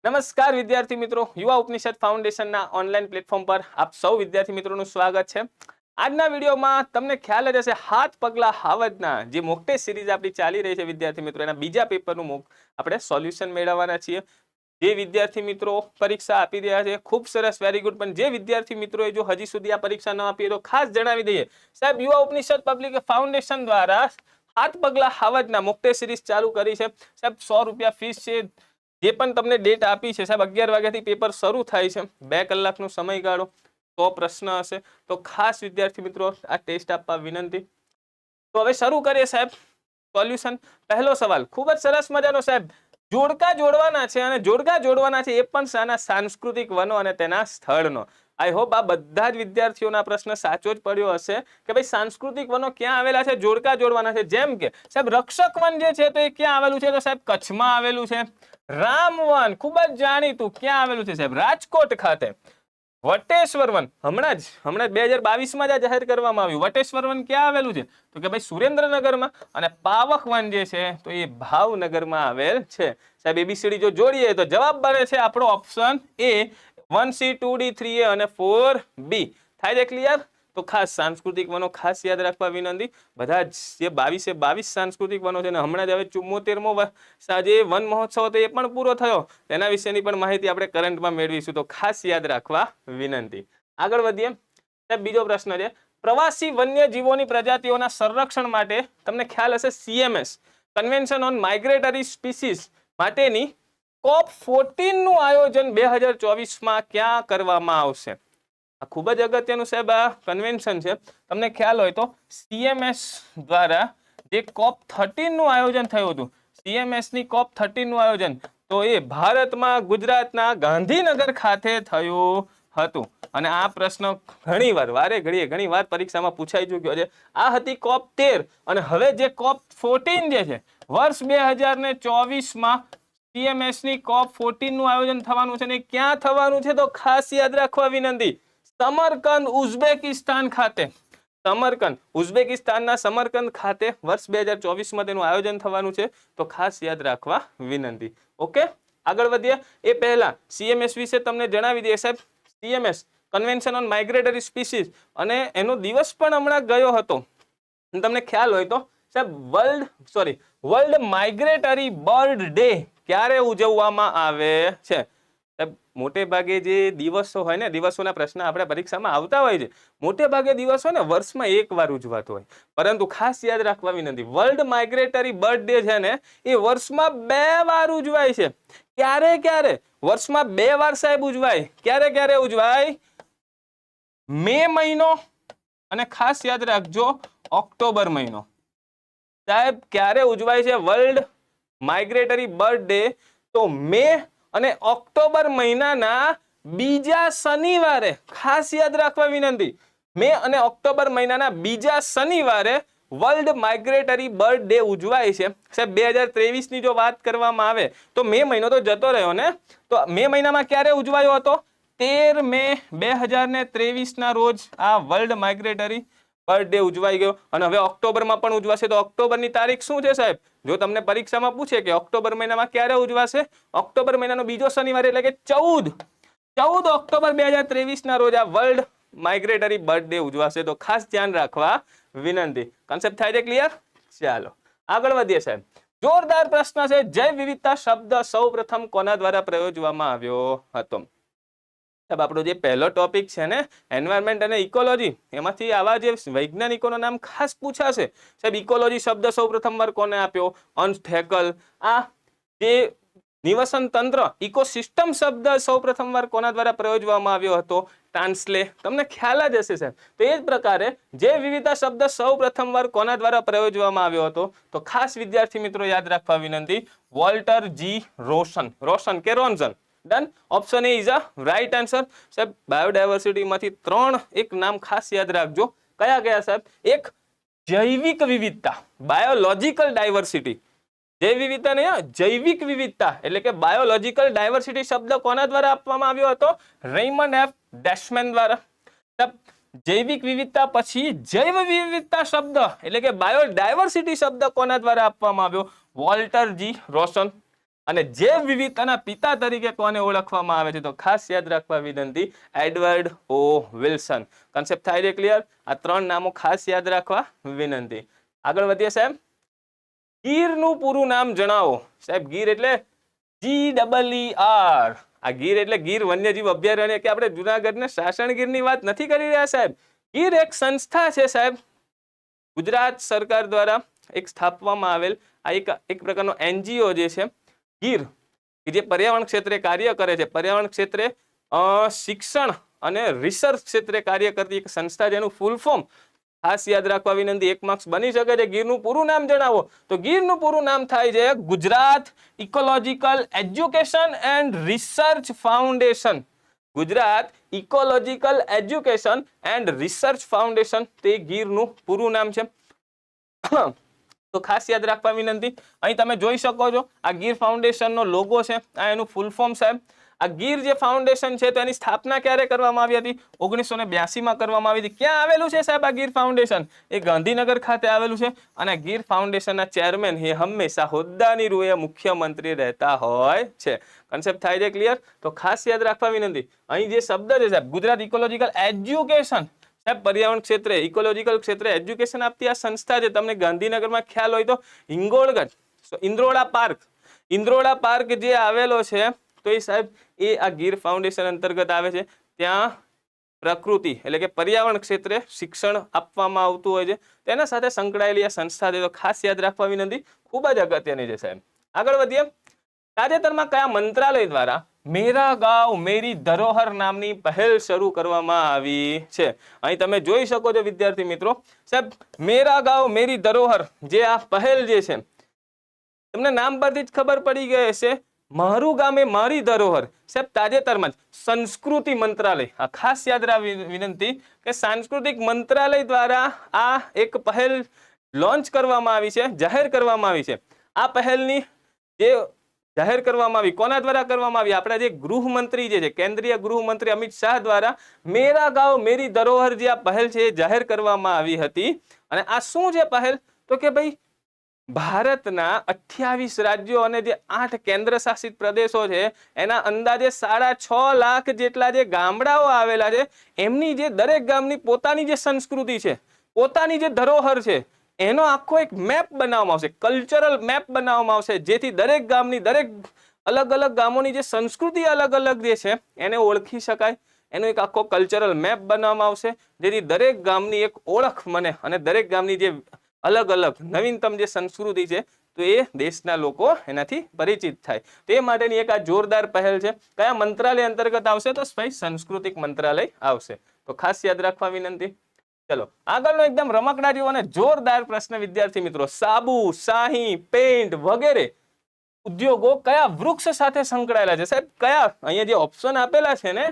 નમસ્કાર વિદ્યાર્થી મિત્રો, યુવા ઉપનિષદ ફાઉન્ડેશનના ઓનલાઈન પ્લેટફોર્મ પર આપ સૌ વિદ્યાર્થી મિત્રોનું સ્વાગત છે। આજના વિડીયોમાં તમને ખ્યાલ જ હશે, હાથ પગલા હાવજના જે મોક ટેસ્ટ સિરીઝ આપણી ચાલી રહી છે વિદ્યાર્થી મિત્રો, એના બીજા પેપરનું આપણે સોલ્યુશન મેળવવાના છીએ। જે વિદ્યાર્થી મિત્રો પરીક્ષા આપી રહ્યા છે ખૂબ સરસ, વેરી ગુડ। પણ જે વિદ્યાર્થી મિત્રોએ જો હજી સુધી આ પરીક્ષા ન આપી તો ખાસ જણાવી દઈએ સાહેબ, યુવા ઉપનિષદ પબ્લિક ફાઉન્ડેશન દ્વારા હાથ પગલા હાવજના મોક ટેસ્ટ સિરીઝ ચાલુ કરી છે સાહેબ। 100 રૂપિયા ફીસ છે। જે પણ તમને ડેટ આપી છે સાહેબ, 11 વાગ્યાથી પેપર શરૂ થાય છે, 2 કલાકનો સમયગાળો, 100 પ્રશ્ન હશે। તો ખાસ વિદ્યાર્થી મિત્રો આ ટેસ્ટ આપવા વિનંતી। તો હવે શરૂ કરીએ સાહેબ સોલ્યુશન। પહેલો સવાલ ખૂબ જ સરસ મજાનો સાહેબ, જોડકા જોડવાના છે અને જોડકા જોડવાના છે એ પણ શાના? સાંસ્કૃતિક વનો અને તેના સ્થળનો। આઈ હોપ આ બધા જ વિદ્યાર્થીઓના પ્રશ્ન સાચો જ પડ્યો હશે કે ભાઈ સાંસ્કૃતિક વનો ક્યાં આવેલા છે, જોડકા જોડવાના છે। જેમ કે સાહેબ રક્ષક વન જે છે તો એ ક્યાં આવેલું છે? તો સાહેબ કચ્છમાં આવેલું છે। રામવન ખૂબ જ જાણીતું, ક્યાં આવેલું છે સાહેબ? રાજકોટ ખાતે। વટેશ્વર વન હમણાં જ 2022માં જ જાહેર કરવામાં આવ્યું। વટેશ્વર વન ક્યાં આવેલું છે? તો કે ભાઈ સુરેન્દ્રનગરમાં। અને પાવક વન જે છે તો એ ભાવનગરમાં આવેલ છે સાહેબ। એબીસીડી જો જોડીએ તો જવાબ બને છે આપણો option A, 1C 2D 3A અને 4B। થાય છે ક્લિયર? તો ખાસ સાંસ્કૃતિક વનો ખાસ યાદ રાખવા વિનંતી। બધા જ જે 22 સાંસ્કૃતિક વનો છે ને હમણાં જ હવે 74મો જે વન મહોત્સવ હતો એ પણ પૂરો થયો, તેના વિશેની પણ માહિતી આપણે કરંટમાં મેળવીશું, તો ખાસ યાદ રાખવા વિનંતી। આગળ વધીએ સાહેબ, બીજો પ્રશ્ન છે, પ્રવાસી વન્યજીવોની પ્રજાતિઓના સંરક્ષણ માટે તમને ખ્યાલ હશે CMS convention on migratory species માટેની COP14 નું આયોજન 2024માં ક્યાં કરવામાં આવશે? આ ખૂબ જ અગત્યનું સાહેબ આ કન્વેન્શન છે। તમને ખ્યાલ હોય તો CMS દ્વારા જે COP13 નું આયોજન થયું હતું, CMS ની COP13 નું આયોજન તો એ ભારતમાં ગુજરાતના ગાંધીનગર ખાતે થયું હતું। અને આ પ્રશ્ન ઘણી વાર પરીક્ષામાં પૂછાઈ ચૂક્યો છે। આ હતી COP13 અને હવે જે COP14 જે છે વર્ષ 2024માં CMS ની COP14 નું આયોજન થવાનું છે ને ક્યાં થવાનું છે? તો ખાસ યાદ રાખવા વિનંતી, સમરકંદ ઉઝબેકિસ્તાન ખાતે। સમરકંદ ઉઝબેકિસ્તાનના સમરકંદ ખાતે વર્ષ 2024માં તેનું આયોજન થવાનું છે, તો ખાસ યાદ રાખવા વિનંતી। ઓકે, આગળ વધીએ એ પહેલા CMS વિશે તમને જણાવી દઈએ સાહેબ। CMS convention on migratory species અને એનો દિવસ પણ હમણાં ગયો હતો, તમને ખ્યાલ હોય તો સાહેબ વર્લ્ડ માઇગ્રેટરી બર્ડ ડે ક્યારે ઉજવવામાં આવે છે? મોટે ભાગે જે દિવસો હોય ને, દિવસોના પ્રશ્ન આપણે પરીક્ષામાં આવતા હોય છે, મોટે ભાગે દિવસો ને વર્ષમાં એક વાર ઉજવાતો હોય, પરંતુ ખાસ યાદ રાખવા વિનંતી, વર્લ્ડ માઇગ્રેટરી બર્ડ ડે છે ને એ વર્ષમાં 2 વાર ઉજવાય છે। ક્યારે વર્ષમાં 2 વાર સાહેબ ઉજવાય। ક્યારે ઉજવાય? મે મહિનો અને ખાસ યાદ રાખજો ઓક્ટોબર મહિનો। સાહેબ ક્યારે ઉજવાય છે વર્લ્ડ માઇગ્રેટરી બર્ડ ડે? તો મે અને ઓક્ટોબર મહિનાના બીજા શનિવારે। ખાસ યાદ રાખવા વિનંતી, મે અને ઓક્ટોબર મહિનાના બીજા શનિવારે વર્લ્ડ માઇગ્રેટરી બર્ડ ડે ઉજવાય છે સાહેબ। 2023 ની જો વાત કરવામાં આવે તો મે મહિનો તો જતો રહ્યો ને, તો મે મહિનામાં ક્યારે ઉજવાયો હતો? 13 મે 2023 ના રોજ આ વર્લ્ડ માઇગ્રેટરી બર્ડ ડે ઉજવાઈ ગયો। અને હવે ઓક્ટોબરમાં પણ ઉજવાશે, તો ઓક્ટોબરની તારીખ શું છે સાહેબ? જો તમને પરીક્ષામાં પૂછે કે ઓક્ટોબર મહિનામાં ક્યારે ઉજવાશે, ઓક્ટોબર મહિનાનો બીજો શનિવાર એટલે કે 14 ઓક્ટોબર 2023 ના રોજ આ વર્લ્ડ માઇગ્રેટરી બર્ડ ડે ઉજવાશે, તો ખાસ ધ્યાન રાખવા વિનંતી। કોન્સેપ્ટ થાય છે ક્લિયર? ચાલો આગળ વધીએ સાહેબ। જોરદાર પ્રશ્ન છે, જૈવ વિવિધતા શબ્દ સૌપ્રથમ કોના દ્વારા પ્રયોજવામાં આવ્યો હતો? સાહેબ આપણો જે પહેલો ટોપિક છે ને એન્વાયરમેન્ટ અને ઇકોલોજી, એમાંથી આવા જે વૈજ્ઞાનિકોનું નામ ખાસ પૂછાશે સાહેબ। ઇકોલોજી શબ્દ સૌપ્રથમ વાર કોને આપ્યો? અર્ન્સ્ટ હેકલ। આ જે નિવસન તંત્ર ઇકોસિસ્ટમ શબ્દ સૌપ્રથમ વાર કોના દ્વારા પ્રયોજવામાં આવ્યો હતો? ટ્રાન્સલે। તમને ખ્યાલ જ હશે સાહેબ। તો એ જ પ્રકારે જે વિવિધતા શબ્દ સૌપ્રથમ વાર કોના દ્વારા પ્રયોજવામાં આવ્યો હતો? તો ખાસ વિદ્યાર્થી મિત્રો યાદ રાખવા વિનંતી, વોલ્ટર જી રોશન। રોશન કે રોન્ઝન? Done. Option A is a right answer સાહેબ। બાયોડાયવર્સિટી માંથી 3 એક નામ ખાસ યાદ રાખજો। કયા સાહેબ? એક જૈવિક વિવિધતા, બાયોલોજીકલ ડાયવર્સિટી। જૈવ વિવિધતા નહીં, જૈવિક વિવિધતા એટલે કે બાયોલોજીકલ ડાયવર્સિટી શબ્દ કોના દ્વારા આપવામાં આવ્યો હતો? રેયમન્ડ એફ ડેશમેન દ્વારા। જૈવિક વિવિધતા પછી જૈવ વિવિધતા શબ્દ એટલે કે બાયોડાયવર્સિટી શબ્દ કોના દ્વારા આપવામાં આવ્યો? વોલ્ટર જી રોશન। અને જૈવ વિવિધતાના પિતા તરીકે કોને ઓળખવામાં આવે છે? તો ખાસ યાદ રાખવા વિનંતી, એડવર્ડ ઓ વિલ્સન. કન્સેપ્ટ થાય છે ક્લિયર? આ 3 નામો ખાસ યાદ રાખવા વિનંતી. આગળ વધીએ સાહેબ. ગીરનું પૂરું નામ જણાવો. સાહેબ ગીર એટલે GEER. આ ગીર એટલે ગીર વન્યજીવ અભયારણ્ય, કે આપણે જુનાગઢને સાસણગીરની વાત નથી કરી રહ્યા સાહેબ. ગીર એક સંસ્થા છે સાહેબ, ગુજરાત સરકાર દ્વારા એક સ્થાપવામાં આવેલ આ એક પ્રકારનો NGO જે છે ગીર, કે જે પર્યાવરણ ક્ષેત્રે કાર્ય કરે છે, પર્યાવરણ ક્ષેત્રે શિક્ષણ અને રિસર્ચ ક્ષેત્રે કાર્ય કરતી એક સંસ્થા, જેનું ફૂલ ફોર્મ ખાસ યાદ રાખવા વિનંતી, 1 માર્ક્સ બની શકે છે. ગીરનું પૂરું નામ જણાવો. તો ગીરનું પૂરું નામ થાય છે Gujarat ecological education and research foundation. Gujarat ecological education and research foundation, તે ગીરનું પૂરું નામ છે. તો ખાસ યાદ રાખવા વિનંતી. અહીં તમે જોઈ શકો છો આ ગીર ફાઉન્ડેશનનો લોગો છે, આ એનું ફૂલ ફોર્મ સાહેબ. આ ગીર જે ફાઉન્ડેશન છે તો એની સ્થાપના ક્યારે કરવામાં આવી હતી? 1982 કરવામાં આવી હતી. ક્યાં આવેલું છે સાહેબ આ ગીર ફાઉન્ડેશન? એ ગાંધીનગર ખાતે આવેલું છે. અને ગીર ફાઉન્ડેશનના ચેરમેન એ હંમેશા હોદ્દાની રૂએ મુખ્યમંત્રી રહેતા હોય છે. કન્સેપ્ટ થાય છે ક્લિયર? તો ખાસ યાદ રાખવા વિનંતી. અહીં જે શબ્દ છે સાહેબ, ગુજરાત ઇકોલોજીકલ એજ્યુકેશન, સાહેબ પર્યાવરણ ક્ષેત્રે ઇકોલોજીકલ ક્ષેત્રે એજ્યુકેશન આપતી આ સંસ્થા છે. તમને ગાંધીનગરમાં ખ્યાલ હોય તો હિંગોળગઢ ઇન્દ્રોડા પાર્ક જે આવેલો છે, તો એ સાહેબ એ આ ગીર ફાઉન્ડેશન અંતર્ગત આવે છે. ત્યાં પ્રકૃતિ એટલે કે પર્યાવરણ ક્ષેત્રે શિક્ષણ આપવામાં આવતું હોય છે. તેના સાથે સંકળાયેલી આ સંસ્થા છે. તો ખાસ યાદ રાખવા વિનંતી, ખૂબ જ અગત્યની છે સાહેબ. આગળ વધીએ. તાજેતરમાં કયા મંત્રાલય દ્વારા મેરા ગાંવ મેરી ધરોહર નામની પહેલ શરૂ કરવામાં આવી છે? અહીં તમે જોઈ શકો છો વિદ્યાર્થી મિત્રો, સાહેબ મેરા ગાંવ મેરી ધરોહર જે આ પહેલ જે છે, તમને નામ પરથી જ ખબર પડી ગઈ હશે, મારું ગામ એ મારી ધરોહર. સાહેબ તાજેતરમાં જ સંસ્કૃતિ મંત્રાલય, આ ખાસ યાદ રાખવી વિનંતી કે સાંસ્કૃતિક મંત્રાલય દ્વારા આ એક પહેલ લોન્ચ કરવામાં આવી છે, જાહેર કરવામાં આવી છે. આ પહેલની જે જાહેર કરવામાં આવી, કોના દ્વારા કરવામાં આવી? આપણા જે ગૃહમંત્રી જે છે, કેન્દ્રીય ગૃહમંત્રી અમિત શાહ દ્વારા મેરા ગાંવ મેરી ધરોહર જે આ પહેલ છે એ જાહેર કરવામાં આવી હતી. અને આ શું છે પહેલ? તો કે ભાઈ ભારતના 28 રાજ્યો અને જે 8 કેન્દ્ર શાસિત પ્રદેશો છે એના અંદાજે 6.5 લાખ જેટલા જે ગામડાઓ આવેલા છે, એમની જે દરેક ગામની પોતાની જે સંસ્કૃતિ છે, પોતાની જે ધરોહર છે, એનો આખો એક મેપ બનાવવામાં આવશે, કલ્ચરલ મેપ બનાવવામાં આવશે, જેથી દરેક ગામની, દરેક અલગ અલગ ગામોની જે સંસ્કૃતિ અલગ અલગ જે છે એને ઓળખી શકાય. એનો એક આખો કલ્ચરલ મેપ બનાવવામાં આવશે, જેથી દરેક ગામની એક ઓળખ બને અને દરેક ગામની જે અલગ અલગ નવીનતમ જે સંસ્કૃતિ છે તો એ દેશના લોકો એનાથી પરિચિત થાય. તે માટેની એક આ જોરદાર પહેલ છે. કયા મંત્રાલય અંતર્ગત આવશે? તો ભાઈ સાંસ્કૃતિક મંત્રાલય આવશે. તો ખાસ યાદ રાખવા વિનંતી. ચલો આગળનો એકદમ રમકડા જેવો અને જોરદાર પ્રશ્ન વિદ્યાર્થી મિત્રો. સાબુ, શાહી, પેન્ટ વગેરે ઉદ્યોગો કયા વૃક્ષ સાથે સંકળાયેલા છે? સાહેબ કયા, અહીંયા જે ઓપ્શન આપેલા છે ને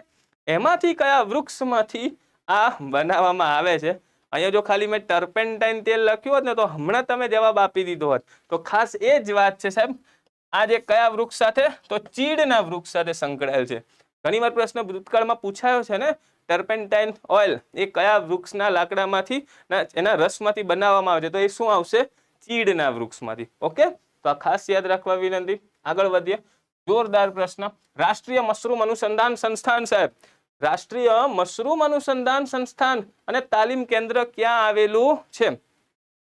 એમાંથી કયા વૃક્ષમાંથી આ બનાવવામાં આવે છે? અહીંયા જો ખાલી મેં ટર્પેન્ટાઇન તેલ લખ્યું હોત ને તો હમણાં તમે જવાબ આપી દીધો હોત. તો ખાસ એ જ વાત છે સાહેબ, આ જે કયા વૃક્ષ સાથે? તો ચીડના વૃક્ષ સાથે સંકળાયેલ છે. ઘણીવાર પ્રશ્ન ભૂતકાળમાં પૂછાયો છે ને, ટર્પેન્ટાઇન ઓઇલ એ કયા વૃક્ષના લાકડામાંથી, એના રસમાંથી બનાવવામાં આવે છે? તો એ શું આવશે? ચીડના વૃક્ષમાંથી. ઓકે, તો આ ખાસ યાદ રાખવા વિનંતી. આગળ વધીએ. જોરદાર પ્રશ્ન. રાષ્ટ્રીય મશરૂમ અનુસંધાન સંસ્થાન સાહેબ, રાષ્ટ્રીય મશરૂમ અનુસંધાન સંસ્થાન અને તાલીમ કેન્દ્ર ક્યાં આવેલું છે?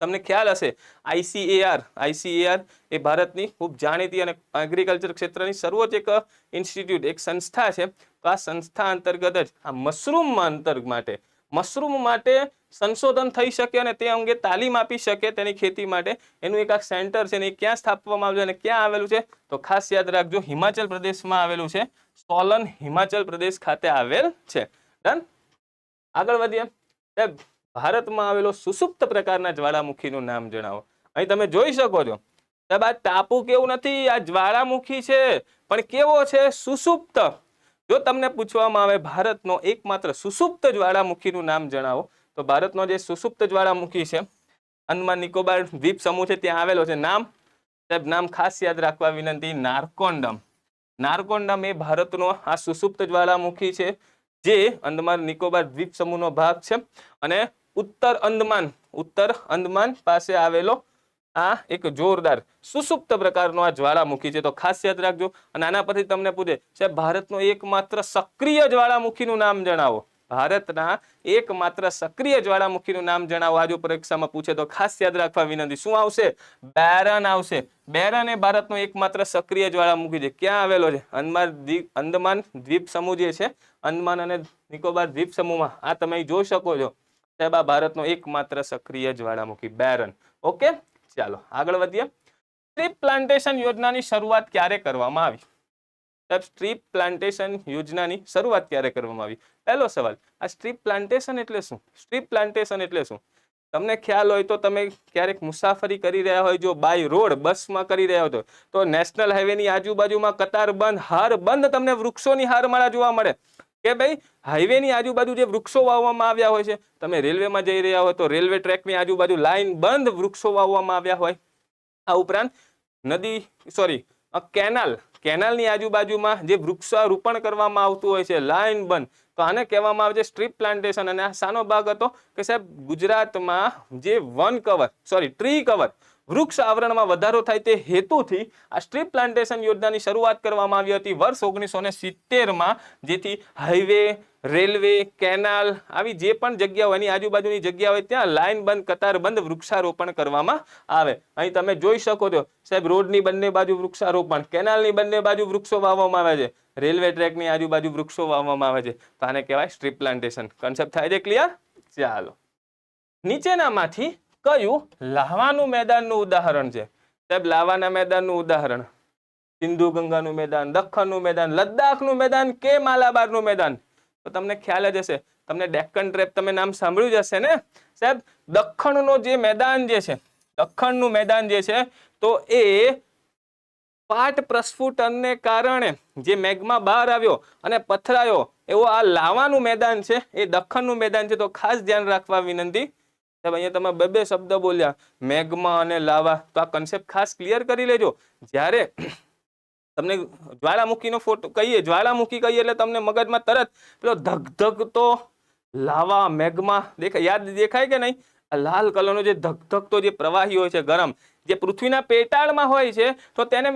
તમને ખ્યાલ હશે ICAR એ ભારતની ખૂબ જાણીતી અને એગ્રીકલ્ચર ક્ષેત્રની સર્વોચ્ચ એક ઇન્સ્ટિટ્યૂટ, એક સંસ્થા છે. તો આ સંસ્થા અંતર્ગત જ આ મશરૂમ માટે સંશોધન થઈ શકે અને તે અંગે તાલીમ આપી શકે તેની ખેતી માટે એનું એક આ સેન્ટર છે ને એ ક્યાં સ્થાપવામાં આવ્યું અને ક્યાં આવેલું છે? તો ખાસ યાદ રાખજો, હિમાચલ પ્રદેશમાં આવેલું છે. સોલન હિમાચલ પ્રદેશ ખાતે આવેલ છે. ડન. આગળ વધીએ. ભારતમાં આવેલો સુસુપ્ત પ્રકારના જ્વાળામુખીનું નામ જણાવો. અહીં તમે જોઈ શકો છો સાહેબ, આ ટાપુ કેવું નથી, આ જ્વાળામુખી છે, પણ કેવો છે? સુસુપ્ત. જો તમને પૂછવામાં આવે ભારતનો એકમાત્ર સુસુપ્ત જ્વાળામુખીનું નામ જણાવો, તો ભારતનો જે સુસુપ્ત જ્વાળામુખી છે અંદમાન નિકોબાર દ્વીપ સમૂહ છે ત્યાં આવેલો છે. નામ સાહેબ, નામ ખાસ યાદ રાખવા વિનંતી, નારકોન્ડમ. નારકોન્ડમ એ ભારતનો આ સુસુપ્ત જ્વાળામુખી છે જે અંદમાન નિકોબાર દ્વીપ સમૂહનો ભાગ છે અને ઉત્તર અંદમાન પાસે આવેલો આ એક જોરદાર સુસુપ્ત પ્રકારનો આ જ્વાળામુખી છે. તો ખાસ યાદ રાખજો. અને આના પરથી તમને પૂછે સાહેબ ભારતનો એકમાત્ર સક્રિય જ્વાળામુખીનું નામ જણાવો. ભારતના એકમાત્ર સક્રિય જ્વાળામુખીનું નામ જણાવો. આ જો પરીક્ષામાં પૂછે તો ખાસ યાદ રાખવા વિનંતી. શું આવશે? બેરન આવશે. બેરન એ ભારતનો એકમાત્ર સક્રિય જ્વાળામુખી છે. ક્યાં આવેલો છે? અંદમાન દ્વીપ સમૂહ જે છે, અંદમાન અને નિકોબાર દ્વીપ સમૂહમાં. આ તમે જોઈ શકો છો સાહેબ, આ ભારતનો એકમાત્ર સક્રિય જ્વાળામુખી બેરન. ઓકે, ચાલો આગળ વધીએ. સ્ટ્રીપ પ્લાન્ટેશન યોજનાની શરૂઆત ક્યારે કરવામાં આવી? સાહેબ સ્ટ્રીપ પ્લાન્ટેશન યોજનાની શરૂઆત ક્યારે કરવામાં આવી? પહેલો સવાલ, આ સ્ટ્રીપ પ્લાન્ટેશન એટલે શું? સ્ટ્રીપ પ્લાન્ટેશન એટલે શું? તમને ખ્યાલ હોય તો તમે ક્યારેક મુસાફરી કરી રહ્યા હોય, જો બાય રોડ બસમાં કરી રહ્યા હોય તો નેશનલ હાઈવેની આજુબાજુમાં કતારબંધ હારબંધ તમને વૃક્ષોની હારમાળા જોવા મળે કે ભાઈ હાઈવેની આજુબાજુ જે વૃક્ષો વાવવામાં આવ્યા હોય છે. તમે રેલવેમાં જઈ રહ્યા હોય તો રેલવે ટ્રેકની આજુબાજુ લાઈન બંધ વૃક્ષો વાવવામાં આવ્યા હોય. આ ઉપરાંત કેનાલની આજુબાજુમાં જે વૃક્ષારોપણ કરવામાં આવતું હોય છે લાઈન બંધ, તો આને કહેવામાં આવે છે સ્ટ્રીપ પ્લાન્ટેશન. અને આ શાનો ભાગ હતો કે સાહેબ ગુજરાતમાં જે ટ્રી કવર વૃક્ષ આવરણમાં વધારો થાય તે હેતુથી આ સ્ટ્રીપ પ્લાન્ટેશન યોજનાની શરૂઆત કરવામાં આવી હતી વર્ષ 1970માં, જેથી હાઈવે, રેલવે, કેનાલ આવી જે પણ જગ્યા હોય એની આજુબાજુની જગ્યા હોય ત્યાં લાઈન બંધ કતારબંધ વૃક્ષારોપણ કરવામાં આવે. અહીં તમે જોઈ શકો છો સાહેબ, રોડની બંને બાજુ વૃક્ષારોપણ, કેનાલની બંને બાજુ વૃક્ષો વાવવામાં આવે છે, રેલવે ટ્રેકની આજુબાજુ વૃક્ષો વાવવામાં આવે છે. તો આને કહેવાય સ્ટ્રીપ પ્લાન્ટેશન. કોન્સેપ્ટ થાય છે ક્લિયર? ચાલો, નીચેનામાંથી કયું લાવાનું મેદાનનું ઉદાહરણ છે? સાહેબ લાવાના મેદાનનું ઉદાહરણ સિંધુ ગંગાનું મેદાન, દખ્ખણનું મેદાન, લદ્દાખનું મેદાન કે માલાબારનું મેદાન? તો તમને ખ્યાલ જ હશે, તમને ડેક્કન ટ્રેપ તમે નામ સાંભળ્યું જ હશે ને સાહેબ. દખ્ખણનો જે મેદાન જે છે, દખ્ખણનું મેદાન જે છે, તો એ પાટ પ્રસ્ફુટનને કારણે જે મેગ્મા બહાર આવ્યો અને પથરાયો એવો આ લાવાનું મેદાન છે, એ દખ્ખણનું મેદાન છે. તો ખાસ ધ્યાન રાખવા વિનંતી. અહીંયા તમે બે શબ્દ બોલ્યા, મેગ્મા અને લાવા, તો આ કન્સેપ્ટ ખાસ ક્લિયર કરી લેજો. જ્યારે તમને જ્વાળામુખીનો ફોટો કહીએ, જ્વાળામુખી કહીએ એટલે તમને મગજમાં તરત પેલો ધગધગતો લાવા મેગ્મા દેખાય કે નહીં? આ લાલ કલરનો જે ધગધગતો જે પ્રવાહી હોય છે ગરમ, જે પૃથ્વીના પેટાળમાં હોય છે, તો એને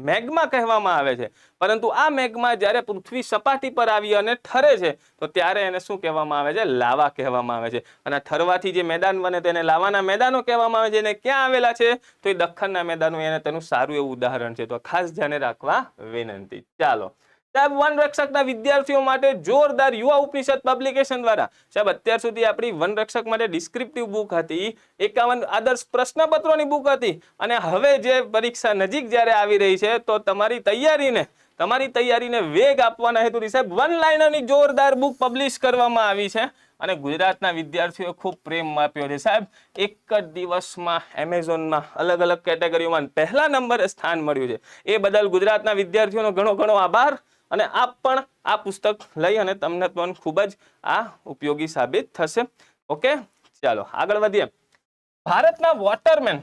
મેગ્મા કહેવામાં આવે છે. પરંતુ આ મેગ્મા જ્યારે પૃથ્વી સપાટી પર આવી અને ઠરે છે તો ત્યારે એને શું કહેવામાં આવે છે? લાવા કહેવામાં આવે છે. અને ઠરવાથી જે મેદાન બને તેને લાવાના મેદાનો કહેવામાં આવે છે. અને ક્યાં આવેલા છે? તો એ દખ્ખણના મેદાનો, એને તેનું સારું એવું ઉદાહરણ છે. તો ખાસ ધ્યાને રાખવા વિનંતી. ચાલો સાહેબ, વનરક્ષકના વિદ્યાર્થીઓ માટે જોરદાર યુવા ઉપનિષદ પબ્લિકેશન દ્વારા સાહેબ અત્યાર સુધી આપણી વનરક્ષક માટે ડિસ્ક્રિપ્ટિવ બુક હતી, 51 આદર્શ પ્રશ્નપત્રોની બુક હતી. અને હવે જે પરીક્ષા નજીક જ્યારે આવી રહી છે તો તમારી તૈયારીને વેગ આપવાના હેતુથી સાહેબ વન લાઇનરની જોરદાર બુક પબ્લિશ કરવામાં આવી છે. અને ગુજરાતના વિદ્યાર્થીઓએ ખૂબ પ્રેમ આપ્યો છે સાહેબ. એક જ દિવસમાં એમેઝોનમાં અલગ અલગ કેટેગરીઓમાં પહેલા નંબરે સ્થાન મળ્યું છે. એ બદલ ગુજરાતના વિદ્યાર્થીઓનો ઘણો ઘણો આભાર. અને આપ પણ આ પુસ્તક લઈ અને તમને પણ ખૂબ જ આ ઉપયોગી સાબિત થશે. ઓકે, ચાલો આગળ વધીએ. ભારતના વોટરમેન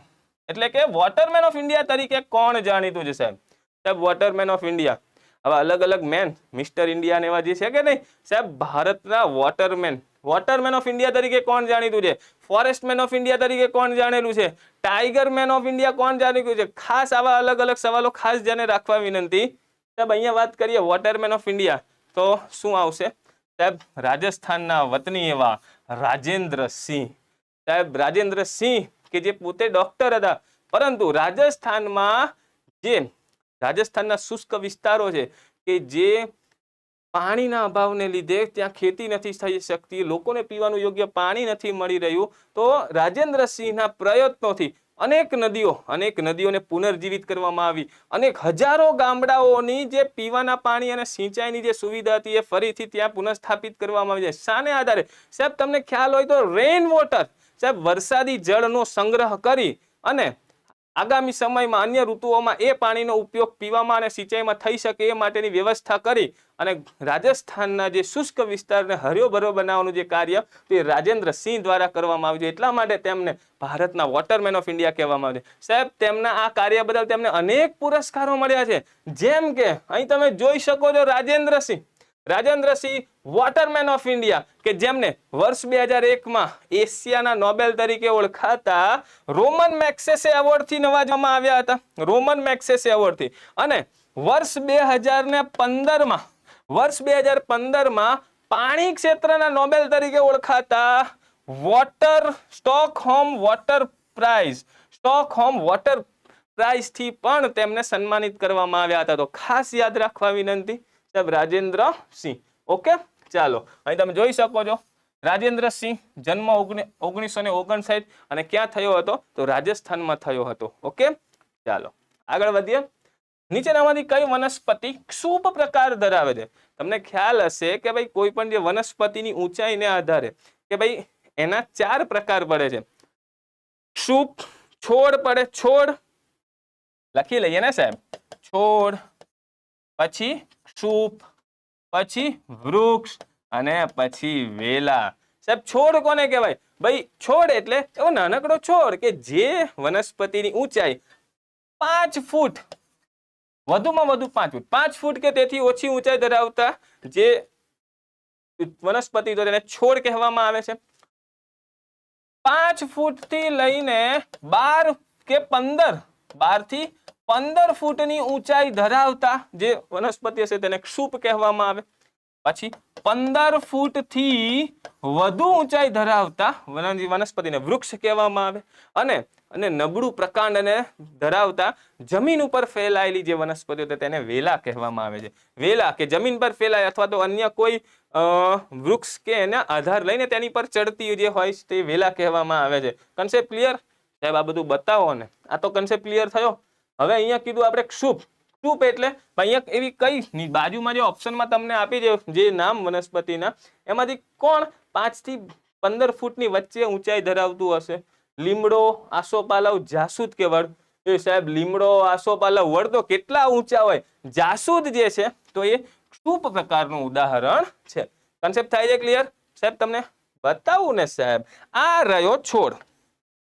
એટલે કે વોટરમેન ઓફ ઇન્ડિયા તરીકે કોણ જાણીતું છે સાહેબ? સાહેબ વોટરમેન ઓફ ઇન્ડિયા, હવે અલગ અલગ મેન, મિસ્ટર ઇન્ડિયા ને એવા જે છે કે નહીં સાહેબ, ભારતના વોટરમેન ઓફ ઇન્ડિયા તરીકે કોણ જાણીતું છે? ફોરેસ્ટમેન ઓફ ઇન્ડિયા તરીકે કોણ જાણેલું છે? ટાઈગર મેન ઓફ ઇન્ડિયા કોણ જાણીતું છે? ખાસ આવા અલગ અલગ સવાલો ખાસ ધ્યાને રાખવા વિનંતી. સાહેબ અહીંયા વાત કરીએ વોટરમેન ઓફ ઇન્ડિયા તો શું આવશે સાહેબ? રાજસ્થાનના વતની એવા રાજેન્દ્ર સિંહ. સાહેબ રાજેન્દ્ર સિંહ કે જે પોતે ડોક્ટર હતા, પરંતુ રાજસ્થાનના શુષ્ક વિસ્તારો છે કે જે પાણીના અભાવને લીધે ત્યાં ખેતી નથી થઈ શકતી, લોકોને પીવાનું યોગ્ય પાણી નથી મળી રહ્યું, તો રાજેન્દ્ર સિંહના પ્રયત્નોથી અનેક નદીઓને પુનર્જીવિત કરવામાં આવી. અનેક હજારો ગામડાઓની જે પીવાના પાણી અને સિંચાઈની જે સુવિધા હતી એ ફરીથી ત્યાં પુનઃસ્થાપિત કરવામાં આવી છે. શાને આધારે? સાહેબ તમને ખ્યાલ હોય તો રેઇન વોટર, સાહેબ વરસાદી જળનો સંગ્રહ કરી અને આગામી સમયમાં અન્ય ઋતુઓમાં એ પાણીનો ઉપયોગ પીવામાં અને સિંચાઈમાં થઈ શકે એ માટેની વ્યવસ્થા કરી અને રાજસ્થાનના જે શુષ્ક વિસ્તારને હર્યોભર્યો બનાવવાનું જે કાર્ય તે રાજેન્દ્ર સિંહ દ્વારા કરવામાં આવ્યું છે. એટલા માટે તેમને ભારતના વોટરમેન ઓફ ઇન્ડિયા કહેવામાં આવે છે. સાહેબ તેમના આ કાર્ય બદલ તેમને અનેક પુરસ્કારો મળ્યા છે. જેમ કે અહીં તમે જોઈ શકો છો રાજેન્દ્ર સિંહ રાજેન્દ્રસિંહ વોટરમેન ઓફ ઇન્ડિયા કે જેમને વર્ષ 2001 એશિયાના નોબેલ તરીકે ઓળખાતા રોમન મેગ્સેસે એવોર્ડથી નવાજવામાં આવ્યા હતા, રોમન મેગ્સેસે એવોર્ડથી. અને વર્ષ 2015માં પાણી ક્ષેત્રના નોબેલ તરીકે ઓળખાતા સ્ટોકહોમ વોટર પ્રાઇઝ થી પણ તેમને સન્માનિત કરવામાં આવ્યા હતા. તો ખાસ યાદ રાખવા વિનંતી સાહેબ, રાજેન્દ્ર સિંહ. ઓકે, ચાલો અહીં તમે જોઈ શકો છો રાજેન્દ્ર સિંહ જન્મ 1959 અને ક્યાં થયો હતો? તો રાજસ્થાનમાં થયો હતો. ઓકે, ચાલો આગળ વધીએ. નીચેનામાંથી કઈ વનસ્પતિ ક્ષુપ પ્રકાર ધરાવે છે? તમને ખ્યાલ હશે કે ભાઈ કોઈ પણ જે વનસ્પતિની ઊંચાઈને આધારે કે ભાઈ એના 4 પ્રકાર પડે છે. ક્ષુપ, છોડ પડે, છોડ લખી લઈએ ને સાહેબ, છોડ, પછી ક્ષુપ, પછી વૃક્ષ અને પછી વેલા. સાહેબ છોડ કોને કહેવાય? ભાઈ છોડ એટલે એવો નાનકડો છોડ કે જે વનસ્પતિની ઊંચાઈ 5 ફૂટ, વધુમાં વધુ 5 ફૂટ, 5 ફૂટ કે તેથી ઓછી ઊંચાઈ ધરાવતા જે વનસ્પતિ તો તેને છોડ કહેવામાં આવે છે. 5 ફૂટથી લઈને 12 કે 12 થી 15 ફૂટની ઊંચાઈ ધરાવતા જે વનસ્પતિ હશે તેને ક્ષુપ કહેવામાં આવે. પછી 15 ફૂટથી વધુ ઊંચાઈ ધરાવતા વનસ્પતિને વૃક્ષ કહેવામાં આવે. અને નબળું પ્રકાંડને ધરાવતા જમીન ઉપર ફેલાયેલી જે વનસ્પતિઓ તેને વેલા કહેવામાં આવે છે. વેલા કે જમીન પર ફેલાય અથવા તો અન્ય કોઈ વૃક્ષ કે એના આધાર લઈને તેની પર ચડતી જે હોય તે વેલા કહેવામાં આવે છે. Concept clear? સાહેબ આ બધું બતાવો ને. આ તો કન્સેપ્ટ ક્લિયર થયો. હવે અહીંયા કીધું આપણે ક્ષુપ. ક્ષુપ એટલે અહીંયા એવી કઈ બાજુમાં જે ઓપ્શનમાં તમને આપી છે જે નામ વનસ્પતિના એમાંથી કોણ 5 થી 15 ફૂટની વચ્ચે ઊંચાઈ ધરાવતું હશે? લીમડો, આસોપાલવ, જાસૂદ કે વડ? એ સાહેબ લીમડો, આસોપાલવ, વડ તો કેટલા ઊંચા હોય. જાસૂદ જે છે તો એ ક્ષુપ પ્રકારનું ઉદાહરણ છે. કન્સેપ્ટ થાય છે ક્લિયર? સાહેબ તમને બતાવું ને સાહેબ, આ રહ્યો છોડ.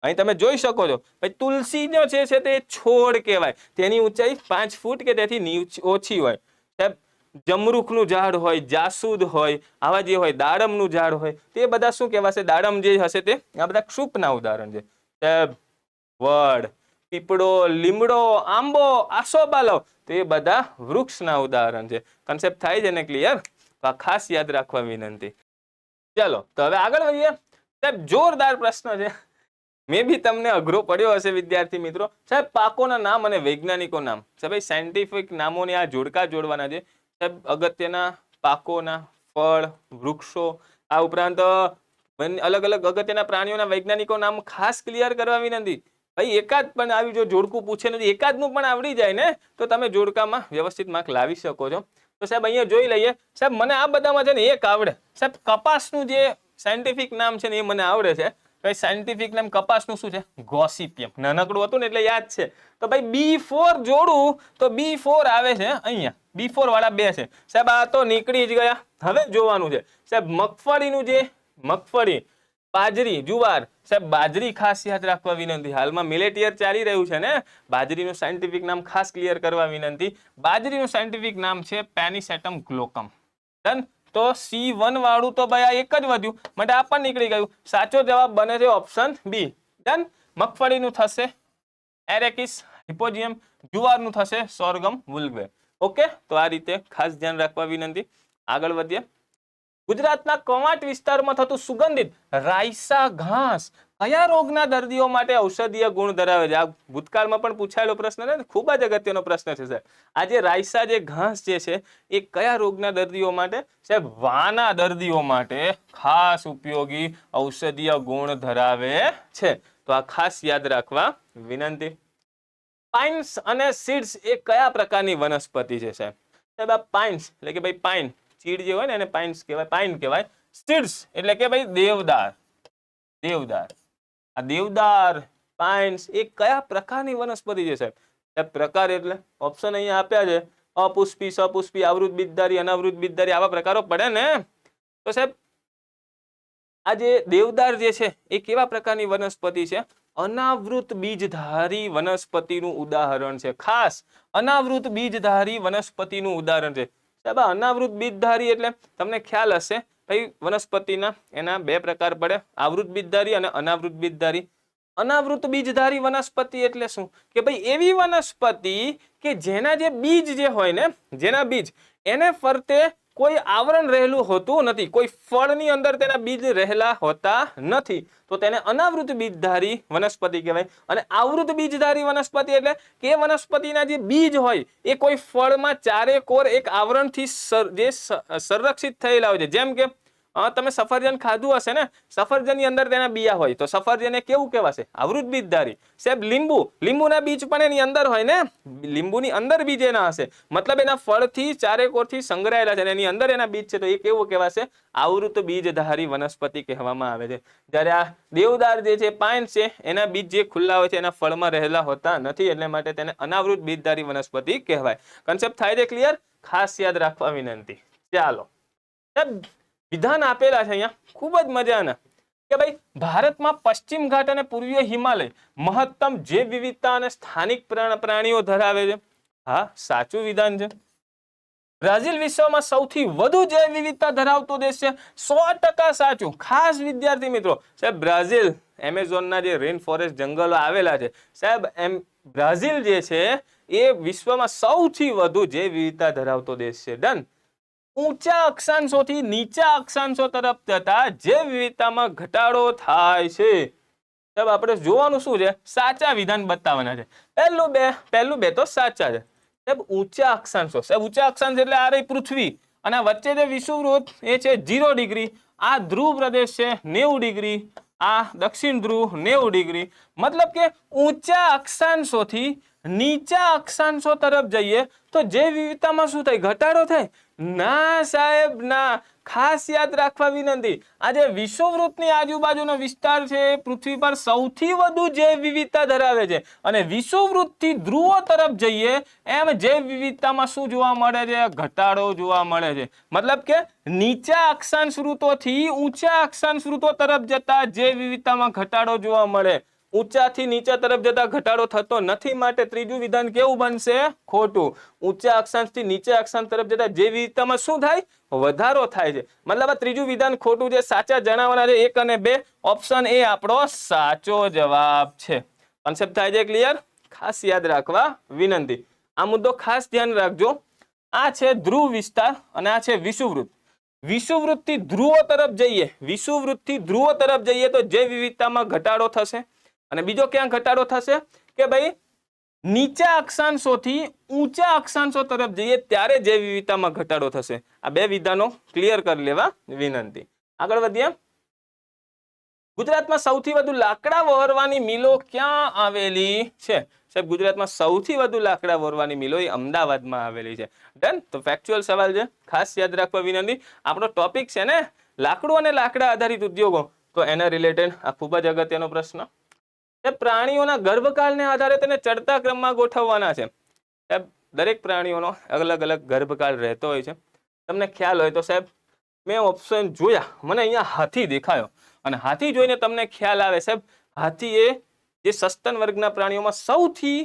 અહીં તમે જોઈ શકો છો ભાઈ તુલસીનો છે તે છોડ કહેવાય. તેની ઊંચાઈ 5 ફૂટ કે તેથી ઓછી હોય. સાહેબ જમરૂખનું ઝાડ હોય, જાસૂદ હોય, આવા જે હોય દાડમનું ઝાડ હોય તે બધા શું કહેવાશે? દાડમ જે હશે તે આ બધા ક્ષુપના ઉદાહરણ છે. સાહેબ વડ, પીપળો, લીમડો, આંબો, આસોપાલવ તે બધા વૃક્ષના ઉદાહરણ છે. કન્સેપ્ટ થાય છે ને ક્લિયર? તો આ ખાસ યાદ રાખવા વિનંતી. ચાલો તો હવે આગળ વધીએ. સાહેબ જોરદાર પ્રશ્ન છે, મે બી તમને અઘરો પડ્યો હશે વિદ્યાર્થી મિત્રો. સાહેબ પાકોના નામ અને વૈજ્ઞાનિકો નામ. સાહેબ સાયન્ટિફિક નામોને આ જોડકા જોડવાના છે. સાહેબ અગત્યના પાકોના, ફળ, વૃક્ષો, આ ઉપરાંત અલગ અલગ અગત્યના પ્રાણીઓના વૈજ્ઞાનિકો નામ ખાસ ક્લિયર કરવા વિનંતી. ભાઈ એકાદ પણ આવી જો જોડકું પૂછે નથી, એકાદનું પણ આવડી જાય ને તો તમે જોડકામાં વ્યવસ્થિત માર્ક લાવી શકો છો. તો સાહેબ અહીંયા જોઈ લઈએ. સાહેબ મને આ બધામાં છે ને એક આવડે. સાહેબ કપાસનું જે સાયન્ટિફિક નામ છે ને એ મને આવડે છે. ભાઈ સાયન્ટિફિક નામ કપાસનું શું છે? ગોસિપિયમ. નાનકડું હતું ને એટલે યાદ છે. તો ભાઈ B4 જોડું તો B4 આવે છે અહીંયા. B4 વાળા 2 છે. સાહેબ આ તો નીકળી જ ગયા. હવે જોવાનું છે સાહેબ મગફળીનું જે મગફળી, બાજરી, જુવાર. સાહેબ બાજરી ખાસ યાદ રાખવા વિનંતી. હાલમાં મિલેટ યર ચાલી રહ્યું છે ને, બાજરીનું સાયન્ટિફિક નામ ખાસ ક્લિયર કરવા વિનંતી. બાજરીનું સાયન્ટિફિક નામ છે પેનિસેટમ ગ્લોકમ. ડન? તો C1 વાળું તો ભાઈ આ એક જ વધ્યું માટે આ પણ નીકળી ગયું. સાચો જવાબ બને છે ઓપ્શન બી. ડન? મગફળીનું થશે એરેકિસ હિપોજિયમ, જુવારનું થશે સોરગમ વુલ્વે. ઓકે, તો આ રીતે ખાસ ધ્યાન રાખવા વિનંતી. આગળ વધીએ. ગુજરાતના કવાંટ વિસ્તારમાં થતું સુગંધિત રાઈસા ઘાસ કયા રોગના દર્દીઓ માટે ઔષધીય ગુણ ધરાવે છે? આ ભૂતકાળમાં પણ પૂછાયેલો પ્રશ્ન છે, ખૂબ જ અગત્યનો પ્રશ્ન છે સાહેબ. આ જે રાઈસા જે ઘાસ જે છે એ કયા રોગના દર્દીઓ માટે? સાહેબ વાના દર્દીઓ માટે ખાસ ઉપયોગી ઔષધીય ગુણ ધરાવે છે. તો આ ખાસ યાદ રાખવા વિનંતી. પાઇન્સ અને સીડ્સ એ કયા પ્રકારની વનસ્પતિ છે સાહેબ? સાહેબ આ પાઇન્સ એટલે કે ભાઈ પાઇન, ચીડ જે હોય ને એને પાઇન્સ કહેવાય, પાઇન કહેવાય. સીડ્સ એટલે કે ભાઈ દેવદાર. દેવદાર, આ દેવદાર, પાઇન્સ એ કયા પ્રકારની વનસ્પતિ છે સાહેબ? સાહેબ પ્રકાર એટલે ઓપ્શન અહીંયા આપ્યા છે. અપુષ્પી, સપુષ્પી, આવૃત બીજધારી, અનાવૃત બીજધારી, આવા પ્રકારો પડે ને. તો સાહેબ આ જે દેવદાર જે છે એ કેવા પ્રકારની વનસ્પતિ છે? અનાવૃત બીજધારી વનસ્પતિનું ઉદાહરણ છે. ખાસ અનાવૃત બીજધારી વનસ્પતિનું ઉદાહરણ છે. સાહેબ અનાવૃત બીજધારી એટલે તમને ખ્યાલ હશે ભાઈ વનસ્પતિના એના બે પ્રકાર પડે, આવૃત બીજધારી અને અનાવૃત બીજધારી. અનાવૃત બીજધારી વનસ્પતિ એટલે શું કે ભાઈ એવી વનસ્પતિ કે જેના જે બીજ જે હોય ને, જેના બીજ એને ફરતે કોઈ આવરણ રહેલું હોતું નથી, કોઈ ફળની અંદર તેના બીજ રહેલા હોતા નથી, તો તેને અનાવૃત બીજધારી વનસ્પતિ કહેવાય. અને આવૃત બીજધારી વનસ્પતિ એટલે કે વનસ્પતિના જે બીજ હોય એ કોઈ ફળમાં ચારે કોર એક આવરણથી જે સંરક્ષિત થયેલા હોય છે. જેમ કે તમે સફરજન ખાધું હશે ને, સફરજનની અંદર તેના બિયા હોય તો સફરજન એ કેવું કહેવાશે? આવૃત બીજધારી. સાહેબ લીંબુના બીજ પણ એની અંદર હોય ને, લીંબુની અંદર બીજ એના હશે, મતલબ એના ફળથી ચારે કોરથી સંગ્રહાયેલા છે, એની અંદર એના બીજ છે, તો એ કેવું કહેવાશે? આવૃત બીજધારી વનસ્પતિ કહેવામાં આવે છે. જ્યારે આ દેવદાર જે છે, પાઇન છે, એના બીજ જે ખુલ્લા હોય છે એના ફળમાં રહેલા હોતા નથી, એટલે માટે તેને અનાવૃત બીજધારી વનસ્પતિ કહેવાય. કન્સેપ્ટ થાય છે ક્લિયર? ખાસ યાદ રાખવા વિનંતી. ચાલો વિધાન આપેલા છે અહીંયા, ખૂબ જ મજાના કે ભાઈ ભારતમાં પશ્ચિમ ઘાટ અને પૂર્વીય હિમાલય મહત્તમ જૈવ વિવિધતા અને સ્થાનિક પ્રાણીઓ ધરાવે છે. હા, સાચું વિધાન છે. બ્રાઝિલ વિશ્વમાં સૌથી વધુ જૈવ વિવિધતા ધરાવતો દેશ છે. 100% સાચું. ખાસ વિદ્યાર્થી મિત્રો, સાહેબ બ્રાઝિલ એમેઝોનના જે રેન ફોરેસ્ટ જંગલો આવેલા છે સાહેબ, બ્રાઝિલ જે છે એ વિશ્વમાં સૌથી વધુ જૈવ વિવિધતા ધરાવતો દેશ છે. ડન. ઊંચા અક્ષાંશોથી નીચા અક્ષાંશો તરફ જતા જૈવ વિવિધતામાં ઘટાડો થાય છે. સાહેબ આપણે જોવાનું શું છે? સાચા વિધાન બતાવવાના છે. પહેલું બે તો સાચા છે. સાહેબ ઊંચા અક્ષાંશો, સાહેબ ઊંચા અક્ષાંશ એટલે આ રહી પૃથ્વી અને વચ્ચે જે વિષુવવૃત્ત એ છે 0 ડિગ્રી, આ ધ્રુવ પ્રદેશ છે 90 ડિગ્રી, આ દક્ષિણ ધ્રુવ 90 ડિગ્રી. મતલબ કે ઊંચા અક્ષાંશોથી નીચા અક્ષાંશો તરફ જઈએ તો જૈવ વિવિધતામાં શું થાય? ઘટાડો થાય? ના સાહેબ ના. ખાસ યાદ રાખવા વિનંતી, આ જે વિષુવવૃત્તની આજુબાજુનો વિસ્તાર છે એ પૃથ્વી પર સૌથી વધુ જૈવ વિવિધતા ધરાવે છે, અને વિષુવવૃત્તથી ધ્રુવો તરફ જઈએ એમ જૈવ વિવિધતામાં શું જોવા મળે છે? ઘટાડો જોવા મળે છે. મતલબ કે નીચા અક્ષાંશ વૃત્તોથી ઊંચા અક્ષાંશ વૃત્તો તરફ જતા જૈવ વિવિધતામાં ઘટાડો જોવા મળે. ઊંચાથી નીચા તરફ જતા ઘટાડો થતો નથી, માટે ત્રીજું વિધાન કેવું બનશે? ખોટું. ઊંચા અક્ષાંશથી નીચા અક્ષાંશ તરફ જતા જૈવ વિવિધતામાં શું થાય? વધારો થાય છે. મતલબ આ ત્રીજું વિધાન ખોટું છે. સાચા જણાવવાના છે 1 અને 2. ઓપ્શન એ આપણો સાચો જવાબ છે. કોન્સેપ્ટ થાય છે ક્લિયર? ખાસ યાદ રાખવા વિનંતી. આ મુદ્દો ખાસ ધ્યાન રાખજો. આ છે ધ્રુવ વિસ્તાર અને આ છે વિષુવવૃત્ત. વિષુવવૃત્તથી ધ્રુવો તરફ જઈએ, વિષુવવૃત્તથી ધ્રુવો તરફ જઈએ તો જૈવ વિવિધતામાં ઘટાડો થશે. અને બીજો ક્યાં ઘટાડો થશે કે ભાઈ નીચા અક્ષાંશોથી ઊંચા અક્ષાંશો તરફ જઈએ ત્યારે જૈવ વિવિધતામાં ઘટાડો થશે. આ બે વિધાનો ક્લિયર કરી લેવા વિનંતી. આગળ વધીએ. ગુજરાતમાં સૌથી વધુ લાકડા વહોરવાની મિલો ક્યાં આવેલી છે? સાહેબ ગુજરાતમાં સૌથી વધુ લાકડા વહોરવાની મિલો એ અમદાવાદમાં આવેલી છે. ડન. તો ફેક્ચ્યુઅલ સવાલ છે, ખાસ યાદ રાખવા વિનંતી. આપણો ટોપિક છે ને લાકડું અને લાકડા આધારિત ઉદ્યોગો, તો એના રિલેટેડ આ ખૂબ જ અગત્યનો પ્રશ્ન. પ્રાણીઓના ગર્ભકાળને આધારે તેને ચડતા ક્રમમાં ગોઠવવાના છે. સાહેબ દરેક પ્રાણીઓનો અલગ અલગ ગર્ભકાળ રહેતો હોય છે. તમને ખ્યાલ હોય તો સાહેબ મેં ઓપ્શન જોયા, મને અહીંયા હાથી દેખાયો અને હાથી જોઈને તમને ખ્યાલ આવે સાહેબ હાથી એ જે સસ્તન વર્ગના પ્રાણીઓમાં સૌથી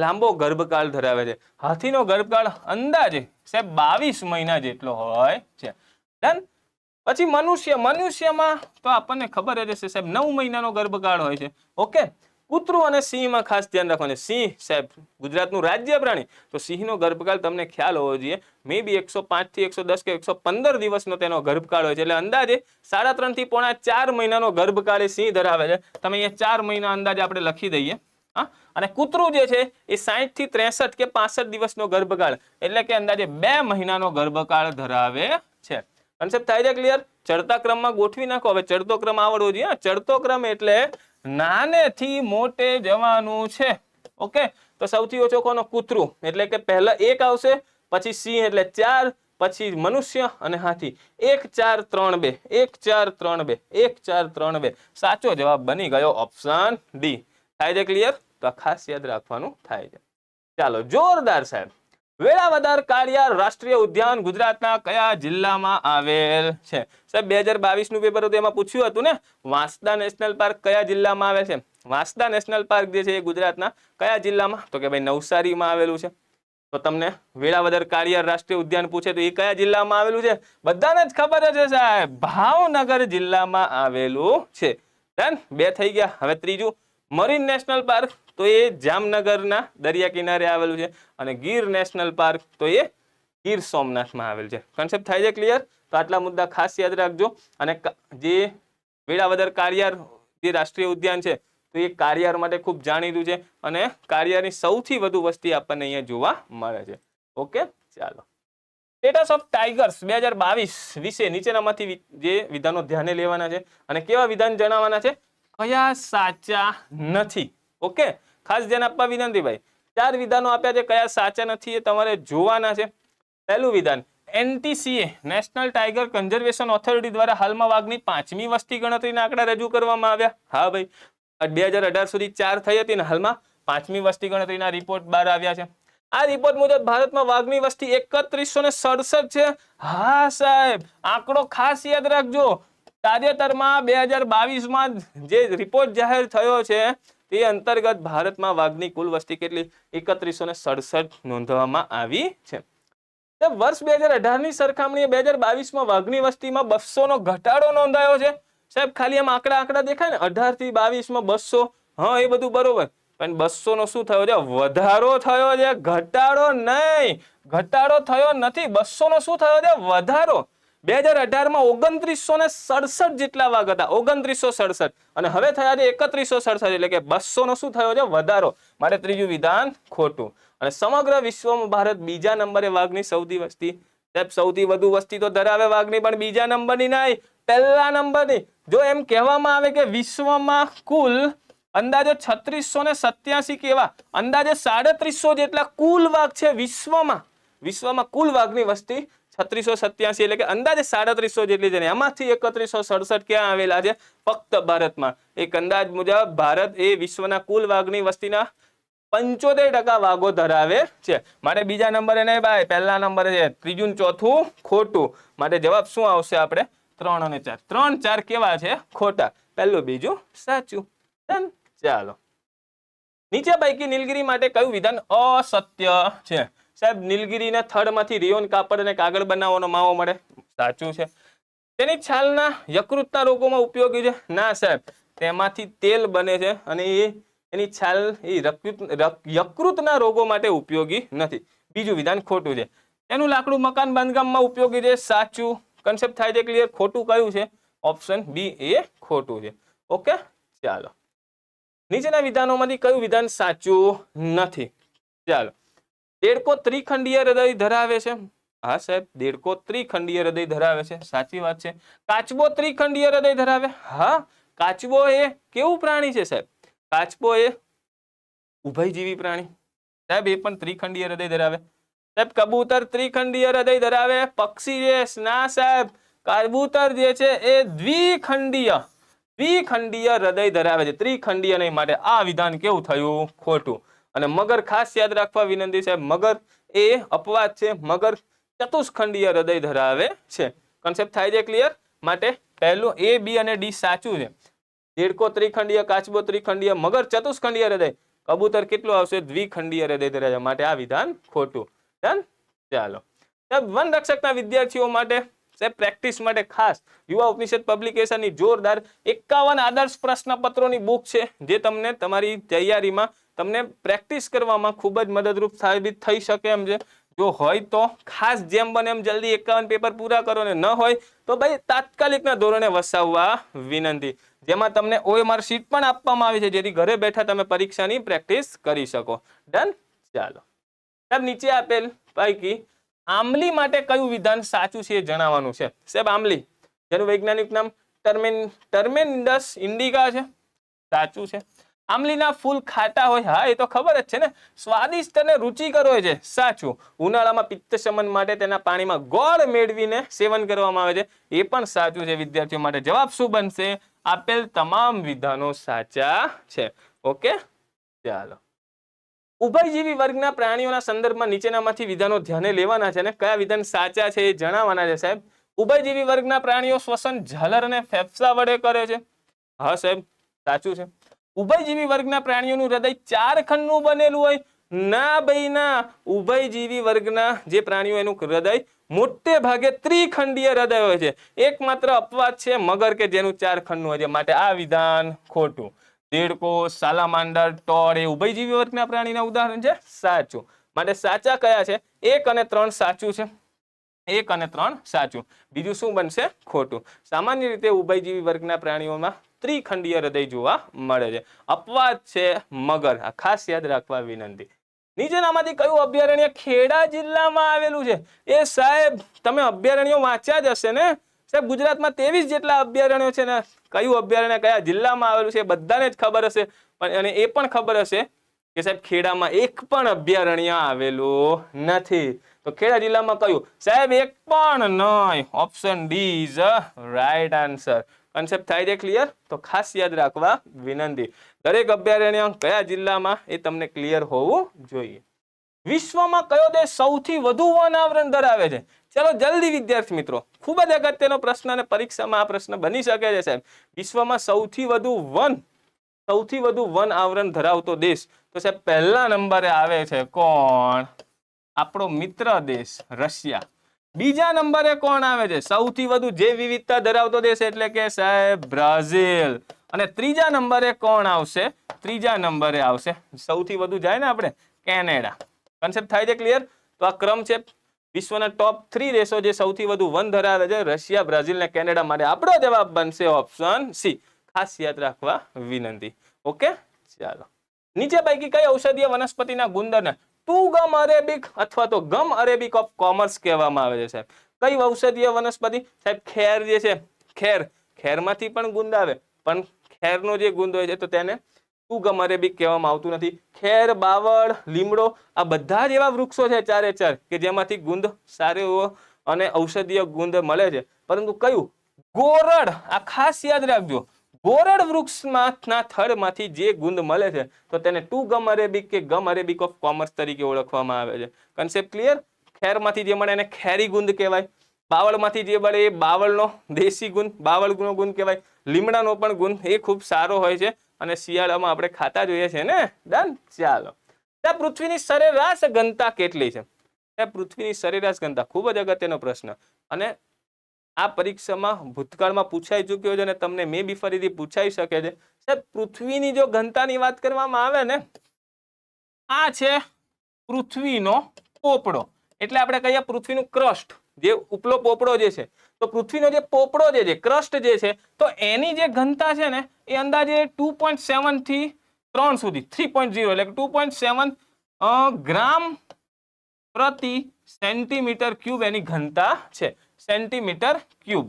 લાંબો ગર્ભકાળ ધરાવે છે. હાથીનો ગર્ભકાળ અંદાજે સાહેબ 22 મહિના જેટલો હોય છે. ડન. પછી મનુષ્યમાં તો આપણને ખબર જ હશે સાહેબ 9 મહિનાનો ગર્ભકાળ હોય છે. ઓકે. કૂતરું અને સિંહમાં ખાસ ધ્યાન રાખવાનું. સિંહ સાહેબ ગુજરાતનું રાજ્ય પ્રાણી, તો સિંહનો ગર્ભકાળ તમને ખ્યાલ હોવો જોઈએ. મે બી 105 થી 110 કે 115 દિવસનો તેનો ગર્ભકાળ હોય છે, એટલે અંદાજે 3.5 થી પોણા 4 મહિનાનો ગર્ભકાળ સિંહ ધરાવે છે. તમે અહીંયા 4 મહિના અંદાજે આપણે લખી દઈએ. અને કૂતરું જે છે એ 60 થી 63 કે 65 દિવસનો ગર્ભકાળ, એટલે કે અંદાજે 2 મહિનાનો ગર્ભકાળ ધરાવે છે. કન્સેપ્ટ થાય છે ક્લિયર? ચડતા ક્રમમાં ગોઠવી નાખો. હવે ચડતો ક્રમ આવડવો જોઈએ. ચડતો ક્રમ એટલે નાનેથી મોટે જવાનું છે. ઓકે. તો સૌથી ઓછો કોનો? કૂતરું, એટલે કે પહેલા 1 આવશે, પછી સિંહ એટલે 4, પછી મનુષ્ય અને હાથી. 1 4 3 2, 1 4 3 2, 1 4 3 2. સાચો જવાબ બની ગયો ઓપ્શન ડી. થાય છે ક્લિયર? તો આ ખાસ યાદ રાખવાનું થાય છે. ચાલો જોરદાર સાહેબ. વેળાવદર કાળિયાર રાષ્ટ્રીય ઉદ્યાન ગુજરાતના કયા જિલ્લામાં આવેલ છે? સાહેબ 2022 નું પેપર હતું, એમાં પૂછ્યું હતું ને વાંસદા નેશનલ પાર્ક કયા જિલ્લામાં આવે છે? વાંસદા નેશનલ પાર્ક જે છે એ ગુજરાતના કયા જિલ્લામાં? તો કે ભાઈ નવસારીમાં આવેલું છે. તો તમને વેળાવદર કાળિયાર રાષ્ટ્રીય ઉદ્યાન પૂછે તો એ કયા જિલ્લામાં આવેલું છે? બધાને જ ખબર જ છે સાહેબ, ભાવનગર જિલ્લામાં આવેલું છે. ડન, 2 થઈ ગયા. હવે ત્રીજું મરીન નેશનલ પાર્ક, તો એ જામનગરના દરિયા કિનારે આવેલું છે. અને ગીર નેશનલ પાર્ક, તો એ ગીર સોમનાથમાં આવેલ છે. કન્સેપ્ટ થાય છે ક્લિયર? તો આટલા મુદ્દા ખાસ યાદ રાખજો. અને જે વેળાવદર કાળિયાર જે રાષ્ટ્રીય ઉદ્યાન છે તો એ કાળિયાર માટે ખૂબ જાણીતું છે અને કાળિયારની સૌથી વધુ વસ્તી આપણને અહીંયા જોવા મળે છે. ઓકે, ચાલો. સ્ટેટસ ઓફ ટાઈગર્સ 2022 વિશે નીચેનામાંથી જે વિધાનો ધ્યાને લેવાના છે અને કેવા વિધાન જણાવવાના છે, કયા સાચા નથી. ઓકે, ખાસ ધ્યાન આપવા વિનંતી ભાઈ. 4 વિધાનો આપ્યા છે, કયા સાચા નથી એ તમારે જોવાના છે. પહેલું વિધાન, NTCA national tiger conservation authority દ્વારા હાલમાં વાઘની 5મી વસ્તી ગણતરીના આંકડા રજૂ કરવામાં આવ્યા. હા ભાઈ, 2018 સુધી 4 થઈ હતી ને હાલમાં 5મી વસ્તી ગણતરીના રિપોર્ટ બહાર આવ્યા છે. આ રિપોર્ટ મુજબ ભારતમાં વાઘની વસ્તી 3167 છે. હા સાહેબ, આંકડો ખાસ યાદ રાખજો. તાજેતરમાં 2022માં જે રિપોર્ટ જાહેર થયો છે તે અંતર્ગત ભારતમાં વાઘની કુલ વસ્તી કેટલી? 3167 નોંધવામાં આવી છે. વર્ષ 2018 ની સરખામણીએ 2022માં વાઘની વસ્તીમાં 200 નો ઘટાડો નોંધાયો છે. સાહેબ ખાલી આમ આંકડા દેખાય ને, 18 થી 22માં 200, હા એ બધું બરોબર, પણ 200 નો શું થયો છે? વધારો થયો છે, ઘટાડો નહીં. ઘટાડો થયો નથી, 200 નો શું થયો છે? વધારો. 2018માં 2967 જેટલા વાઘ હતા, 2967, અને હવે થયા છે 3167, એટલે કે 200 નો શું થયો છે? વધારો. માટે ત્રીજું વિધાન ખોટું. અને સમગ્ર વિશ્વમાં ભારત બીજા નંબરે વાઘની સૌથી વસ્તી. સૌથી વધુ વસ્તી તો ધરાવે વાઘની, પણ બીજા નંબરની નહીં, પહેલા નંબરની. જો એમ કહેવામાં આવે કે વિશ્વમાં કુલ અંદાજે 3687 કેવા અંદાજે 3750 જેટલા કુલ વાઘ છે વિશ્વમાં કુલ વાઘની વસ્તી 3687, એટલે કે અંદાજે 3750 જેટલી છે. એમાંથી 3167 ક્યાં આવેલા છે? ફક્ત ભારતમાં. એક અંદાજ મુજબ ભારત એ વિશ્વના કુલ વાઘની વસ્તીના 75% વાઘો ધરાવે છે. માટે બીજા નંબરે નહીં ભાઈ, પહેલા નંબરે છે. ત્રીજું ને ચોથું ખોટું. માટે જવાબ શું આવશે? આપણે 3 અને 4. 3, 4 કેવા છે? ખોટા. પહેલું બીજું સાચું. ચાલો, નીચે પૈકી નીલગિરી માટે કયું વિધાન અસત્ય છે? સાહેબ, નીલગિરીના થડમાંથી રિયોન કાપડ અને કાગળ બનાવવાનો માવો મળે. સાચું છે. તેની છાલના યકૃતના રોગોમાં ઉપયોગી છે. ના સાહેબ, તેમાંથી તેલ બને છે અને એની છાલ યકૃતના રોગો માટે ઉપયોગી નથી. બીજું વિધાન ખોટું છે. એનું લાકડું મકાન બાંધકામમાં ઉપયોગી છે. સાચું. કન્સેપ્ટ થાય છે ક્લિયર? ખોટું કયું છે? ઓપ્શન બી એ ખોટું છે. ઓકે, ચાલો. નીચેના વિધાનોમાંથી કયું વિધાન સાચું નથી? ચાલો. દેડકો ત્રિખંડીય હૃદય ધરાવે છે. હા સાહેબ, દેડકો ત્રિખંડીય હૃદય ધરાવે છે. સાચી વાત છે. કાચબો ત્રિખંડીય હૃદય ધરાવે. હા, કાચબો એ કેવું પ્રાણી છે સાહેબ? કાચબો એ ઉભયજીવી પ્રાણી. સાહેબ, એ પણ ત્રિખંડીય હૃદય ધરાવે. સાહેબ, કબૂતર ત્રિખંડીય હૃદય ધરાવે. પક્ષી છે? ના સાહેબ, કબૂતર જે છે એ દ્વિખંડીય હૃદય ધરાવે છે, ત્રિખંડીય નહીં. માટે આ વિધાન કેવું થયું? ખોટું. અને મગર ખાસ યાદ રાખવા વિનંતી સાહેબ, મગર એ અપવાદ છે. મગર ચતુષ્ખંડીય હૃદય ધરાવે છે. કન્સેપ્ટ થાય છે ક્લિયર? માટે પહેલું A, B અને D સાચું છે. દેડકો ત્રિખંડીય, કાચબો ત્રિખંડીય, મગર ચતુષ્ખંડીય હૃદય, કબૂતર કેટલું આવશે? દ્વિખંડીય હૃદય ધરાવે. માટે આ વિધાન ખોટું. ડન. ચાલો, વન રક્ષકના વિદ્યાર્થીઓ માટે પ્રેક્ટિસ માટે ખાસ યુવા ઉપનિષદ પબ્લિકેશનની જોરદાર 51 આદર્શ પ્રશ્નપત્રોની બુક છે, જે તમને તમારી તૈયારીમાં તમને પ્રેક્ટિસ કરવામાં ખૂબ જ મદદરૂપ સાબિત થઈ શકે એમ છે. જો હોય તો ખાસ જેમ બને એમ જલ્દી 51 પેપર પૂરા કરો, ને ન હોય તો ભાઈ તાત્કાલિકના ધોરણે વસાવવા વિનંતી, જેમાં તમને OMR શીટ પણ આપવામાં આવી છે, જેથી ઘરે બેઠા તમે પરીક્ષાની પ્રેક્ટિસ કરી શકો. ડન. ચાલો, નીચે આપેલ પૈકી આંબલી માટે કયું વિધાન સાચું છે એ જણાવવાનું છે. સાહેબ, આંબલી જેનું વૈજ્ઞાનિક નામ ટર્મેનિડસ ઇન્ડિકા છે. સાચું છે. આંબલીના ફૂલ ખાટા હોય. હા, એ તો ખબર જ છે ને. સ્વાદિષ્ટ અને રુચિકર હોય છે. સાચું. ઉનાળામાં પિત્ત શમન માટે તેના પાણીમાં ગોળ મેળવીને સેવન કરવામાં આવે છે. એ પણ સાચું છે વિદ્યાર્થીઓ માટે. જવાબ શું બનશે? આપેલ તમામ વિધાનો સાચા છે. ઓકે, ચાલો. ઉભયજીવી વર્ગના પ્રાણીઓના સંદર્ભમાં નીચેનામાંથી વિધાનો ધ્યાને લેવાના છે અને કયા વિધાન સાચા છે એ જણાવવાના છે સાહેબ. ઉભયજીવી વર્ગના પ્રાણીઓ શ્વસન ઝાલર અને ફેફસા વડે કરે છે. હા સાહેબ, સાચું છે. ઉભયજીવી વર્ગના પ્રાણીઓનું હૃદય 4 ખંડનું બનેલું હોય. ના ભાઈ ના, ઉભયજીવી વર્ગના જે પ્રાણીઓ એનું હૃદય મોટે ભાગે ત્રિખંડીય હૃદય હોય છે. એકમાત્ર અપવાદ છે મગર કે જેનું 4 ખંડનું હોય છે. માટે આ વિધાન ખોટું. દેડકો, સાલામાન્ડર, ટોર એ ઉભયજીવી વર્ગના પ્રાણીના ઉદાહરણ છે. સાચું. માટે સાચા કયા છે? 1 અને 3 સાચું છે. 1 અને 3 સાચું. બીજું શું બનશે? ખોટું. સામાન્ય રીતે ઉભયજીવી વર્ગના પ્રાણીઓમાં ત્રિખંડીય હૃદય જોવા મળે છે. અપવાદ છે મગર. આ ખાસ યાદ રાખવા વિનંતી. નીચેનામાંથી કયું અભયારણ્ય ખેડા જિલ્લામાં આવેલું છે? એ સાહેબ તમે અભયારણ્યો વાંચ્યા જ હશે ને સાહેબ. ગુજરાતમાં 23 જેટલા અભયારણ્યો છે ને. કયું અભયારણ્ય કયા જિલ્લામાં આવેલું છે બધાને જ ખબર હશે. અને એ પણ ખબર હશે કે સાહેબ ખેડામાં એક પણ અભયારણ્ય આવેલું નથી. તો ખેડા જિલ્લામાં કયું? સાહેબ એક પણ નહીં. Option D is right answer. Concept થાય છે ક્લિયર? તો ખાસ યાદ રાખવા વિનંતી. દરેક અભયારણ્ય કયા જિલ્લામાં એ તમને ક્લિયર હોવું જોઈએ. વિશ્વમાં કયો દેશ સૌથી વધુ વન આવરણ ધરાવે છે? ચલો જલ્દી વિદ્યાર્થી મિત્રો, ખૂબ જ અગત્યનો પ્રશ્ન અને પરીક્ષામાં આ પ્રશ્ન બની શકે છે સાહેબ. વિશ્વમાં સૌથી વધુ વન આવરણ ધરાવતો દેશ તો સાહેબ પહેલા નંબરે આવે છે કોણ? આપણો મિત્ર દેશ રશિયા. બીજા નંબરે કોણ આવે છે? સૌથી વધુ જૈવ વિવિધતા ધરાવતો દેશ એટલે કે સાહેબ બ્રાઝિલ. અને ત્રીજા નંબરે કોણ આવશે? ત્રીજા નંબરે આવશે સૌથી વધુ જાય ને આપણે કેનેડા. કન્સેપ્ટ થાય છે ક્લિયર? તો આ ક્રમ છે વિશ્વના ટોપ 3 દેશો જે સૌથી વધુ વન ધરાવે છે રશિયા, બ્રાઝિલ ને કેનેડા. માટે આપણો જવાબ બનશે ઓપ્શન સી. ખાસ યાદ રાખવા વિનંતી. ઓકે ચાલો. નીચે પૈકી કઈ ઔષધીય વનસ્પતિના ગુણધર્મને ટુ ગમ અરેબિક અથવા તો ગમ અરેબિક ઓફ કોમર્સ કહેવામાં આવે છે સાહેબ? કઈ ઔષધીય વનસ્પતિ? સાહેબ ખેર જે છે, ખેરમાંથી પણ ગુંદ આવે, પણ ખેરનો જે ગુંદ હોય છે તો તેને ટુ ગમ અરેબિક કહેવામાં આવતું નથી. ખેર, બાવળ, લીમડો આ બધા જ એવા વૃક્ષો છે 4 4 કે જેમાંથી ગુંદ સારો એવો અને ઔષધીય ગુંદ મળે છે. પરંતુ કયું? ગોરડ. આ ખાસ યાદ રાખજો. ગોરડ વૃક્ષના થડમાંથી જે ગુંદ મળે છે તો તેને ટુ ગમ અરેબિક કે ગમ અરેબિક ઓફ કોમર્સ તરીકે ઓળખવામાં આવે છે. Concept clear? ખેરમાંથી જે મળે એને ખેરી ગુંદ કહેવાય. બાવળમાંથી જે મળે એ બાવળનો દેશી ગુંદ, બાવળનો ગુંદ કહેવાય. લીમડાનો પણ ગુંદ એ ખૂબ સારો હોય છે અને શિયાળામાં આપણે ખાતા જોઈએ છે ને. ડન. ચાલો. પૃથ્વીની સરેરાશ ઘનતા કેટલી છે? પૃથ્વીની સરેરાશ ઘનતા ખૂબ જ અગત્યનો પ્રશ્ન અને આ પરીક્ષામાં ભૂતકાળમાં પૂછાઈ ચૂક્યો છે અને તમને મે બી ફરીથી પૂછાઈ શકે છે. સાહેબ પૃથ્વીની જો ઘનતાની વાત કરવામાં આવે ને, આ છે પૃથ્વીનો પોપડો. એટલે આપણે કહીએ પૃથ્વીનું ક્રસ્ટ, જે ઉપલો પોપડો જે છે. તો પૃથ્વીનો જે પોપડો જે છે, ક્રસ્ટ જે છે, તો એની જે ઘનતા છે ને એ અંદાજે 2.7 થી 3 સુધી 3.0 એટલે 2.7 ગ્રામ પ્રતિ સેન્ટીમીટર ક્યુબ એની ઘનતા છે. Centimetre cube.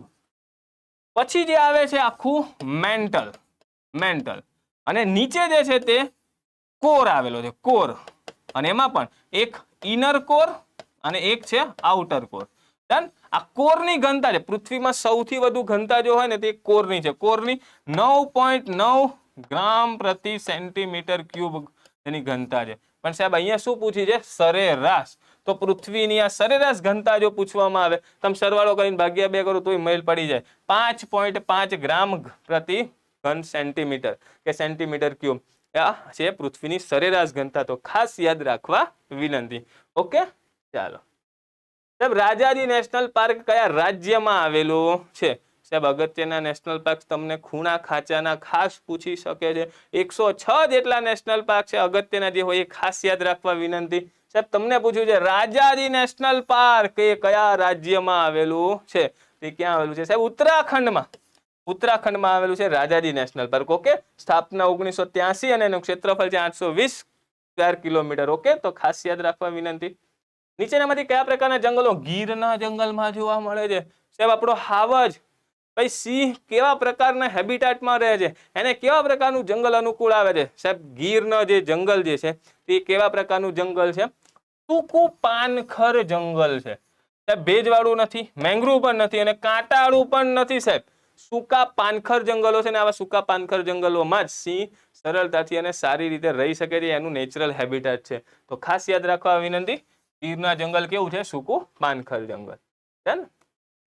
પછી જે આવે છે આખું મેન્ટલ અને નીચે જે છે તે કોર આવેલો છે, કોર. અને એમાં પણ એક ઇનર કોર અને એક છે આઉટર કોર. ડન. આ કોરની ઘનતા છે પૃથ્વીમાં સૌથી વધુ ઘનતા જો હોય ને તે કોરની છે. કોરની 9.9 ગ્રામ પ્રતિ સેન્ટીમીટર ક્યુબ એની ઘનતા છે. પણ સાહેબ અહીંયા શું પૂછી છે? સરેરાશ. તો પૃથ્વીની આ સરેરાશ ઘનતા જો પૂછવામાં આવે, તમે સરવાળો કરીને ભાગ્યા 2 કરો તોય મેલ પડી જાય. 5.5 ગ્રામ પ્રતિ ઘન સેન્ટીમીટર કે સેન્ટીમીટર ક્યુબ આ છે પૃથ્વીની સરેરાશ ઘનતા. તો ખાસ યાદ રાખવા વિનંતી. ઓકે ચાલો. સાહેબ રાજાજી નેશનલ પાર્ક કયા રાજ્યમાં આવેલું છે? સાહેબ અગત્યના નેશનલ પાર્ક તમને ખૂણા ખાંચાના ખાસ પૂછી શકે છે. 106 જેટલા નેશનલ પાર્ક છે અગત્યના જે હોય એ ખાસ યાદ રાખવા વિનંતી. સાહેબ તમને પૂછ્યું છે રાજાજી નેશનલ પાર્ક એ કયા રાજ્યમાં આવેલું છે? તે ક્યાં આવેલું છે? સાહેબ ઉત્તરાખંડમાં આવેલું છે રાજાજી નેશનલ પાર્ક. ઓકે. સ્થાપના 1983 અને એનું ક્ષેત્રફળ છે 820 સ્ક્વેર કિલોમીટર. ઓકે. તો ખાસ યાદ રાખવા વિનંતી. નીચેનામાંથી કયા પ્રકારના જંગલો ગીરના જંગલમાં જોવા મળે છે? સાહેબ આપણો હાવજ. ભાઈ સિંહ કેવા પ્રકારના હેબિટેટમાં રહે છે? એને કેવા પ્રકારનું જંગલ અનુકૂળ આવે છે? સાહેબ ગીરનો જે જંગલ જે છે તે કેવા પ્રકારનું જંગલ છે? સૂકું પાનખર જંગલ છે. સાહેબ ભેજવાળું નથી, મેંગ્રુવ પણ નથી અને કાંટાળું પણ નથી સાહેબ. સૂકા પાનખર જંગલો છે ને આવા સૂકા પાનખર જંગલોમાં જ સિંહ સરળતાથી અને સારી રીતે રહી શકે છે. એનું નેચરલ હેબિટેટ છે. તો ખાસ યાદ રાખવા વિનંતી. ગીરના જંગલ કેવું છે? સૂકું પાનખર જંગલ. ડન.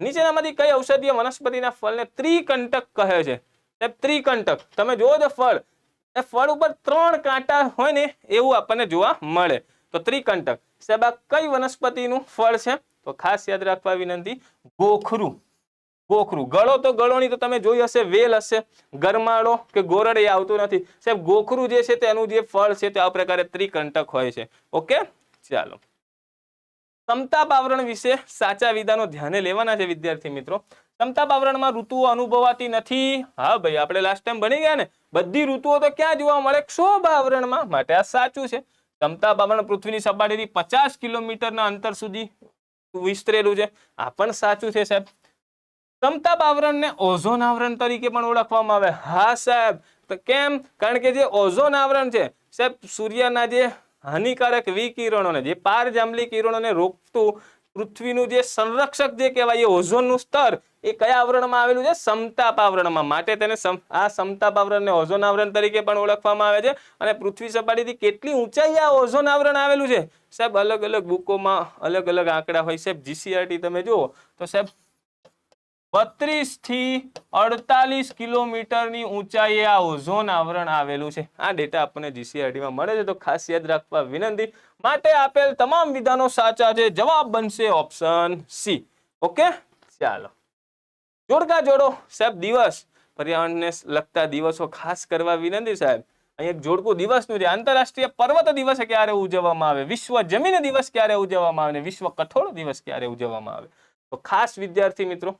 નીચેનામાંથી કઈ ઔષધીય વનસ્પતિના ફળને ત્રિકંટક કહે છે? સાહેબ ત્રિકંટક તમે જોવો છો ફળ એ ફળ ઉપર 3 કાંટા હોય ને એવું આપણને જોવા મળે. તો ત્રિકંટક સાહેબ આ કઈ વનસ્પતિનું ફળ છે? તો ખાસ યાદ રાખવા વિનંતી, ગોખરું. ગોખરું. ગળો તો ગળોની તો તમે જોઈ હશે, વેલ હશે. ગરમાળો કે ગોરડ એ આવતું નથી સાહેબ. ગોખરું જે છે તેનું જે ફળ છે તે આ પ્રકારે ત્રિકંટક હોય છે. ઓકે, ચાલો. સમતાપ આવરણ વિશે સાચા વિધાનો ધ્યાને લેવાના છે વિદ્યાર્થી મિત્રો. સમતાપ આવરણમાં ઋતુઓ અનુભવાતી નથી. હા ભાઈ, આપણે લાસ્ટ ટાઈમ ભણી ગયા ને, બધી ઋતુઓ તો ક્યાં જોવા મળે? ક્ષોભ આવરણમાં. માટે આ સાચું છે. સમતાપ આવરણ પૃથ્વીની સપાટીથી 50 કિલોમીટરના અંતર સુધી વિસ્તરેલું છે. આ પણ સાચું છે સાહેબ. સમતાપ આવરણને ઓઝોન આવરણ તરીકે પણ ઓળખવામાં આવે. હા સાહેબ. તો કેમ? કારણ કે જે ઓઝોન આવરણ છે સાહેબ, સૂર્યના જે હાનિકારક વિકિરણોને, જે પારજાંબલી કિરણોને રોકતું પૃથ્વીનું જે સંરક્ષક જે કહેવાય એ ઓઝોનનું સ્તર, એ કયા આવરણમાં આવેલું છે? સમતાપ આવરણમાં. માટે તેને આ સમતાપ આવરણને ઓઝોન આવરણ તરીકે પણ ઓળખવામાં આવે છે. અને પૃથ્વી સપાટીથી કેટલી ઊંચાઈ આ ઓઝોન આવરણ આવેલું છે સાહેબ, અલગ અલગ બુકોમાં અલગ અલગ આંકડા હોય સાહેબ. જીસીઆરટી તમે જુઓ તો સાહેબ 32 થી 48 કિલોમીટરની ઊંચાઈએ આ ઓઝોન આવરણ આવેલું છે. આ ડેટા આપણને જીસીઆરટીમાં મળે છે, તો ખાસ યાદ રાખવા વિનંતી. માટે આપેલ તમામ વિધાનો સાચા છે. જવાબ બનશે ઓપ્શન સી. ઓકે, ચાલો. જોડકા જોડો સાહેબ. દિવસ, પર્યાવરણને લગતા દિવસો ખાસ કરવા વિનંતી સાહેબ. અહીં એક જોડકું દિવસનું છે. આંતરરાષ્ટ્રીય પર્વત દિવસ ક્યારે ઉજવવામાં આવે? વિશ્વ જમીન દિવસ ક્યારે ઉજવવામાં આવે? વિશ્વ કઠોળ દિવસ ક્યારે ઉજવવામાં આવે? તો ખાસ વિદ્યાર્થી મિત્રો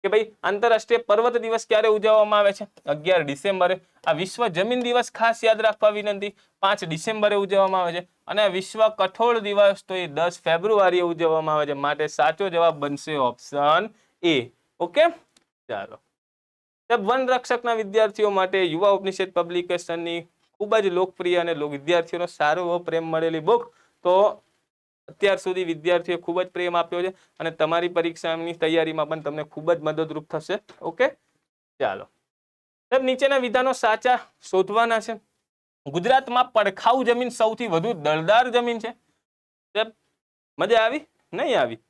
કે ભાઈ આંતરરાષ્ટ્રીય પર્વત દિવસ ક્યારે ઉજવવામાં આવે છે? 11 ડિસેમ્બરે. આ વિશ્વ જમીન દિવસ ખાસ યાદ રાખવા વિનંતી, 5 ડિસેમ્બરે ઉજવવામાં આવે છે. અને વિશ્વ કઠોળ દિવસ તો એ 10 ફેબ્રુઆરીએ ઉજવવામાં આવે છે. માટે સાચો જવાબ બનશે ઓપ્શન એ. ઓકે, ચાલો. વન રક્ષકના વિદ્યાર્થીઓ માટે યુવા ઉપનિષદ પબ્લિકેશનની ખૂબ જ લોકપ્રિય અને વિદ્યાર્થીઓનો સારો એવો પ્રેમ મળેલી બુક. તો અત્યાર સુધી વિદ્યાર્થીઓ ખૂબ જ પ્રેમ આપ્યો છે અને તમારી પરીક્ષાની તૈયારીમાં પણ તમને ખૂબ જ મદદરૂપ થશે. ઓકે, ચાલો. સાહેબ નીચેના વિધાનો સાચા શોધવાના છે. ગુજરાતમાં પડખાઉ જમીન સૌથી વધુ દળદાર જમીન છે. સાહેબ મજા આવી? નહીં આવી?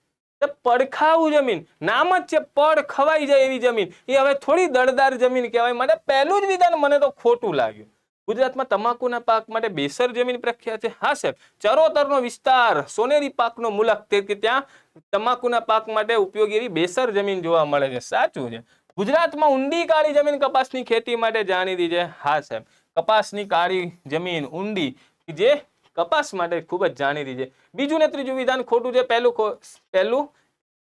પડખાઉ જમીન, નામ જ છે પડ ખવાઈ જાય એવી જમીન, એ હવે થોડી દળદાર જમીન કહેવાય. માટે પહેલું જ વિધાન મને તો ખોટું લાગ્યું. ગુજરાતમાં તમાકુના પાક માટે બેસર જમીન પ્રખ્યાત છે. હા સાહેબ. ચરોતરનો વિસ્તાર, સોનેરી પાકનો મુલક, કે ત્યાં તમાકુના પાક માટે ઉપયોગી એવી બેસર જમીન જોવા મળે છે. સાચું છે. ગુજરાતમાં ઊંડી કાળી જમીન કપાસની ખેતી માટે જાણીતી છે. હા સાહેબ. કપાસની કાળી જમીન ઊંડી જે કપાસ માટે ખૂબ જ જાણીતી છે. બીજું ને ત્રીજું વિધાન ખોટું છે. પહેલું,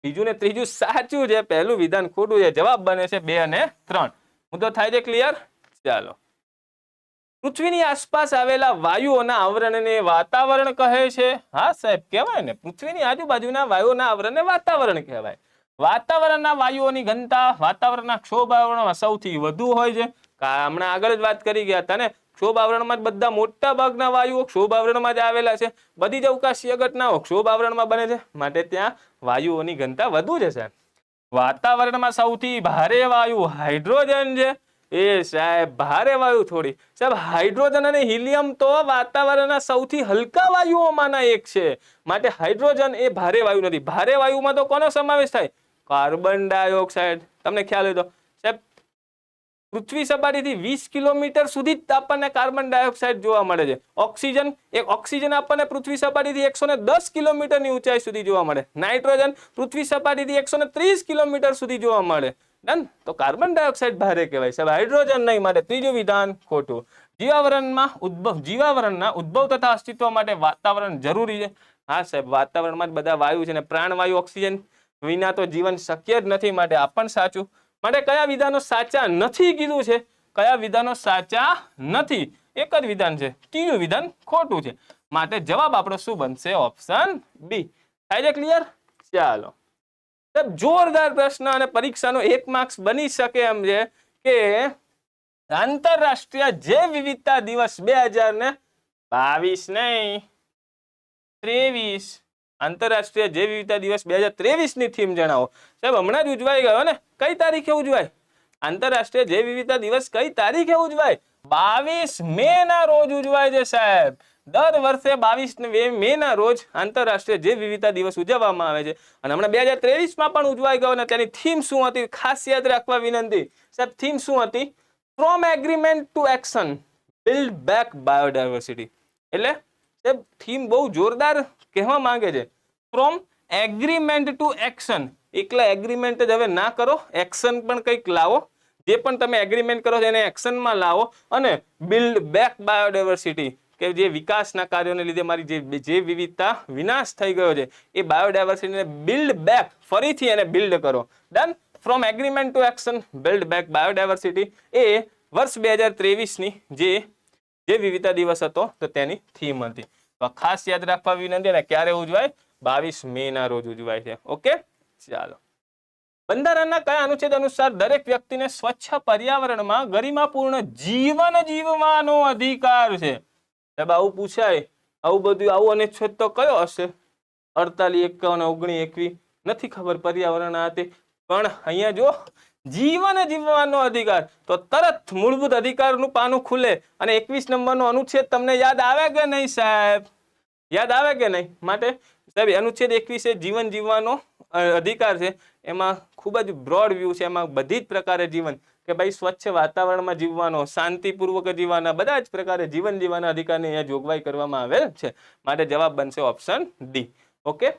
બીજું ને ત્રીજું સાચું છે. પહેલું વિધાન ખોટું છે. જવાબ બને છે 2 અને 3. મુદ્દો થાય છે ક્લિયર? ચાલો. પૃથ્વીની આસપાસ આવેલા વાયુઓના આવરણને વાતાવરણ કહે છે. હા સાહેબ, કહેવાય ને, પૃથ્વીની આજુબાજુના વાયુઓના આવરણને વાતાવરણ કહેવાય. વાતાવરણના વાયુઓની ઘનતા વાતાવરણના ક્ષોભ આવરણમાં સૌથી વધુ હોય છે. હમણાં આગળ જ વાત કરી ગયા હતા ને, ક્ષોભ આવરણમાં જ બધા મોટા ભાગના વાયુઓ ક્ષોભ આવરણમાં જ આવેલા છે. બધી જ અવકાશીય ઘટનાઓ ક્ષોભ આવરણમાં બને છે. માટે ત્યાં વાયુઓની ઘનતા વધુ છે સાહેબ. વાતાવરણમાં સૌથી ભારે વાયુ હાઇડ્રોજન છે. એ સાહેબ ભારે વાયુ થોડી સાહેબ, હાઇડ્રોજન અને હિલિયમ તો વાતાવરણના સૌથી હલકા વાયુઓમાંના એક છે. માટે હાઇડ્રોજન એ ભારે વાયુ નથી. ભારે વાયુમાં તો કોનો સમાવેશ થાય? Carbon dioxide. તમને ખ્યાલ હોય તો સાહેબ, પૃથ્વી સપાટીથી 20 કિલોમીટર સુધી આપણને કાર્બન ડાયોક્સાઇડ જોવા મળે છે. ઓક્સિજન આપણને પૃથ્વી સપાટીથી 110 કિલોમીટરની ઊંચાઈ સુધી જોવા મળે. નાઇટ્રોજન પૃથ્વી સપાટીથી 130 કિલોમીટર સુધી જોવા મળે. ડન. તો કાર્બન ડાયોક્સાઇડ ભારે કહેવાય સાહેબ, હાઇડ્રોજન નહીં. માટે ત્રીજું વિધાન ખોટું. જીવાવરણના ઉદ્ભવ તથા અસ્તિત્વ માટે વાતાવરણ જરૂરી છે. હા સાહેબ, વાતાવરણમાં જ બધા વાયુ છે ને પ્રાણવાયુ ઓક્સિજન વિના તો જીવન શક્ય જ નથી. માટે આ પણ સાચું. માટે કયા વિધાનો સાચા નથી કીધું છે? કયા વિધાનો સાચા નથી? એક જ વિધાન છે, ત્રીજું વિધાન ખોટું છે. માટે જવાબ આપણો શું બનશે? Option B. થાય છે ક્લિયર? ચાલો. જોરદાર પ્રશ્ન અને પરીક્ષાનો 1 માર્ક્સ બની શકે એમ છે કે આંતરરાષ્ટ્રીય જૈવ વિવિધતા દિવસ 2022 નહીં 23, આંતરરાષ્ટ્રીય જૈવ વિવિધતા દિવસ 2023 ની થીમ જણાવો. સાહેબ હમણાં જ ઉજવાઈ ગયો ને, કઈ તારીખે ઉજવાય? આંતરરાષ્ટ્રીય જૈવ વિવિધતા દિવસ કઈ તારીખે ઉજવાય? 22 મે ના રોજ ઉજવાય છે સાહેબ. દર વર્ષે 22 મે ના રોજ આંતરરાષ્ટ્રીય જૈવ વિવિધતા દિવસ ઉજવવામાં આવે છે. અને હમણાં 2023 માં પણ ઉજવાઈ ગયો. અને તેની થીમ શું હતી? ખાસ યાદ રાખવા વિનંતી સાહેબ, થીમ શું હતી? From agreement to action. Build back biodiversity. એટલે એ થીમ બહુ જોરદાર કહેવા માંગે છે. From agreement to action. એકલા એગ્રીમેન્ટ જ હવે ના કરો, એક્શન પણ કંઈક લાવો. જે પણ તમે એગ્રીમેન્ટ કરો છો એને એક્શનમાં લાવો અને બિલ્ડ બેક બાયોડાયવર્સિટી, કે જે વિકાસના કાર્યોને લીધે મારી જે વિવિધતા વિનાશ થઈ ગયો છે એ બાયોડાયવર્સિટીને બિલ્ડ બેક, ફરીથી એને બિલ્ડ કરો. Done. From agreement to action, build back biodiversity એ વર્ષ 2023ની જે વિવિધતા દિવસ હતો તો તેની થીમ હતી. તો ખાસ યાદ રાખવા વિનંતી. અને ક્યારે ઉજવાય? 22 મેના રોજ ઉજવાય છે. ઓકે, ચાલો. બંધારણના કયા અનુચ્છેદ અનુસાર દરેક વ્યક્તિને સ્વચ્છ પર્યાવરણમાં ગરિમાપૂર્ણ જીવન જીવવાનો અધિકાર છે? સાહેબ આવું પૂછાય, આવું બધું આવું અનુચ્છેદ તો કયો હશે? 48, 51, 19, 21 નથી ખબર, પર્યાવરણ આ તે. પણ અહીંયા જો જીવન જીવવાનો અધિકાર, તો તરત મૂળભૂત અધિકારનું પાનું ખુલે અને 21 નંબરનો અનુચ્છેદ તમને યાદ આવે કે નહીં સાહેબ? યાદ આવે કે નહીં? માટે સાહેબ અનુચ્છેદ 21 એ જીવન જીવવાનો અધિકાર છે. એમાં ખૂબ જ બ્રોડ વ્યૂ છે. એમાં બધી જ પ્રકારે જીવન, કે ભાઈ સ્વચ્છ વાતાવરણમાં જીવવાનો, શાંતિપૂર્વક જીવવાના, બધા જ પ્રકારે જીવન જીવવાના અધિકારની અહીંયા જોગવાઈ કરવામાં આવેલ છે. માટે જવાબ બનશે ઓપ્શન ડી. ઓકે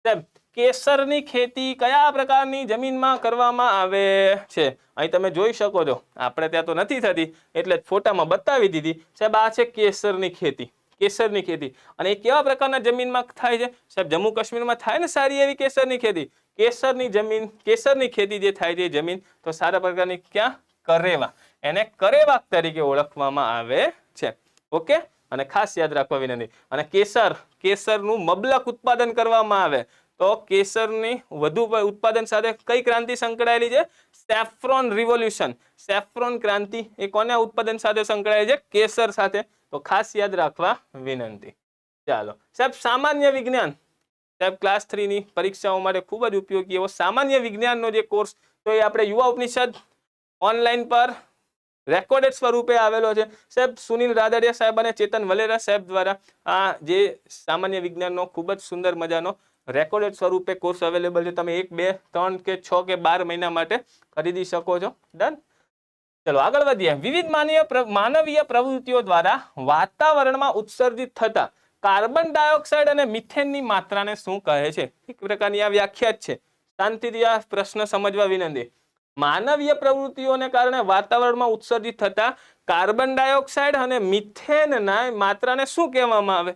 સાહેબ, કેસરની ખેતી કયા પ્રકારની જમીનમાં કરવામાં આવે છે? અહીં તમે જોઈ શકો છો, આપણે ત્યાં તો નથી થતી એટલે ફોટામાં બતાવી દીધી. સાહેબ આ છે કેસરની ખેતી. કેસરની ખેતી અને એ કેવા પ્રકારના જમીનમાં થાય છે? સાહેબ જમ્મુ કાશ્મીરમાં થાય ને સારી એવી કેસરની ખેતી. કેસરની જમીન, કેસરની ખેતી જે થાય છે જમીન, તો સારા પ્રકારની ક્યાં? કરેવા. એને કરેવા તરીકે ઓળખવામાં આવે છે. ઓકે, અને ખાસ યાદ રાખવા વિનંતી. અને કેસરનું મબલક ઉત્પાદન કરવામાં આવે તો કેસરની વધુ ઉત્પાદન સાથે કઈ ક્રાંતિ સંકળાયેલી છે? Saffron revolution. સેફ્રોન ક્રાંતિ એ કોના ઉત્પાદન સાથે સંકળાયેલી છે? કેસર સાથે. તો ખાસ યાદ રાખવા વિનંતી. ચાલો સાહેબ, સામાન્ય વિજ્ઞાન. સાહેબ ક્લાસ 3 ની પરીક્ષાઓ માટે ખૂબ જ ઉપયોગી એવો સામાન્ય વિજ્ઞાનનો જે કોર્સ, તો એ આપણે યુવા ઉપનિષદ ઓનલાઈન પર રેકોર્ડેડ સ્વરૂપે આવેલો છે. સાહેબ સુનિલ રાદડિયા સાહેબ અને ચેતન વલેરા સાહેબ દ્વારા આ જે સામાન્ય વિજ્ઞાનનો ખૂબ જ સુંદર મજાનો રેકોર્ડેડ સ્વરૂપે કોર્સ અવેલેબલ છે. તમે 1, 2, 3 કે 6 કે 12 મહિના માટે ખરીદી શકો છો. ડન. ચલો આગળ વધીએ. વિવિધ માનવીય પ્રવૃત્તિઓ દ્વારા વાતાવરણમાં ઉત્સર્જિત થતા કાર્બન ડાયોક્સાઇડ અને મિથેનની માત્રાને શું કહે છે? એક પ્રકારની આ વ્યાખ્યા જ છે. શાંતિથી આ પ્રશ્ન સમજવા વિનંતી. માનવીય પ્રવૃત્તિઓને કારણે વાતાવરણમાં ઉત્સર્જિત થતા કાર્બન ડાયોક્સાઇડ અને મિથેનના માત્રાને શું કહેવામાં આવે?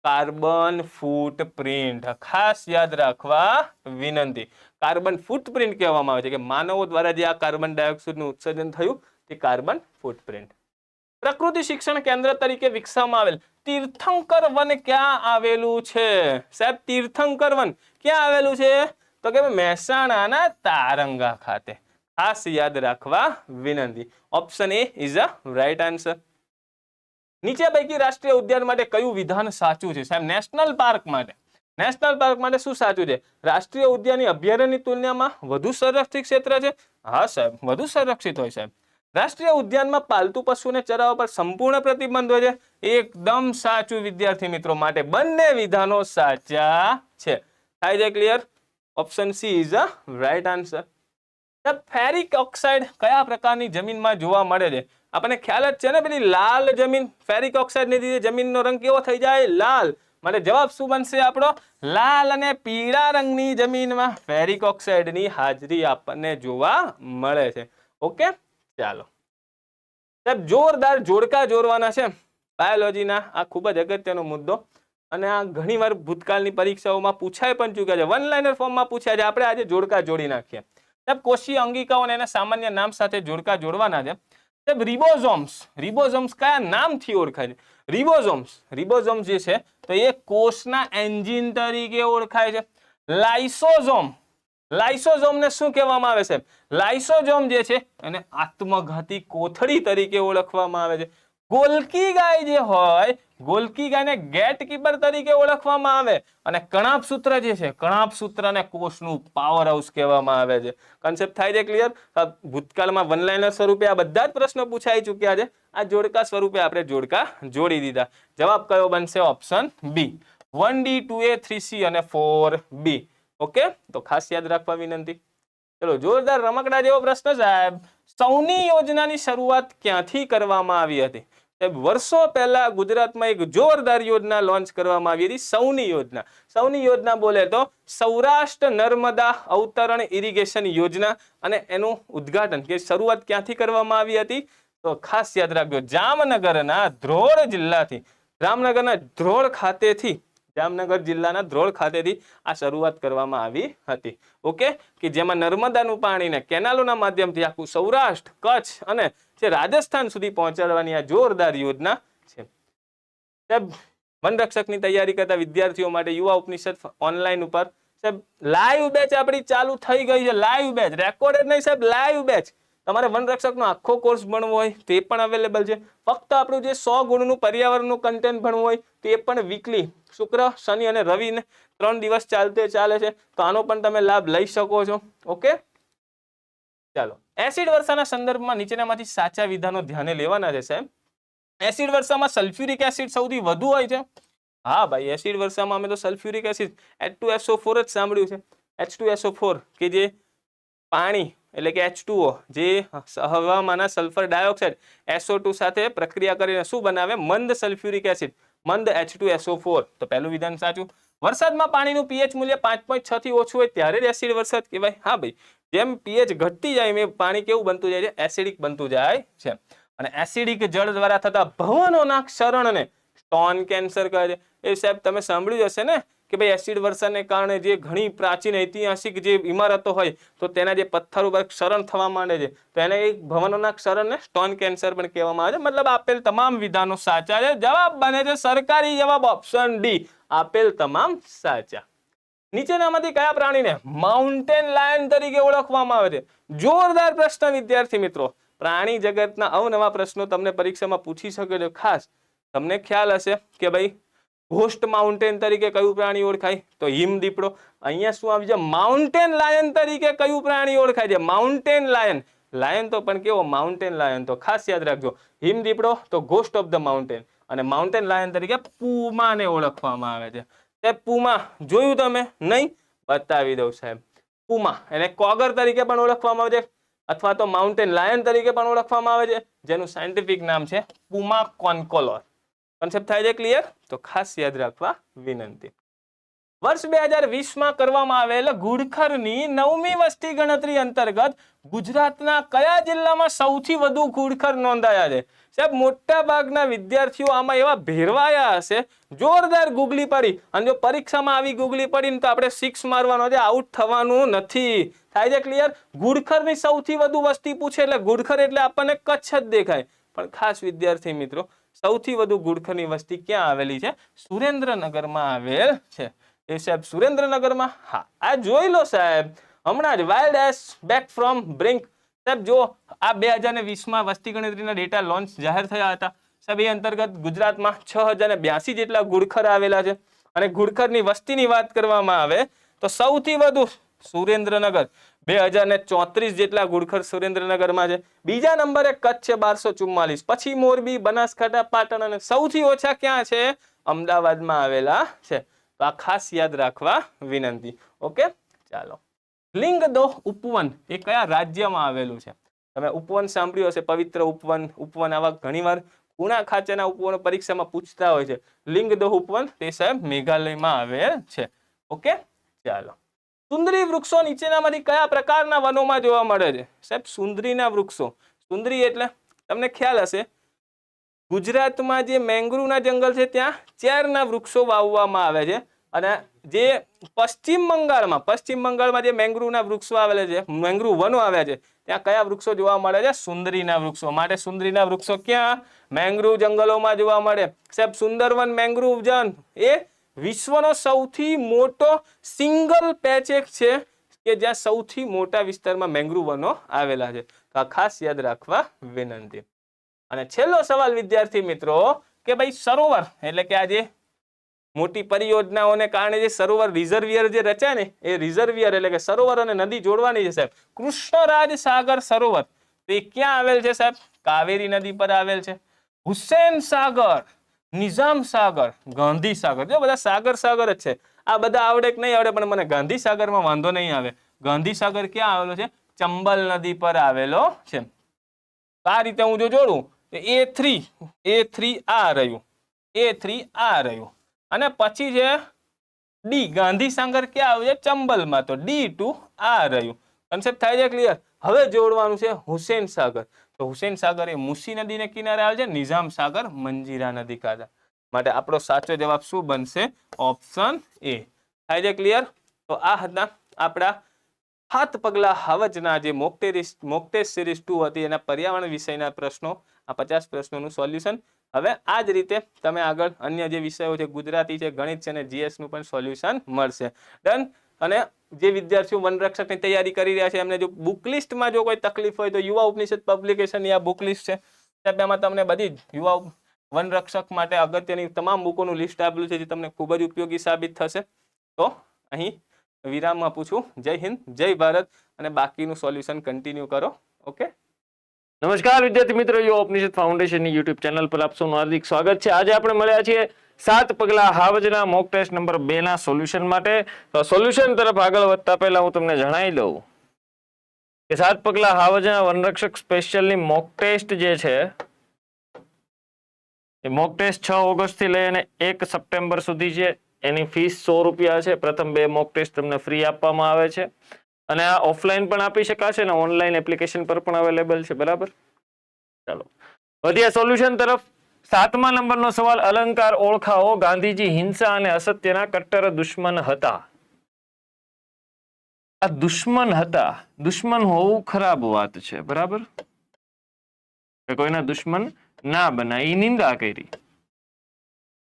Carbon footprint. ખાસ યાદ રાખવા વિનંતી. કાર્બન ફૂટપ્રિન્ટ કહેવામાં આવે છે કે માનવો દ્વારા જે આ કાર્બન ડાયોક્સાઇડનું ઉત્સર્જન થયું તે કાર્બન ફૂટપ્રિન્ટ. પ્રકૃતિ શિક્ષણ કેન્દ્ર તરીકે વિકસાવવામાં આવેલ તીર્થંકર વન ક્યાં આવેલું છે? સાહેબ તીર્થંકર વન ક્યાં આવેલું છે? તો કે મહેસાણાના તારંગા ખાતે. ખાસ યાદ રાખવા વિનંતી. Option A is a right answer. નીચે પૈકી રાષ્ટ્રીય ઉદ્યાન માટે કયું વિધાન સાચું છે? સાહેબ નેશનલ પાર્ક માટે. નેશનલ પાર્ક માટે શું સાચું છે? રાષ્ટ્રીય ઉદ્યાનની અભયારણ્યની તુલનામાં વધુ સંરક્ષિત ક્ષેત્ર છે. હા સાહેબ, વધુ સંરક્ષિત હોય સાહેબ. રાષ્ટ્રીય ઉદ્યાનમાં પાલતુ પશુને ચરાવવા પર સંપૂર્ણ પ્રતિબંધ હોય છે. એકદમ સાચું વિદ્યાર્થી મિત્રો. માટે બંને વિધાનો સાચા છે. થાય છે clear? Option she is a right answer. Ferric oxide કયા પ્રકારની જમીનમાં જોવા મળે છે? આપણને ખ્યાલ જ છે ને, પેલી લાલ જમીન. ફેરિક ઓક્સાઇડ ને લીધે જમીનનો રંગ કેવો થઈ જાય? લાલ. માટે જવાબ શું બનશે આપણો? લાલ અને પીળા રંગની જમીનમાં ફેરિક ઓક્સાઇડની હાજરી આપણને જોવા મળે છે. ઓકે ચાલો સાહેબ, જોરદાર જોડકા જોડવાના છે બાયોલોજીના. આ ખૂબ જ અગત્યનો મુદ્દો અને આ ઘણીવાર ભૂતકાળની પરીક્ષાઓમાં પૂછાય પણ ચૂક્યા છે. વન લાઇનર ફોર્મમાં પૂછ્યા છે. આપણે આજે જોડકા જોડી નાખીએ. સાહેબ કોષીય અંગિકાઓ અને એના સામાન્ય નામ સાથે જોડકા જોડવાના છે. સાહેબ રિબોઝોમ્સ. રિબોઝોમ્સ કયા નામથી ઓળખાય છે? રિબોઝોમ્સ જે છે તો એ કોષના એન્જિન તરીકે ઓળખાય છે. લાઇસોઝોમને શું કહેવામાં આવે છે? લાઇસોઝોમ જે છે એને આત્મઘાતી કોથળી તરીકે ઓળખવામાં આવે છે. ગોલ્કી ગાય જે હોય, ગોલ્કી ગાયને ગેટકીપર તરીકે ઓળખવામાં આવે. અને કણાભસૂત્ર જે છે, કણાભસૂત્રને કોષનું પાવર હાઉસ કહેવામાં આવે છે. કન્સેપ્ટ થાય છે ક્લિયર? ભૂતકાળમાં વન લાઇનર સ્વરૂપે આ બધા જ પ્રશ્નો પૂછાઈ ચૂક્યા છે. આ જોડકા સ્વરૂપે આપણે જોડકા જોડી દીધા. જવાબ કયો બનશે? ઓપ્શન બી. 1D, 2A, 3C અને 4B. ઓકે, તો ખાસ યાદ રાખવા વિનંતી. ચલો જોરદાર રમકડા જેવો પ્રશ્ન સાહેબ. સૌની યોજનાની શરૂઆત ક્યાંથી કરવામાં આવી હતી? વર્ષો પહેલા ગુજરાતમાં એક જોરદાર યોજના લોન્ચ કરવામાં આવી હતી, સૌની યોજના. સૌની યોજના બોલે તો સૌરાષ્ટ્ર નર્મદા અવતરણ ઇરિગેશન યોજના, અને એનું ઉદ્ઘાટન કે શરૂઆત ક્યાંથી કરવામાં આવી હતી? તો ખાસ યાદ રાખજો, જામનગરના ધ્રોળ જિલ્લાથી, જામનગરના ધ્રોળ ખાતેથી, જામનગર જિલ્લાના ધ્રોળ ખાતેથી આ શરૂઆત કરવામાં આવી હતી. ઓકે, કે જેમાં નર્મદાનું પાણીને કેનાલોના માધ્યમથી આખું સૌરાષ્ટ્ર, કચ્છ અને જે રાજસ્થાન સુધી પહોંચાડવાની આ જોરદાર યોજના છે. સાહેબ, વનરક્ષકની તૈયારી કરતા વિદ્યાર્થીઓ માટે યુવા ઉપનિષદ ઓનલાઈન ઉપર સાહેબ લાઈવ બેચ આપણી ચાલુ થઈ ગઈ છે. લાઈવ બેચ, રેકોર્ડેડ નહીં સાહેબ, લાઈવ બેચ. તમારે વનરક્ષકનો આખો કોર્સ ભણવો હોય તે પણ અવેલેબલ છે. ફક્ત આપણું જે 100 ગુણનું પર્યાવરણનું કન્ટેન્ટ ભણવું હોય તે પણ વીકલી શુક્ર, શનિ અને રવિને 3 દિવસ ચાલે છે. તો આનો પણ તમે લાભ લઈ શકો છો. ઓકે, ચાલો. એસિડ વર્ષાના સંદર્ભમાં નીચેનામાંથી સાચા વિધાનો ધ્યાને લેવાના છે સાહેબ. એસિડ વર્ષામાં સલ્ફ્યુરિક એસિડ સૌથી વધુ હોય છે. હા ભાઈ, એસિડ વર્ષામાં અમે તો સલ્ફ્યુરિક એસિડ H2SO4 જ સાંભળ્યું છે. H2SO4 કે જે પાણી એટલે કે H2O, જે હવામાંના સલ્ફર ડાયોક્સાઇડ SO2 સાથે પ્રક્રિયા કરીને શું બનાવે? મંદ સલ્ફ્યુરિક એસિડ, મંદ H2SO4. તો પહેલું વિધાન સાચું. વરસાદમાં પાણીનું pH મૂલ્ય 5.6 થી ઓછું હોય ત્યારે જ એસિડ વરસાદ કહેવાય. હા ભાઈ, જેમ pH ઘટતી જાય એમ પાણી કેવું બનતું જાય છે? એસિડિક બનતું જાય છે. અને એસિડિક જળ દ્વારા થતા ભવનોના ક્ષરણને સ્ટોન કેન્સર કહે છે. એ સાહેબ તમે સાંભળ્યું હશે ને કે ભાઈ એસિડ વર્ષાને કારણે જે ઘણી પ્રાચીન ઐતિહાસિક જે ઇમારતો હોય તો તેના જે પથ્થર ઉપર ક્ષરણ થવા માંડે છે, તો એને એક ભવનોના ક્ષરણને સ્ટોન કેન્સર પણ કહેવામાં આવે છે. મતલબ આપેલ તમામ વિધાનો સાચા છે. જવાબ બને છે સરકારી જવાબ ઓપ્શન ડી, આપેલ તમામ સાચા. નીચેનામાંથી કયા પ્રાણીને માઉન્ટેન લાયન તરીકે ઓળખવામાં આવે છે? જોરદાર પ્રશ્ન વિદ્યાર્થી મિત્રો. પ્રાણી જગતના અવનવા પ્રશ્નો તમને પરીક્ષામાં પૂછી શકે છે. ખાસ તમને ખ્યાલ હશે કે ભાઈ ઘોસ્ટ માઉન્ટેન તરીકે કયું પ્રાણી ઓળખાય? તો હિમદીપડો. અહીંયા શું આવી જાય? માઉન્ટેન લાયન તરીકે કયું પ્રાણી ઓળખાય છે? Mountain lion. લાયન તો પણ કેવો? Mountain lion. તો ખાસ યાદ રાખજો, હિમદીપડો તો ઘોસ્ટ ઓફ ધ માઉન્ટેન, અને માઉન્ટેન લાયન તરીકે પુમાને ઓળખવામાં આવે છે. સાહેબ પુમા જોયું તમે? નહીં? બતાવી દઉં સાહેબ. પુમા એને કોગર તરીકે પણ ઓળખવામાં આવે છે, અથવા તો માઉન્ટેન લાયન તરીકે પણ ઓળખવામાં આવે છે, જેનું સાયન્ટિફિક નામ છે પુમા કોન્કોલોર. કોન્સેપ્ટ થાય છે ક્લિયર? તો ખાસ યાદ રાખવા વિનંતી. વર્ષ 2020માં કરવામાં આવેલ ઘુડખરની 9મી વસ્તી ગણતરી અંતર્ગત ગુજરાતના કયા જિલ્લામાં સૌથી વધુ ઘુડખર નોંધાયા છે? સાહેબ મોટા ભાગના વિદ્યાર્થીઓ આમાં એવા ભેરવાયા હશે, જોરદાર ગુગલી પડી, અને જો પરીક્ષામાં આવી ગુગલી પડીને તો આપણે 6 મારવાનો છે, આઉટ થવાનું નથી. થાય છે ક્લિયર? ઘુડખરની સૌથી વધુ વસ્તી પૂછે એટલે ઘુડખર એટલે આપણને કચ્છ જ દેખાય, પણ ખાસ વિદ્યાર્થી મિત્રો સૌથી વધુ ઘુડખરની વસ્તી ક્યાં આવેલી છે? સુરેન્દ્રનગરમાં આવેલ છે. એ સાહેબ સુરેન્દ્રનગરમાં? હા, આ જોઈ લો સાહેબ, હમણાં જ wild S back from brink. સાહેબ જો આ 2020માં વસ્તી ગણતરીના ડેટા લોન્ચ જાહેર થયા હતા સાહેબ, એ અંતર્ગત ગુજરાતમાં 6082 જેટલા ઘુડખર આવેલા છે. અને ઘુડખરની વસ્તીની વાત કરવામાં આવે તો સૌથી વધુ સુરેન્દ્રનગર, 2034 જેટલા ઘુડખર સુરેન્દ્રનગરમાં છે. બીજા નંબરે કચ્છ છે 1244, પછી મોરબી, બનાસકાંઠા, પાટણ, અને સૌથી ઓછા ક્યાં છે? અમદાવાદમાં આવેલા છે. તો આ ખાસ યાદ રાખવા વિનંતી. ઓકે, ચાલો. લિંગદોહ ઉપવન એ કયા રાજ્યમાં આવેલું છે? તમે ઉપવન સાંભળ્યું હશે, પવિત્ર ઉપવન, ઉપવન, આવા ઘણીવાર ખૂણા ખાંચાના ઉપવનો પરીક્ષામાં પૂછતા હોય છે. લિંગદોહ ઉપવન તે સાહેબ મેઘાલયમાં આવેલ છે. ઓકે, ચાલો. સુંદરી વૃક્ષો નીચેનામાંથી કયા પ્રકારના વનોમાં જોવા મળે છે? સાહેબ સુંદરીના વૃક્ષો. સુંદરી એટલે તમને ખ્યાલ હશે, ગુજરાતમાં જે મેંગ્રુવના જંગલ છે ત્યાં ચેરના વૃક્ષો વાવવામાં આવે છે, અને જે પશ્ચિમ બંગાળમાં જે મેંગ્રુવના વૃક્ષો આવેલા છે, મેંગ્રુવ વનો આવ્યા છે, ત્યાં કયા વૃક્ષો જોવા મળે છે? સુંદરીના વૃક્ષો. માટે સુંદરીના વૃક્ષો ક્યાં? મેંગ્રુવ જંગલોમાં જોવા મળે. સાહેબ સુંદરવન મેંગ્રુવ વન એ વિશ્વનો સૌથી મોટો સિંગલ પેચેક છે કે જ્યાં સૌથી મોટા વિસ્તારમાં મેંગ્રુવ વનો આવેલા છે. તો આ ખાસ યાદ રાખવા વિનંતી. અને છેલ્લો સવાલ વિદ્યાર્થી મિત્રો કે ભાઈ સરોવર એટલે કે આજે મોટી પરિયોજનાઓને કારણે જે સરોવર રિઝર્વિયર જે રચાય ને, એ રિઝર્વિયર એટલે કે સરોવર અને નદી જોડવાની છે સાહેબ, કૃષ્ણરાજ સાગર સરોવર, તો એ ક્યાં આવેલ છે સાહેબ? કાવેરી નદી પર આવેલ છે. હુસેન સાગર, નિઝામ સાગર, ગાંધી સાગર, જો બધા સાગર સાગર જ છે. આ બધા આવડે કે નહીં આવડે, પણ મને ગાંધી સાગરમાં વાંધો નહીં આવે. ગાંધી સાગર ક્યાં આવેલો છે? ચંબલ નદી પર આવેલો છે. આ રીતે હું જો જોડું તો A3 આ રહ્યું, A3 આ રહ્યું, અને પછી છે ડી, ગાંધીસાગર ક્યાં આવ્યું છે? ચંબલમાં, તો D2 આ રહ્યું. કન્સેપ્ટ થાય છે ક્લિયર? હવે જોડવાનું છે હુસેન સાગર. તો હુસેન સાગર એ મૂસી નદીને કિનારે આવે છે, નિઝામ સાગર મંજીરા નદી કાંઠે. માટે આપણો સાચો જવાબ શું બનશે? Option A. થાય છે ક્લિયર? તો આ હતા આપણા 7 પગલા હાવજના જે મોક ટેસ્ટ સિરીઝ 2 હતી એના પર્યાવરણ વિષયના પ્રશ્નો, આ 50 પ્રશ્નોનું સોલ્યુશન. હવે આ જ રીતે તમે આગળ અન્ય જે વિષયો છે, ગુજરાતી છે, ગણિત છે અને જીએસ નું પણ સોલ્યુશન મળશે. ડન. અને જે વિદ્યાર્થીઓ વનરક્ષકની તૈયારી કરી રહ્યા છે એમને જો બુક લિસ્ટમાં જો કોઈ તકલીફ હોય તો યુવા ઉપનિષદ પબ્લિકેશનની આ બુક લિસ્ટ છે. તેમાં તમને બધી જ યુવા વનરક્ષક માટે અગત્યની તમામ બુકોનું લિસ્ટ આપેલું છે જે તમને ખૂબ જ ઉપયોગી સાબિત થશે. તો અહીં વિરામ આપું છું. જય હિન્દ, જય ભારત, અને બાકીનું સોલ્યુશન કન્ટિન્યુ કરો. ઓકે. નમસ્કાર વિદ્યાર્થી મિત્રો, યુવા ઉપનિષદ ફાઉન્ડેશનની યુટ્યુબ ચેનલ પર આપ સૌનું હાર્દિક સ્વાગત છે. આજે આપણે મળ્યા છીએ 7 પગલા હાવજના મોક ટેસ્ટ નંબર 2 ના સોલ્યુશન માટે. તો સોલ્યુશન તરફ આગળ વધતા પહેલા હું તમને જણાવી દઉં કે 7 પગલા હાવજના વનરક્ષક સ્પેશિયલની મોક ટેસ્ટ જે છે એ મોક ટેસ્ટ 6 ઓગસ્ટ થી લઈ અને 1 સપ્ટેમ્બર સુધી છે. એની ફીસ 100 રૂપિયા છે. પ્રથમ 2 મોક ટેસ્ટ તમને ફ્રી આપવામાં આવે છે, અને આ ઓફલાઈન પણ આપી શકાશે અને ઓનલાઈન એપ્લિકેશન પર પણ અવેલેબલ છે. બરાબર, ચાલો વધીએ સોલ્યુશન તરફ. 7મા નંબરનો સવાલ, અલંકાર ઓળખાવો. ગાંધીજી હિંસા અને અસત્યના કટ્ટર દુશ્મન હતા. આ દુશ્મન હતા, દુશ્મન હોવું ખરાબ વાત છે. બરાબર, કોઈના દુશ્મન ના બના, એ નિંદા કરી.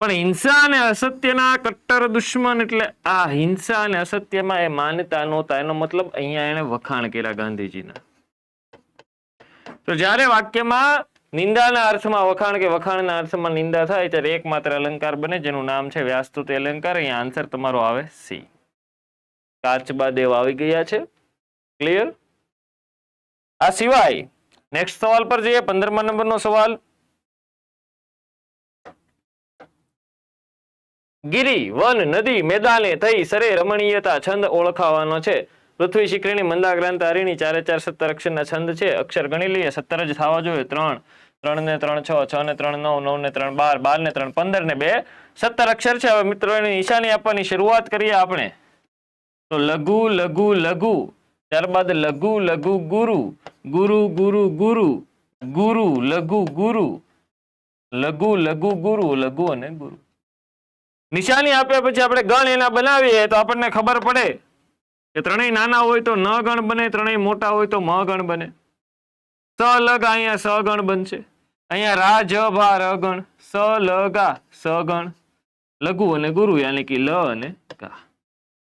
પણ હિંસા અને અસત્યના કટ્ટર દુશ્મન એટલે આ હિંસા અને અસત્યમાં એ માનતા નહોતા. એનો મતલબ અહીંયા એને વખાણ કર્યા ગાંધીજીના. તો જ્યારે વાક્યમાં નિંદાના અર્થમાં વખાણ કે વખાણના અર્થમાં નિંદા થાય ત્યારે એકમાત્ર અલંકાર બને જેનું નામ છે વ્યાસ્તુતિ અલંકાર. અહીંયા આન્સર તમારો આવે સી. કાચબા દેવ આવી ગયા છે. ક્લિયર? આ સિવાય નેક્સ્ટ સવાલ પર જઈએ. 15મા નંબરનો સવાલ, ગિરી, વન, નદી, મેદાને થઈ સરે રમણીયતા છંદ ઓળખાવાનો છે. પૃથ્વી, શિખરીણી, મંદાક્રાંત, હરિણી, 4 4 17 અક્ષરના છંદ છે. અક્ષર ગણી લઈએ. 17 જ થવા જોઈએ. 3 3 ને 3 6 6 ને 3 9 9 ને 3 12 12 ને 3 15 ને 2 17 અક્ષર છે. હવે મિત્રો એની નિશાની આપવાની શરૂઆત કરીએ આપણે. તો લઘુ લઘુ લઘુ, ત્યારબાદ લઘુ લઘુ ગુરુ, ગુરુ ગુરુ ગુરુ, ગુરુ લઘુ ગુરુ, લઘુ લઘુ ગુરુ, લઘુ અને ગુરુ. નિશાની આપ્યા પછી આપણે ગણ એના બનાવીએ તો આપણને ખબર પડે કે ત્રણેય નાના હોય તો ન ગણ બને, ત્રણેય મોટા હોય તો મ ગણ બને. સ લગ અહીંયા સ ગણ બનશે. અહીંયા રા જ ભા ર ગણ, સ લ ગા સ ગણ, લઘુ અને ગુરુ યાની કે લ અને ગા.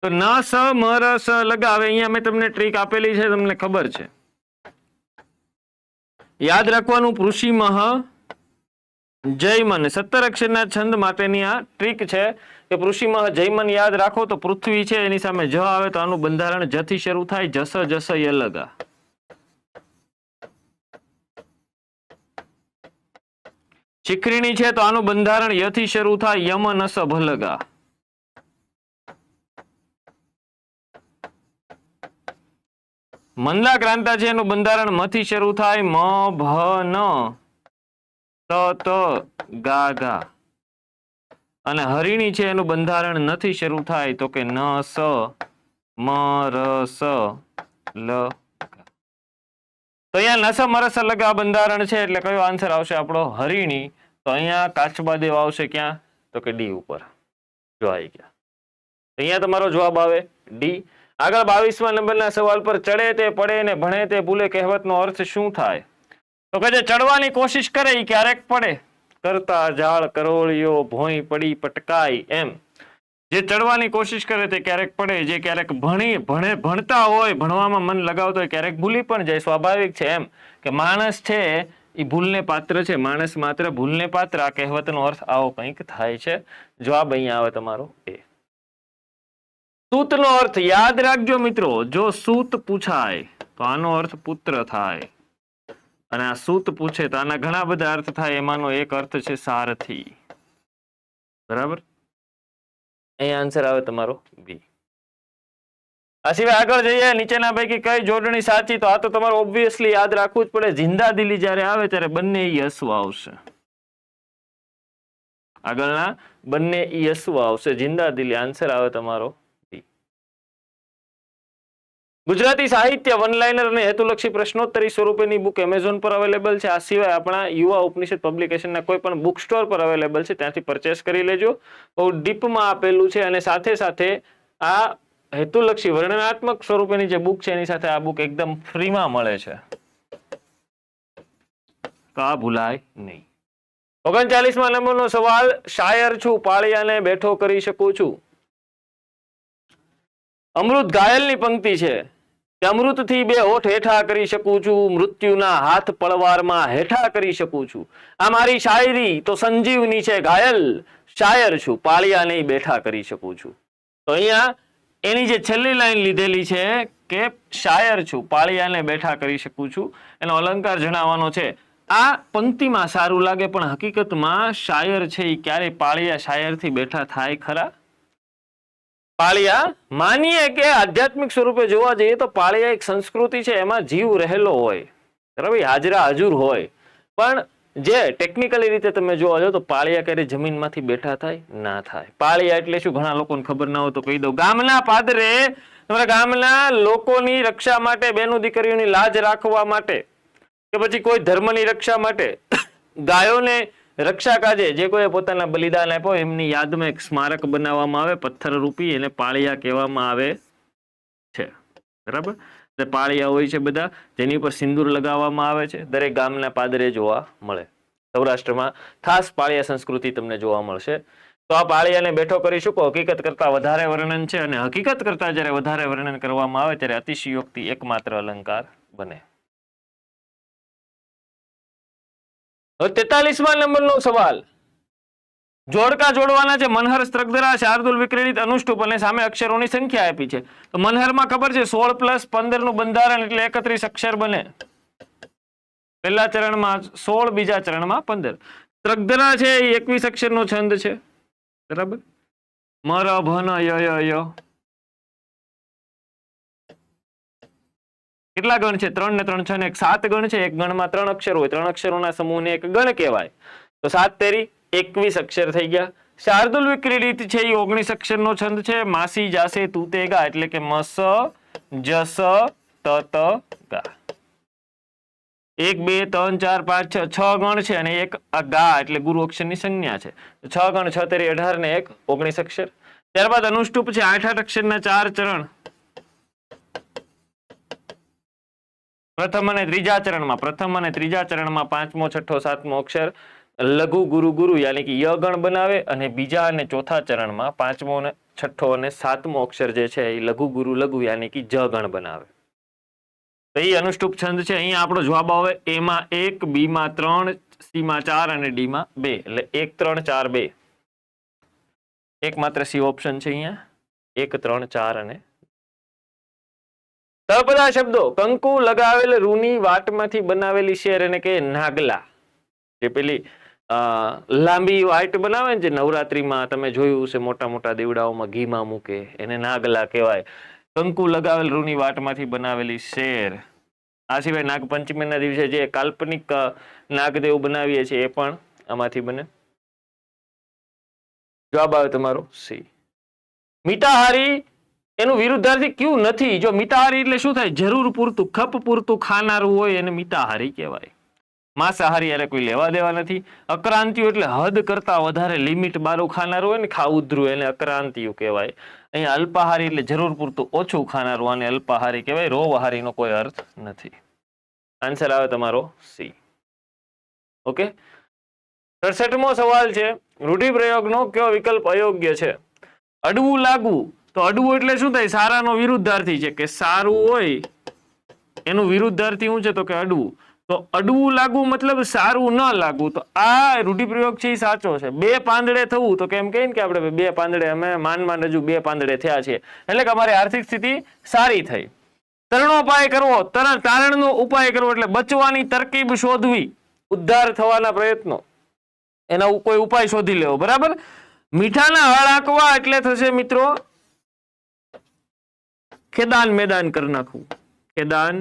તો ન સ મ ર સ લગાવે. અહીંયા મેં તમને ટ્રીક આપેલી છે, તમને ખબર છે. યાદ રાખવાનું, પૃષિ મહ જયમન 17 અક્ષરના છંદ માટેની આ ટ્રીક છે કે પૃષિમહ જયમન યાદ રાખો તો પૃથ્વી છે એની સામે જ આવે તો આનું બંધારણ જ થી શરૂ થાય. જસ જસ ય લગા. શિખરીણી છે તો આનું બંધારણ ય થી શરૂ થાય. યમ નસ ભલગા. મંદાક્રાંતા છે એનું બંધારણ મ થી શરૂ થાય. મ ભ ન ત ગા ગા. અને હરિણી છે એનું બંધારણ નથી શરૂ થાય તો કે ન સ મ ર સ લ ગા. તો અહીંયા નસ મરસ લગા બંધારણ છે એટલે કયો આન્સર આવશે આપણો? હરિણી. તો અહીંયા કાચબા દેવ આવશે ક્યાં? તો કે ડી ઉપર. જો આવી ગયા. અહીંયા તમારો જવાબ આવે ડી. આગળ 22મા નંબરના સવાલ પર, ચડે તે પડે ને ભણે તે ભૂલે કહેવતનો અર્થ શું થાય? તો કે જે ચડવાની કોશિશ કરે એ ક્યારેક પડે. કરતા ઝાડ કરોળિયો ભોંય પડી પટકાય. એમ જે ચડવાની કોશિશ કરે તે ક્યારેક પડે. જે ક્યારેક ભણતા હોય, ભણવામાં મન લગાવતો હોય, ક્યારેક ભૂલી પણ જાય. સ્વાભાવિક છે. એમ કે માણસ છે એ ભૂલને પાત્ર છે. માણસ માત્ર ભૂલને પાત્ર. આ કહેવતનો અર્થ આવો કંઈક થાય છે. જવાબ અહીંયા આવે તમારો એ. સૂતનો અર્થ યાદ રાખજો મિત્રો. જો સૂત પૂછાય તો આનો અર્થ પુત્ર થાય. અને આ સૂત પૂછે તો આના ઘણા બધા અર્થ થાય. એમાંનો એક અર્થ છે સારથી. બરાબર, અહીં આન્સર આવે તમારો બી. આ સિવાય આગળ જઈએ, નીચેના પૈકી કઈ જોડણી સાચી? તો આ તો તમારે ઓબ્વિયસલી યાદ રાખવું જ પડે. જિંદાદિલી જ્યારે આવે ત્યારે બંને ઈ હસવા આવશે. આગળના બંને ઈ હસવા આવશે. જિંદાદિલી આન્સર આવે તમારો બી. ગુજરાતી સાહિત્ય વન લાઇનર અને હેતુલક્ષી પ્રશ્નોત્તરી સ્વરૂપેની બુક એમેઝોન પર અવેલેબલ છે. આ સિવાય આપણા યુવા ઉપનિષદ પબ્લિકેશનના કોઈ પણ બુક સ્ટોર પર અવેલેબલ છે, ત્યાંથી પરચેસ કરી લેજો. બહુ ડીપમાં આપેલું છે અને સાથે સાથે આ હેતુલક્ષી વર્ણનાત્મક સ્વરૂપેની જે બુક છે એની સાથે આ બુક એકદમ ફ્રીમાં મળે છે, તો આ ભૂલાય નહીં. 39મા નંબરનો સવાલ, શાયર છું પાળિયાને બેઠો કરી શકું છું. અમૃત ઘાયલની પંક્તિ છે કે અમૃતથી બે હોઠ હેઠા કરી શકું છું, મૃત્યુના હાથ પળવારમાં હેઠા કરી શકું છું. આ મારી શાયરી તો સંજીવની છે ઘાયલ, શાયર છું પાળિયાને બેઠા કરી શકું છું. તો અહીંયા એની જે છેલ્લી લાઈન લીધેલી છે કે શાયર છું પાળિયાને બેઠા કરી શકું છું, એનો અલંકાર જણાવવાનો છે. આ પંક્તિમાં સારું લાગે પણ હકીકતમાં શાયર છે એ ક્યારે પાળિયા શાયરથી બેઠા થાય ખરા? પાળિયા માનીએ કે આધ્યાત્મિક સ્વરૂપે જોવા જઈએ તો પાળિયા એક સંસ્કૃતિ છે, એમાં જીવ રહેલો હોય, બરાબર, હાજરા હજુર હોય. પણ જે ટેકનિકલી રીતે તમે જોવા જાઓ તો પાળિયા ક્યારે જમીનમાંથી બેઠા થાય? ના થાય. પાળિયા એટલે શું? ઘણા લોકોને ખબર ના હોય તો કહી દઉં. ગામના પાદરે તમારા ગામના લોકોની રક્ષા માટે, બેનું દીકરીઓની લાજ રાખવા માટે કે પછી કોઈ ધર્મની રક્ષા માટે, ગાયોને રક્ષા કાજે જે કોઈ પોતાના બલિદાન આપ્યો એમની યાદમાં એક સ્મારક બનાવવામાં આવે પથ્થર રૂપી, એને પાળિયા કહેવામાં આવે છે, બરાબર. પાળિયા હોય છે બધા, જેની ઉપર સિંદૂર લગાવવામાં આવે છે, દરેક ગામના પાદરે જોવા મળે. સૌરાષ્ટ્રમાં ખાસ પાળિયા સંસ્કૃતિ તમને જોવા મળશે. તો આ પાળિયાને બેઠો કરી શકો હકીકત કરતા વધારે વર્ણન છે, અને હકીકત કરતા જ્યારે વધારે વર્ણન કરવામાં આવે ત્યારે અતિશયોક્તિ એકમાત્ર અલંકાર બને. 43મા નંબરનો સવાલ, જોડકા જોડવાના છે. મનહર, સ્ત્રગધરા, શાર્દુલ, વિક્રીડિત, અનુષ્ટુપ અને સામે અક્ષરોની સંખ્યા આપી છે. તો મનહરમાં ખબર છે 16 + 15 નું બંધારણ એટલે 31 અક્ષર બને. પહેલા ચરણમાં 16, બીજા ચરણમાં 15. સ્ત્રગધરા છે એ 21 અક્ષરનો છંદ છે, બરાબર. મ ર ભ ન ય ય ય. કેટલા ગણ છે? 3 ને 3 6 ને 7 ગણ છે. એક ગણમાં 3 અક્ષર હોય, 3 અક્ષરોના સમૂહને એક ગણ કહેવાય. તો 7 તેરી 21 અક્ષર થઈ ગયા. શાર્દુલ વિક્રીડિત છે એ 19 અક્ષરનો છંદ છે. માસી જાસે તુતે ગા એટલે કે મસ જસ ત ત ગા. 1 2 3 4 5 6 6 ગણ છે અને એક આ ગા એટલે ગુરુ અક્ષરની સંજ્ઞા છે. 6 ગણ 6 તેરી 18 ને 1 19 અક્ષર. ત્યારબાદ અનુષ્ટુપ છે 8 અક્ષરના 4 ચરણ. પ્રથમ અને ત્રીજા ચરણમાં પાંચમો, છઠ્ઠો, સાતમો અક્ષર લઘુ ગુરુ ગુરુ યાની કે ય ગણ બનાવે, અને બીજા અને ચોથા ચરણમાં પાંચમો અને છઠ્ઠો અને સાતમો અક્ષર જે છે એ લઘુ ગુરુ લઘુ યાની કે જ ગણ બનાવે. તો એ અનુષ્ટુપ છંદ છે. અહીંયા આપણો જવાબ આવે એમાં 1, બીમાં 3, સીમાં 4 અને ડીમાં 2 એટલે 1 3 4 2. એકમાત્ર સી ઓપ્શન છે અહીંયા, 1 3 4 અને તળપદા શબ્દો, કંકુ લગાવેલ રૂની વાટમાંથી બનાવેલી શેર એને કે નાગલા. જે પેલી લાંબી વાટ બનાવે ને જે નવરાત્રીમાં તમે જોયું છે, મોટા મોટા દીવડાઓમાં ઘીમાં મૂકે, એને નાગલા કહેવાય. કંકુ લગાવેલ રૂની વાટમાંથી બનાવેલી શેર. આ સિવાય નાગપંચમીના દિવસે જે કાલ્પનિક નાગદેવ બનાવીએ છીએ એ પણ આમાંથી બને. જવાબ આવે તમારો સી. મિતાહારી એનું વિરુદ્ધાર્થી ક્યું નથી. જો મિતાહારી એટલે શું થાય? જરૂર પૂરતું, ખપ પૂરતું ખાનારું હોય એને મિતાહારી કહેવાય. માંસાહારી એટલે કોઈ લેવા દેવા નથી. અક્રાંતિયું એટલે હદ કરતા વધારે લિમિટ બારું ખાનારું હોય ને, ખાઉધરું, એને અક્રાંતિયું કહેવાય. અહીંયા અલ્પાહારી એટલે જરૂર પૂરતું ઓછું ખાનારું, આને અલ્પાહારી કહેવાય. રોવહારીનો કોઈ અર્થ નથી. આન્સર આવે તમારો સી. ઓકે. 63મો સવાલ છે, રૂઢિપ્રયોગનો કયો વિકલ્પ અયોગ્ય છે? અડવું લાગવું. તો અડવું એટલે શું થાય? સારાનો વિરુદ્ધાર્થી છે, કે સારું હોય એનું વિરુદ્ધાર્થી શું છે? તો કે અડવું. તો અડવું લાગવું મતલબ સારું ન લાગવું. તો આ રૂઢિપ્રયોગ છે એ સાચો છે. 2 પાંદડે થવું, તો કેમ કહીને કે આપણે 2 પાંદડે, અમે માંડ હજુ 2 પાંદડે થયા છે એટલે કે અમારી આર્થિક સ્થિતિ સારી થઈ. તરણોપાય કરવો, તારણનો ઉપાય કરવો એટલે બચવાની તરકીબ શોધવી, ઉદ્ધાર થવાના પ્રયત્નો, એના કોઈ ઉપાય શોધી લેવો, બરાબર. મીઠાના હળ આંકવા એટલે થશે મિત્રો ખેદાન મેદાન કરી નાખવું, ખેદાન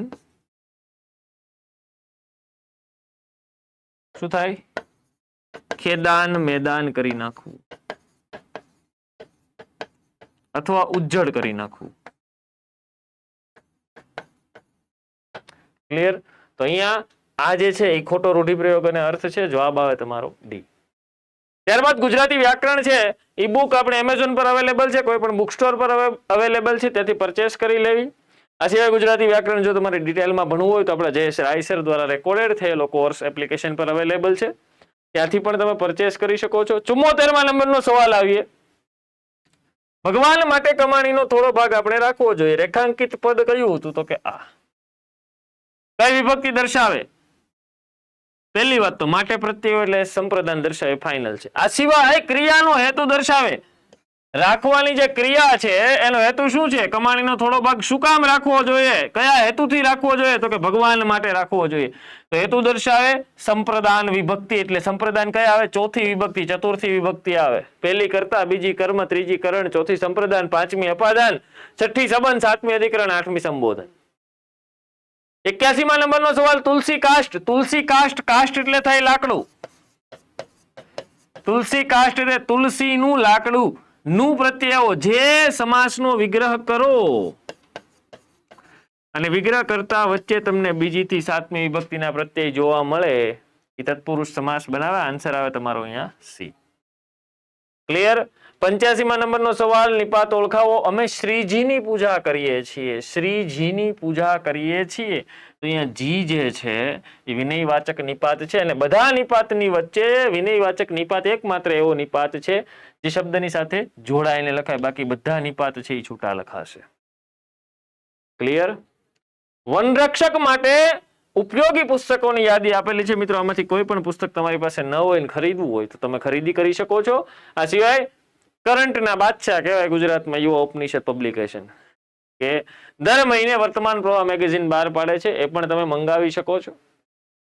શું થાય? ખેદાન મેદાન કરી નાખવું અથવા ઉજ્જડ કરી નાખવું. ક્લિયર? તો અહીંયા આ જે છે એ ખોટો રૂઢિપ્રયોગ અને અર્થ છે. જવાબ આવે તમારો ડી. ત્યારબાદ ગુજરાતી વ્યાકરણ છે એ બુક આપણે એમેઝોન પર અવેલેબલ છે, કોઈ પણ બુક સ્ટોર પર અવેલેબલ છે, ત્યાંથી પરચેસ કરી લેવી. આ સિવાય ગુજરાતી વ્યાકરણ જો તમારે ડિટેલમાં ભણવું હોય તો આપણા જયેશ રાયસર દ્વારા રેકોર્ડેડ થયેલો કોર્સ એપ્લિકેશન પર અવેલેબલ છે, ત્યાંથી પણ તમે પરચેસ કરી શકો છો. 74મા નંબરનો સવાલ આવીએ. ભગવાન માટે કમાણીનો થોડો ભાગ આપણે રાખવો જોઈએ. રેખાંકિત પદ કયું હતું? તો કે આ. કઈ વિભક્તિ દર્શાવે? પહેલી વાત તો માટે પ્રત્યય એટલે સંપ્રદાન દર્શાવે, ફાઇનલ છે. આ સિવાય ક્રિયાનો હેતુ દર્શાવે. રાખવાની જે ક્રિયા છે એનો હેતુ શું છે? કમાણીનો થોડો ભાગ શું કામ રાખવો જોઈએ? કયા હેતુથી રાખવો જોઈએ? તો કે ભગવાન માટે રાખવો જોઈએ. તો હેતુ દર્શાવે સંપ્રદાન વિભક્તિ. એટલે સંપ્રદાન કયા આવે? ચોથી વિભક્તિ, ચતુર્થી વિભક્તિ આવે. પહેલી કર્તા, બીજી કર્મ, ત્રીજી કરણ, ચોથી સંપ્રદાન, પાંચમી અપાદાન, છઠ્ઠી સંબંધ, સાતમી અધિકરણ, આઠમી સંબોધન. 81મા નંબરનો સવાલ તુલસી કાષ્ટ. તુલસી કાષ્ટ, કાષ્ટ એટલે થાય લાકડું. તુલસી કાષ્ટ એટલે તુલસીનું લાકડું. નું પ્રત્યય આવો જે સમાસનો વિગ્રહ કરો અને વિગ્રહ કરતા વચ્ચે તમને બીજી થી સાતમી વિભક્તિના પ્રત્યય જોવા મળે એ તત્પુરુષ સમાસ બનાવે. આન્સર આવે તમારો અહીંયા સી. ક્લિયર? 85મા નંબરનો સવાલ નિપાત ઓળખાવો. અમે શ્રીજીની પૂજા કરીએ છીએ. શ્રીજીની પૂજા કરીએ છીએ. તો અહીંયા જી જે છે એ વિનયવાચક નિપાત છે અને બધા નિપાતની વચ્ચે વિનયવાચક નિપાત એકમાત્ર એવો નિપાત છે જે શબ્દની સાથે જોડાઈને લખાય, બાકી બધા નિપાત છે એ છૂટા લખાશે. ક્લિયર? વનરક્ષક માટે ઉપયોગી પુસ્તકોની યાદી આપેલી છે. મિત્રો આમાંથી કોઈ પણ પુસ્તક તમારી પાસે ન હોય ને ખરીદવું હોય તો તમે ખરીદી કરી શકો છો. આ સિવાય કરંટના બાદશાહ કહેવાય ગુજરાતમાં યુવા ઉપનિષદ પબ્લિકેશન, કે દર મહિને વર્તમાન પ્રવાહ મેગેઝિન બહાર પાડે છે, એ પણ તમે મંગાવી શકો છો.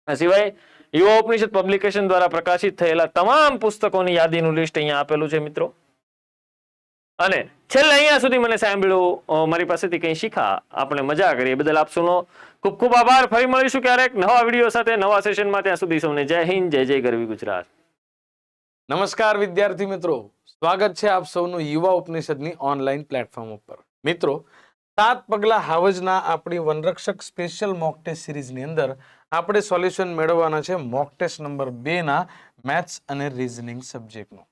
આ સિવાય યુવા ઉપનિષદ પબ્લિકેશન દ્વારા પ્રકાશિત થયેલા તમામ પુસ્તકોની યાદીનું લિસ્ટ અહીંયા આપેલું છે મિત્રો. અને છેલ્લે અહીંયા સુધી મને સાંભળ્યું, મારી પાસેથી કંઈ શીખા, આપણે મજા કરીએ, બદલ આપ સૌનો ખૂબ ખૂબ આભાર. ફરી મળીશું ક્યારેક નવા વિડીયો સાથે, નવા સેશનમાં. ત્યાં સુધી સૌને જય હિન્દ, જય જય ગરવી ગુજરાત. નમસ્કાર વિદ્યાર્થી મિત્રો, સ્વાગત છે આપ સૌનું યુવા ઉપનિષદની ઓનલાઈન પ્લેટફોર્મ ઉપર. મિત્રો 7 પગલા હાવજના આપણી વનરક્ષક સ્પેશિયલ મોક ટેસ્ટ સિરીઝની અંદર આપણે સોલ્યુશન મેળવવાના છે મોક ટેસ્ટ નંબર 2 ના મેથ્સ અને રીઝનિંગ સબ્જેક્ટનું.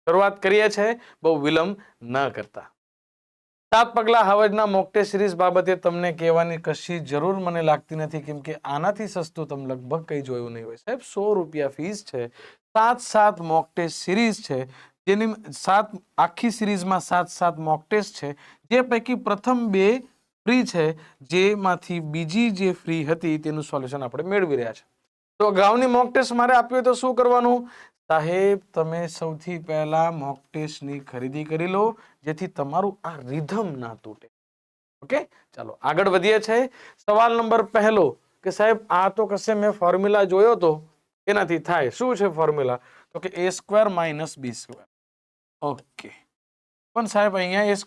શરૂઆત કરીએ છીએ બહુ વિલંબ ન કરતા. 7 પગલા હાવજના મોક ટેસ્ટ સિરીઝ બાબતે તમને કહેવાની કશી જરૂર મને લાગતી નથી, કેમ કે આનાથી સસ્તું તમે લગભગ કંઈ જોયું નહીં હોય. સાહેબ 100 રૂપિયા ફીસ છે, 7 મોક ટેસ્ટ સિરીઝ છે, જેની આખી સિરીઝમાં 7 મોક ટેસ્ટ છે, જે પૈકી પ્રથમ 2 ફ્રી છે, જેમાંથી બીજી જે ફ્રી હતી તેનું સોલ્યુશન આપણે મેળવી રહ્યા છે. તો અગાઉની મોક ટેસ્ટ મારે આપવી હોય તો શું કરવાનું? સાહેબ તમે સૌથી પહેલા મોક ટેસ્ટની ખરીદી કરી લો, જેથી તમારું આ રિધમ ના તૂટે. ઓકે, ચાલો આગળ વધીએ છે. સવાલ નંબર પહેલો કે સાહેબ આ તો કશે મેં ફોર્મ્યુલા જોયો તો એનાથી થાય. શું છે ફોર્મ્યુલા? તો કે a² - b². ઓકે, પણ સાહેબ અહીંયા a²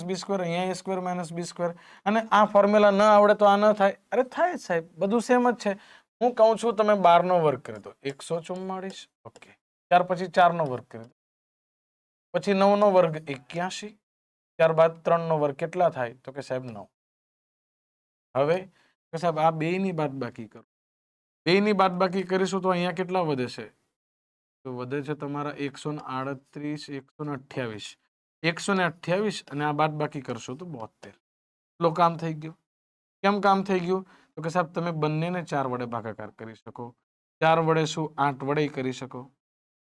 - b², અહીંયા a² - b², અને આ ફોર્મ્યુલા ન આવડે તો આ ન થાય? અરે થાય સાહેબ, બધું સેમ જ છે. હું કહું છું તમે 12 નો વર્ગ કરી દો, 144. ઓકે, ત્યાર પછી 4 નો વર્ગ કરી દો, પછી 9 નો વર્ગ 81, ત્યારબાદ 3 નો વર્ગ કેટલા થાય? તો કે સાહેબ 9. હવે કે સાહેબ આ 2 ની બાદબાકી કરો. 2 ની બાદબાકી કરીશું તો અહીંયા કેટલા વધે છે? તો વધે છે તમારા 138, 128. 128 અને આ બાદબાકી કરશો તો 72. એટલું કામ થઈ ગયું. કેમ કામ થઈ ગયું? તો કે સાહેબ તમે બંનેને 4 વડે ભાગાકાર કરી શકો. 4 વડે શું? 8 વડે કરી શકો.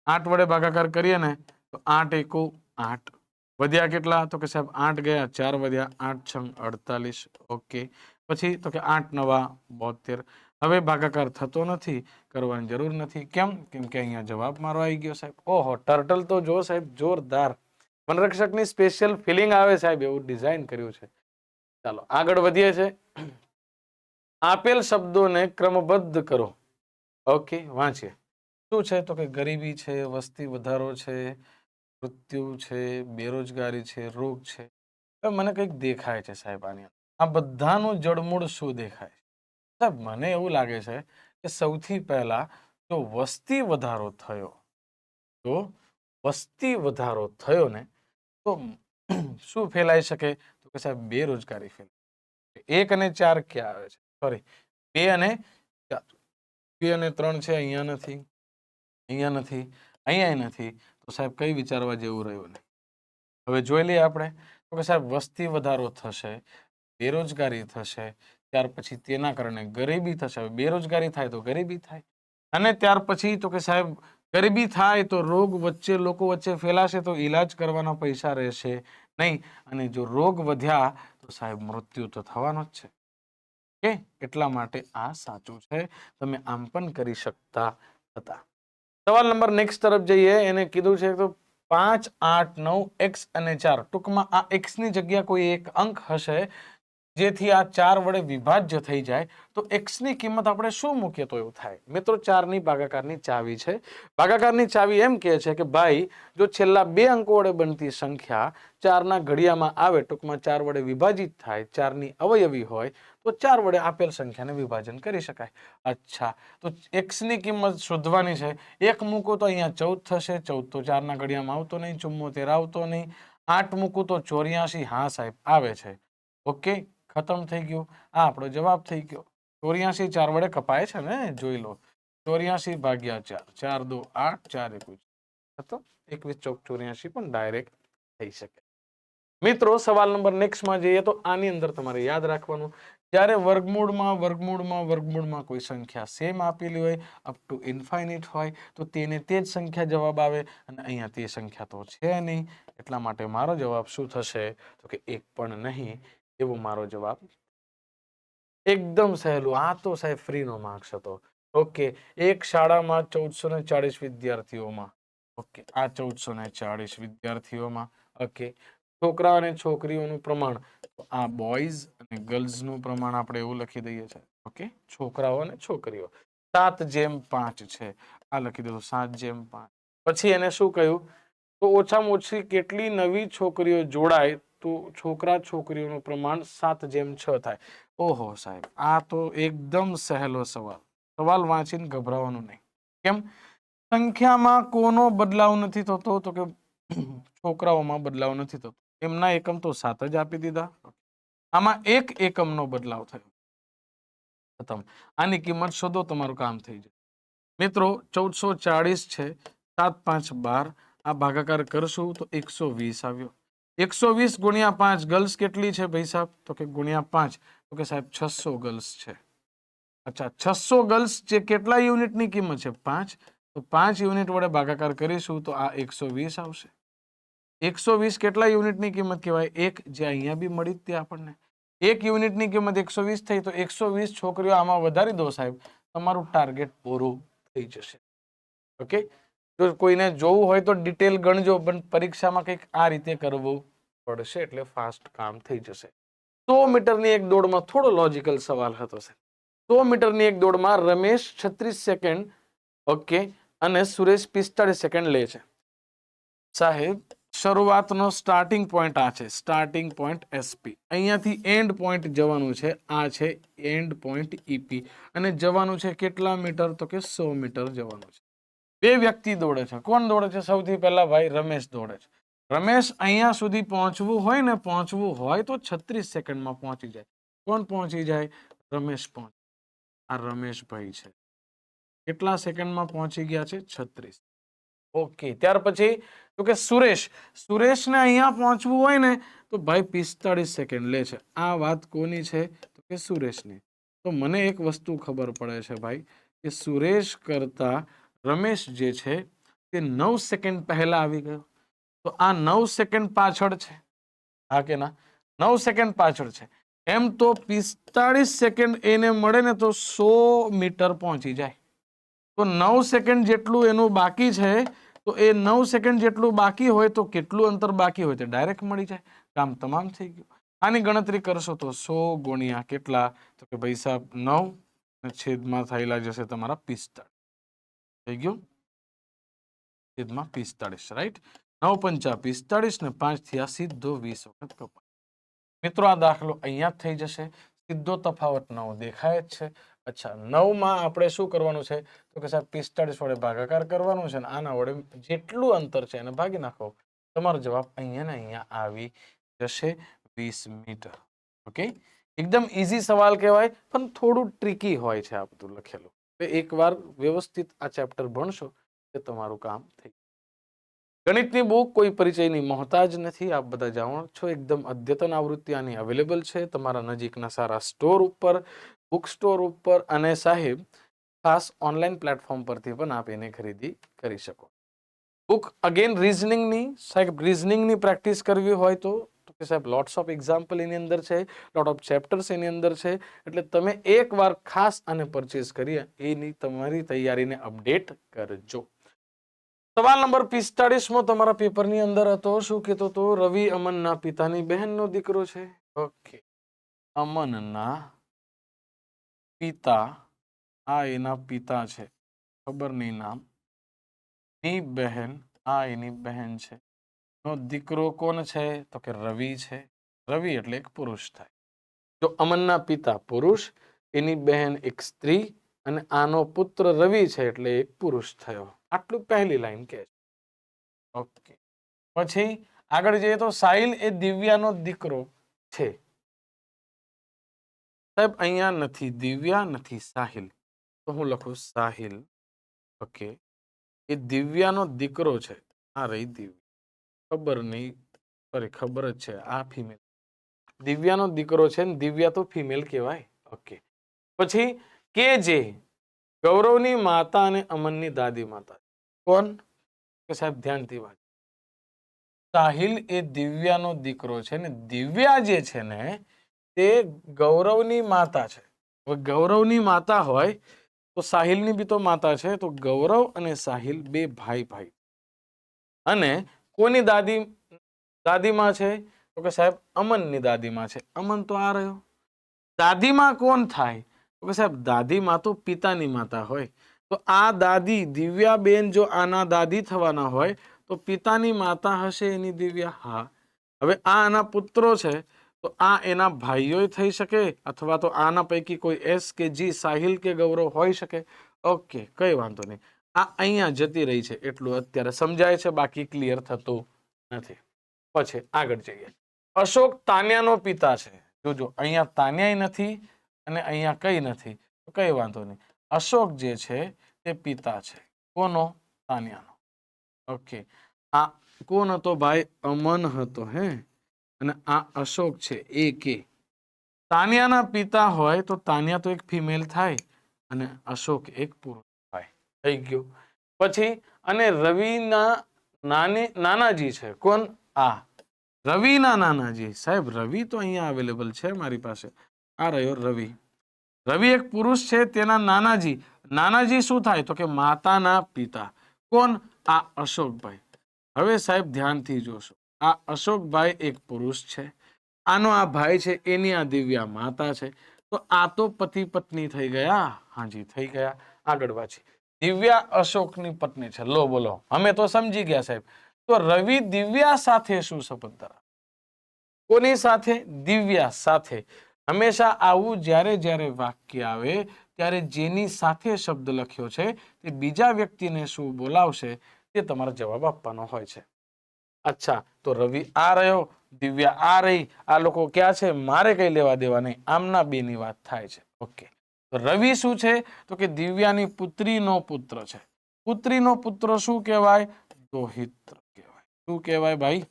8 વડે ભાગાકાર કરીએ ને તો 8 × 8 વધ્યા કેટલા? તો કે સાહેબ 8 ગયા, 4 વધ્યા, 8 × 6 = 48. ઓકે, પછી તો કે 8 × 9 = 72. હવે ભાગાકાર થતો નથી, કરવાની જરૂર નથી. કેમ? કેમ કે અહીંયા જવાબ મારો આવી ગયો સાહેબ. ઓહો, ટર્ટલ તો જો સાહેબ જોરદાર, વનરક્ષકની સ્પેશિયલ ફિલિંગ આવે સાહેબ, એવું ડિઝાઇન કર્યું છે. ચાલો આગળ વધીએ છે. આપેલ શબ્દોને ક્રમબદ્ધ કરો. ઓકે, વાંચીએ. શું છે? તો કે ગરીબી છે, વસ્તી વધારો છે, મૃત્યુ છે, બેરોજગારી છે, રોગ છે. હવે મને કંઈક દેખાય છે સાહેબ આની અંદર. આ બધાનું જડમૂળ શું દેખાય છે સાહેબ? મને એવું લાગે છે કે સૌથી પહેલા જો વસ્તી વધારો થયો, જો વસ્તી વધારો થયો ને તો શું ફેલાઈ શકે? તો કે સાહેબ બેરોજગારી ફેલાય. 1 અને 4 ક્યાં આવે છે? સોરી, 2 અને 4. 2 અને 3 છે, અહીંયા નથી, અહીંયા નથી, અહીંયા નથી. તો સાહેબ કઈ વિચારવા જેવું રહ્યું નહીં. હવે જોઈ લઈએ આપણે તો કે સાહેબ વસ્તી વધારો થશે, બેરોજગારી થશે, ત્યાર પછી તેના કારણે ગરીબી થશે. હવે બેરોજગારી થાય તો ગરીબી થાય, અને ત્યાર પછી તો કે સાહેબ ગરીબી થાય તો રોગ વચ્ચે લોકો વચ્ચે ફેલાશે, તો ઈલાજ કરવાના પૈસા રહેશે નહીં, અને જો રોગ વધ્યા તો સાહેબ મૃત્યુ તો થવાનો જ છે. ઓકે, એટલા માટે આ સાચું છે. તમે આમ પણ કરી શકતા હતા. સવાલ નંબર નેક્સ્ટ તરફ જઈએ. એને કીધું છે તો 5, 8, 9, x અને 4. ટૂંકમાં આ x ની જગ્યા કોઈ એક અંક હશે જેથી આ 4 વડે વિભાજ્ય થઈ જાય. તો x ની કિંમત આપણે શું મૂકીએ તો એવું થાય? મિત્રો 4 ની ભાગાકારની ચાવી છે. ભાગાકારની ચાવી એમ કહે છે કે ભાઈ જો છેલ્લા 2 અંકો વડે બનતી સંખ્યા 4 ના ઘડિયામાં આવે, ટૂંકમાં 4 વડે વિભાજિત થાય, 4 ની અવયવી હોય, તો 4 વડે આપેલ સંખ્યાને વિભાજન કરી શકાય. અચ્છા, તો x ની કિંમત શોધવાની છે. 1 મૂકો તો અહીંયા 14 થશે. 14 તો 4 ના ઘડિયામાં આવતો નહીં. 74 આવતો નહીં. 8 મૂકો તો 84. હા સાહેબ આવે છે. ઓકે, ખતમ થઈ ગયું. આ આપણો જવાબ થઈ ગયો. 84 4 વડે કપાય છે ને, જોઈ લો. 84 ભાગ્યા 4, 4 2 8, 4 1 તો 21 ચોક 84 પણ ડાયરેક્ટ થઈ શકે. મિત્રો સવાલ નંબર નેક્સ્ટમાં જઈએ તો આની અંદર તમારે યાદ રાખવાનું, જ્યારે વર્ગમૂળમાં કોઈ સંખ્યા સેમ આપેલી હોય, અપ ટુ ઇન્ફાઇનિટ હોય, તો તેને તે જ સંખ્યા જવાબ આવે, અને અહીંયા તે સંખ્યા તો છે નહીં. એટલા માટે મારો જવાબ શું થશે? તો કે 1 પણ નહીં. એવો મારો જવાબ. એકદમ સહેલું. આ તો સાહેબ ફ્રીનો માર્ક્સ હતો. ઓકે, એક શાળામાં 1440 વિદ્યાર્થીઓમાં, ઓકે, આ 1440 વિદ્યાર્થીઓમાં, ઓકે, છોકરા અને છોકરીઓનું પ્રમાણ, આ બોયઝ અને ગર્લ્સનું પ્રમાણ આપણે એવું લખી દઈએ છીએ. ઓકે, છોકરાઓ અને છોકરીઓ 7:5 છે. આ લખી દો 7:5. પછી એને શું કહ્યું? તો ઓછામાં ઓછી કેટલી નવી છોકરીઓ જોડાય તો છોકરા છોકરીઓનું પ્રમાણ 7:6 થાય. ઓહો સાહેબ, આ તો એકદમ સહેલો સવાલ. સવાલ વાંચીને ગભરાવાનું નહીં. કેમ? સંખ્યામાં કોનો બદલાવ નથી થતો? તો કે છોકરાઓમાં બદલાવ નથી થતો. એમના એકમ તો 7 જ આપી દીધા. આમાં 1 એકમનો બદલાવ થયો. ખતમ. આની કિંમત શોધો, તમારું કામ થઈ જાય. મિત્રો 1440 છે, 7 5 12. આ ભાગાકાર કરશું તો 120 આવ્યો. 120 ગુણ્યા 5. ગર્લ્સ કેટલી છે ભાઈ સાહેબ? તો કે ગુણ્યા 5. તો કે સાહેબ 600 ગર્લ્સ છે. અચ્છા, 600 ગર્લ્સ જે કેટલા યુનિટની કિંમત છે? 5. તો 5 યુનિટ વડે ભાગાકાર કરીશું તો આ 120 આવશે. 120 કેટલા યુનિટની કિંમત કહેવાય? 1, જે અહીંયા બી મળી તે આપણને 1 યુનિટની કિંમત 120 થઈ, તો 120 છોકરીઓ આમાં વધારી દો સાહેબ, તમારું ટાર્ગેટ પૂરું થઈ જશે. ઓકે, જો કોઈને જોવું હોય તો ડિટેલ ગણજો, પણ પરીક્ષામાં કંઈક આ રીતે કરવું પડશે, એટલે ફાસ્ટ કામ થઈ જશે. 100 મીટરની એક દોડમાં થોડો લોજિકલ સવાલ હતો સર. 100 મીટરની એક દોડમાં રમેશ 36 સેકન્ડ, ઓકે, અને સુરેશ 45 સેકન્ડ લે છે. સાહેબ શરૂઆતનો સ્ટાર્ટિંગ પોઈન્ટ આ છે, સ્ટાર્ટિંગ પોઈન્ટ એસપી. અહીંયાથી એન્ડ પોઈન્ટ જવાનું છે, આ છે એન્ડ પોઈન્ટ ઈપી, અને જવાનું છે કેટલા મીટર? તો કે 100 મીટર જવાનું છે. 2 વ્યક્તિ દોડે છે. કોણ દોડે છે? સૌથી પહેલા ભાઈ રમેશ દોડે છે. રમેશ અહીંયા સુધી પહોંચવું હોય તો 36 સેકન્ડમાં પહોંચી જાય. કોણ પહોંચી જાય? રમેશ પહોંચે. આ રમેશભાઈ છે. કેટલા સેકન્ડમાં પહોંચી ગયા છે? 36. ઓકે, ત્યાર પછી તો કે સુરેશને અહીંયા પહોંચવું હોય ને તો ભાઈ 45 સેકન્ડ લે છે. આ વાત કોની છે? તો કે સુરેશની. તો મને એક વસ્તુ ખબર પડે છે ભાઈ, કે સુરેશ કરતા રમેશ જે છે તે 9 સેકન્ડ પહેલા આવી ગયો. તો આ 9 સેકન્ડ પાછળ છે. હા કે ના? 9 સેકન્ડ પાછળ છે. એમ તો 45 સેકન્ડ એને મળે ને તો 100 મીટર પહોંચી જાય. તો 9 સેકન્ડ જેટલું એનું બાકી છે, તો એ 9 સેકન્ડ જેટલું બાકી હોય તો કેટલું અંતર બાકી હોય તે ડાયરેક્ટ મળી જાય. કામ તમામ થઈ ગયું. આની ગણતરી કરશો તો 100 ગુણ્યા કેટલા? તો કે ભાઈ સાહેબ 9 અને છેદમાં થયેલા જશે તમારા 45. થઈ ગયું? છેદમાં 45, રાઈટ? 9 5 45 ને 5 થયા સીધો 20 વખત કપાય. મિત્રો આ દાખલો અહીંયા જ થઈ જશે, સીધો તફાવત 9 દેખાય જ છે. અચ્છા, 9 માં આપણે શું કરવાનું છે? તો કે સાહેબ 45 વડે ભાગાકાર કરવાનું છે, અને આના વડે જેટલું અંતર છે એને ભાગી નાખો. તમારો જવાબ અહીંયા ને અહીંયા આવી જશે, 20 મીટર. ઓકે, એકદમ ઈઝી સવાલ કહેવાય, પણ થોડું ટ્રિકી હોય છે આ બધું લખેલું. તો એકવાર વ્યવસ્થિત આ ચેપ્ટર ભણશો કે તમારું કામ થઈ જશે. ગણિતની બુક કોઈ પરિચયની મોહતાજ નથી, આપ બધા જાણો છો. એકદમ અદ્યતન આવૃત્તિ આની અવેલેબલ છે તમારા નજીકના સારા સ્ટોર ઉપર, બુક સ્ટોર ઉપર, અને સાહેબ ખાસ ઓનલાઈન પ્લેટફોર્મ પરથી પણ આપ એને ખરીદી કરી શકો. બુક અગેન રીઝનિંગની, સાહેબ રીઝનિંગની પ્રેક્ટિસ કરવી હોય તો કે સાહેબ લોટ્સ ઓફ એક્ઝામ્પલ એની અંદર છે, લોટ ઓફ ચેપ્ટર્સ એની અંદર છે. એટલે તમે એકવાર ખાસ આને પરચેસ કરી એની તમારી તૈયારીને અપડેટ કરજો. સવાલ નંબર 45 તમારા પેપરની અંદર હતો. શું કહેતો હતો? રવિ અમનના પિતાની બહેનનો દીકરો છે. ઓકે, અમનના પિતા, આ એના પિતા છે, ખબર નહીં નામ. ની બહેન, આ એની બહેન છે. નો દીકરો કોણ છે? તો કે રવિ છે. રવિ એટલે એક પુરુષ થાય. જો અમનના પિતા પુરુષ, એની બહેન એક સ્ત્રી, અને આનો પુત્ર રવિ છે એટલે એક પુરુષ થયો. આટલું પહેલી લાઈન કહે છે. ઓકે, પછી આગળ જઈએ તો સાહિલ એ દિવ્યાનો દીકરો છે. સાહેબ અહીંયા નથી દિવ્યા, નથી સાહિલ, તો હું લખું સાહિલ. ઓકે, એ દિવ્યાનો દીકરો છે. આ રહી દિવ્યા, ખબર નહીં, સોરી ખબર જ છે, આ ફિમેલ. દિવ્યાનો દીકરો છે ને દિવ્યા તો ફિમેલ કહેવાય. ઓકે, પછી કે જે ગૌરવની માતા અને અમનની દાદી માતા. કોણ? કે સાહેબ ધ્યાનથી વાત. સાહિલ એ દિવ્યાનો દીકરો છે ને દિવ્યા જે છે ને તે ગૌરવની માતા છે. હવે ગૌરવની માતા હોય તો સાહિલની બી તો માતા છે. તો ગૌરવ અને સાહિલ બે ભાઈ ભાઈ. અને કોની દાદીમાં છે? તો કે સાહેબ અમનની દાદીમાં છે. અમન તો આ રહ્યો. દાદીમાં કોણ થાય? તો કે સાહેબ દાદીમાં તો પિતાની માતા હોય. તો આ દાદી દિવ્યાબેન જો આના દાદી થવાના હોય તો પિતાની માતા હશે એની દિવ્યા. હા, હવે આ આના પુત્રો છે તો આ એના ભાઈઓ થઈ શકે, અથવા તો આના પૈકી કોઈ એસ કે જી, સાહિલ કે ગૌરવ હોઈ શકે. ઓકે, કઈ વાંધો નહીં. આ અહીંયા જતી રહી છે એટલું અત્યારે સમજાય છે, બાકી ક્લિયર થતું નથી. પછી આગળ જઈએ. અશોક તાન્યાનો પિતા છે. જોજો અહીંયા તાન્યાય નથી અને અહીંયા કઈ નથી, તો કઈ વાંધો નહીં. અશોક જે છે તે પિતા છે. કોનો? તાન્યાનો. ઓકે, આ કોણ હતો ભાઈ? અમન હતો. હે, અને આ અશોક છે એ કે. તાન્યાના પિતા હોય તો તાન્યા તો એક ફિમેલ થાય અને અશોક એક પુરુષ થાય. થઈ ગયું. પછી અને રવિના નાનાજી છે. કોણ? આ રવિના નાનાજી. સાહેબ રવિ તો અહીંયા અવેલેબલ છે મારી પાસે. આ રહ્યો રવિ. રવિ એક પુરુષ છે, તેના નાનાજી. નાનાજી શું થાય? તો કે માતાના પિતા. કોણ? આ અશોકભાઈ. હવે સાહેબ ધ્યાનથી જોશો, આ અશોકભાઈ એક પુરુષ છે, આનો આ ભાઈ છે, એની આ દિવ્યા માતા છે. તો આ તો પતિ પત્ની થઈ ગયા. હાજી થઈ ગયા. આગળ વાંચી. દિવ્યા અશોકની પત્ની છે. લો બોલો, અમે તો સમજી ગયા સાહેબ. તો રવિ દિવ્યા સાથે શું સંબંધ ધરાવે? કોની સાથે? દિવ્યા સાથે. હંમેશા આવું જ્યારે વાક્ય આવે ત્યારે જેની સાથે શબ્દ લખ્યો છે તે બીજા વ્યક્તિને શું બોલાવશે તે તમારે જવાબ આપવાનો હોય છે. અચ્છા, તો રવિ આ રહ્યો, દિવ્યા આ રહી. આ લોકો ક્યાં છે? મારે કઈ લેવા દેવા નહીં. આમના બેની વાત થાય છે. ઓકે, તો રવિ શું છે? તો કે દિવ્યાની પુત્રીનો પુત્ર છે. પુત્રીનો પુત્ર શું કહેવાય? દોહિત્ર કહેવાય. શું કહેવાય ભાઈ?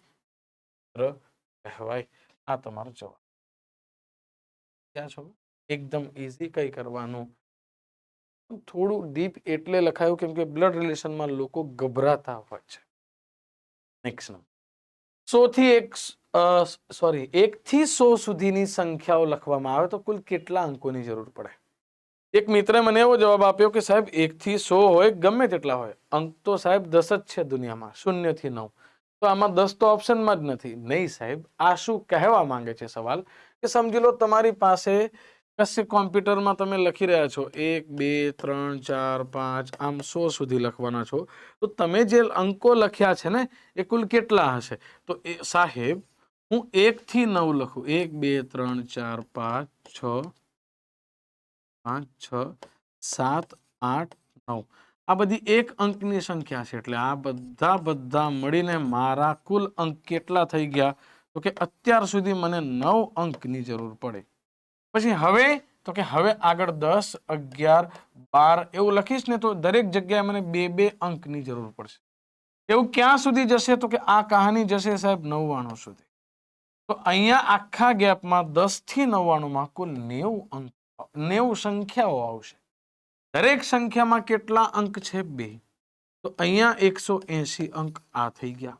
કહેવાય. આ તમારો જવાબ. ક્યાં છો? એકદમ ઈઝી. કઈ કરવાનું, થોડું ડીપ એટલે લખાયું કેમ કે બ્લડ રિલેશનમાં લોકો ગભરાતા હોય છે. Next number. 1 થી 100 સુધીની સંખ્યાઓ લખવામાં આવે તો કુલ કેટલા અંકોની જરૂર પડે? એક મિત્રે મને એવો જવાબ આપ્યો કે સાહેબ 1 થી 100 હોય, ગમે તેટલા હોય, અંક તો સાહેબ 10 જ છે દુનિયામાં, 0 થી 9. તો આમાં 10 તો ઓપ્શનમાં જ નથી. નહીં સાહેબ, આ શું કહેવા માંગે છે સવાલ? કે સમજી લો તમારી પાસે કશે કોમ્પ્યુટરમાં તમે લખી રહ્યા છો 1 2 3 4 5 આમ 100 સુધી લખવાના છો, તો તમે જે અંકો લખ્યા છે ને એ કુલ કેટલા હશે? તો એ સાહેબ હું 1 થી 9 લખું 1 2 3 4 5 6 5 6 7 8 9 આ બધી એક અંકની સંખ્યા છે એટલે આ બધા મળીને મારા કુલ અંક કેટલા થઈ ગયા તો કે અત્યાર સુધી મને 9 અંકની જરૂર પડે. પછી હવે આગળ 10 11 12 એવું લખીશ ને તો દરેક જગ્યાએ મને 2 અંકની જરૂર પડશે. એવું ક્યાં સુધી જશે તો કે આ કહાની જશે સાહેબ 99 સુધી. તો અહીંયા આખા ગેપમાં 10 થી 99 માં કુલ 90 અંક 90 સંખ્યાઓ આવશે. દરેક સંખ્યામાં કેટલા અંક છે 2. તો અહીંયા 180 અંક આ થઈ ગયા.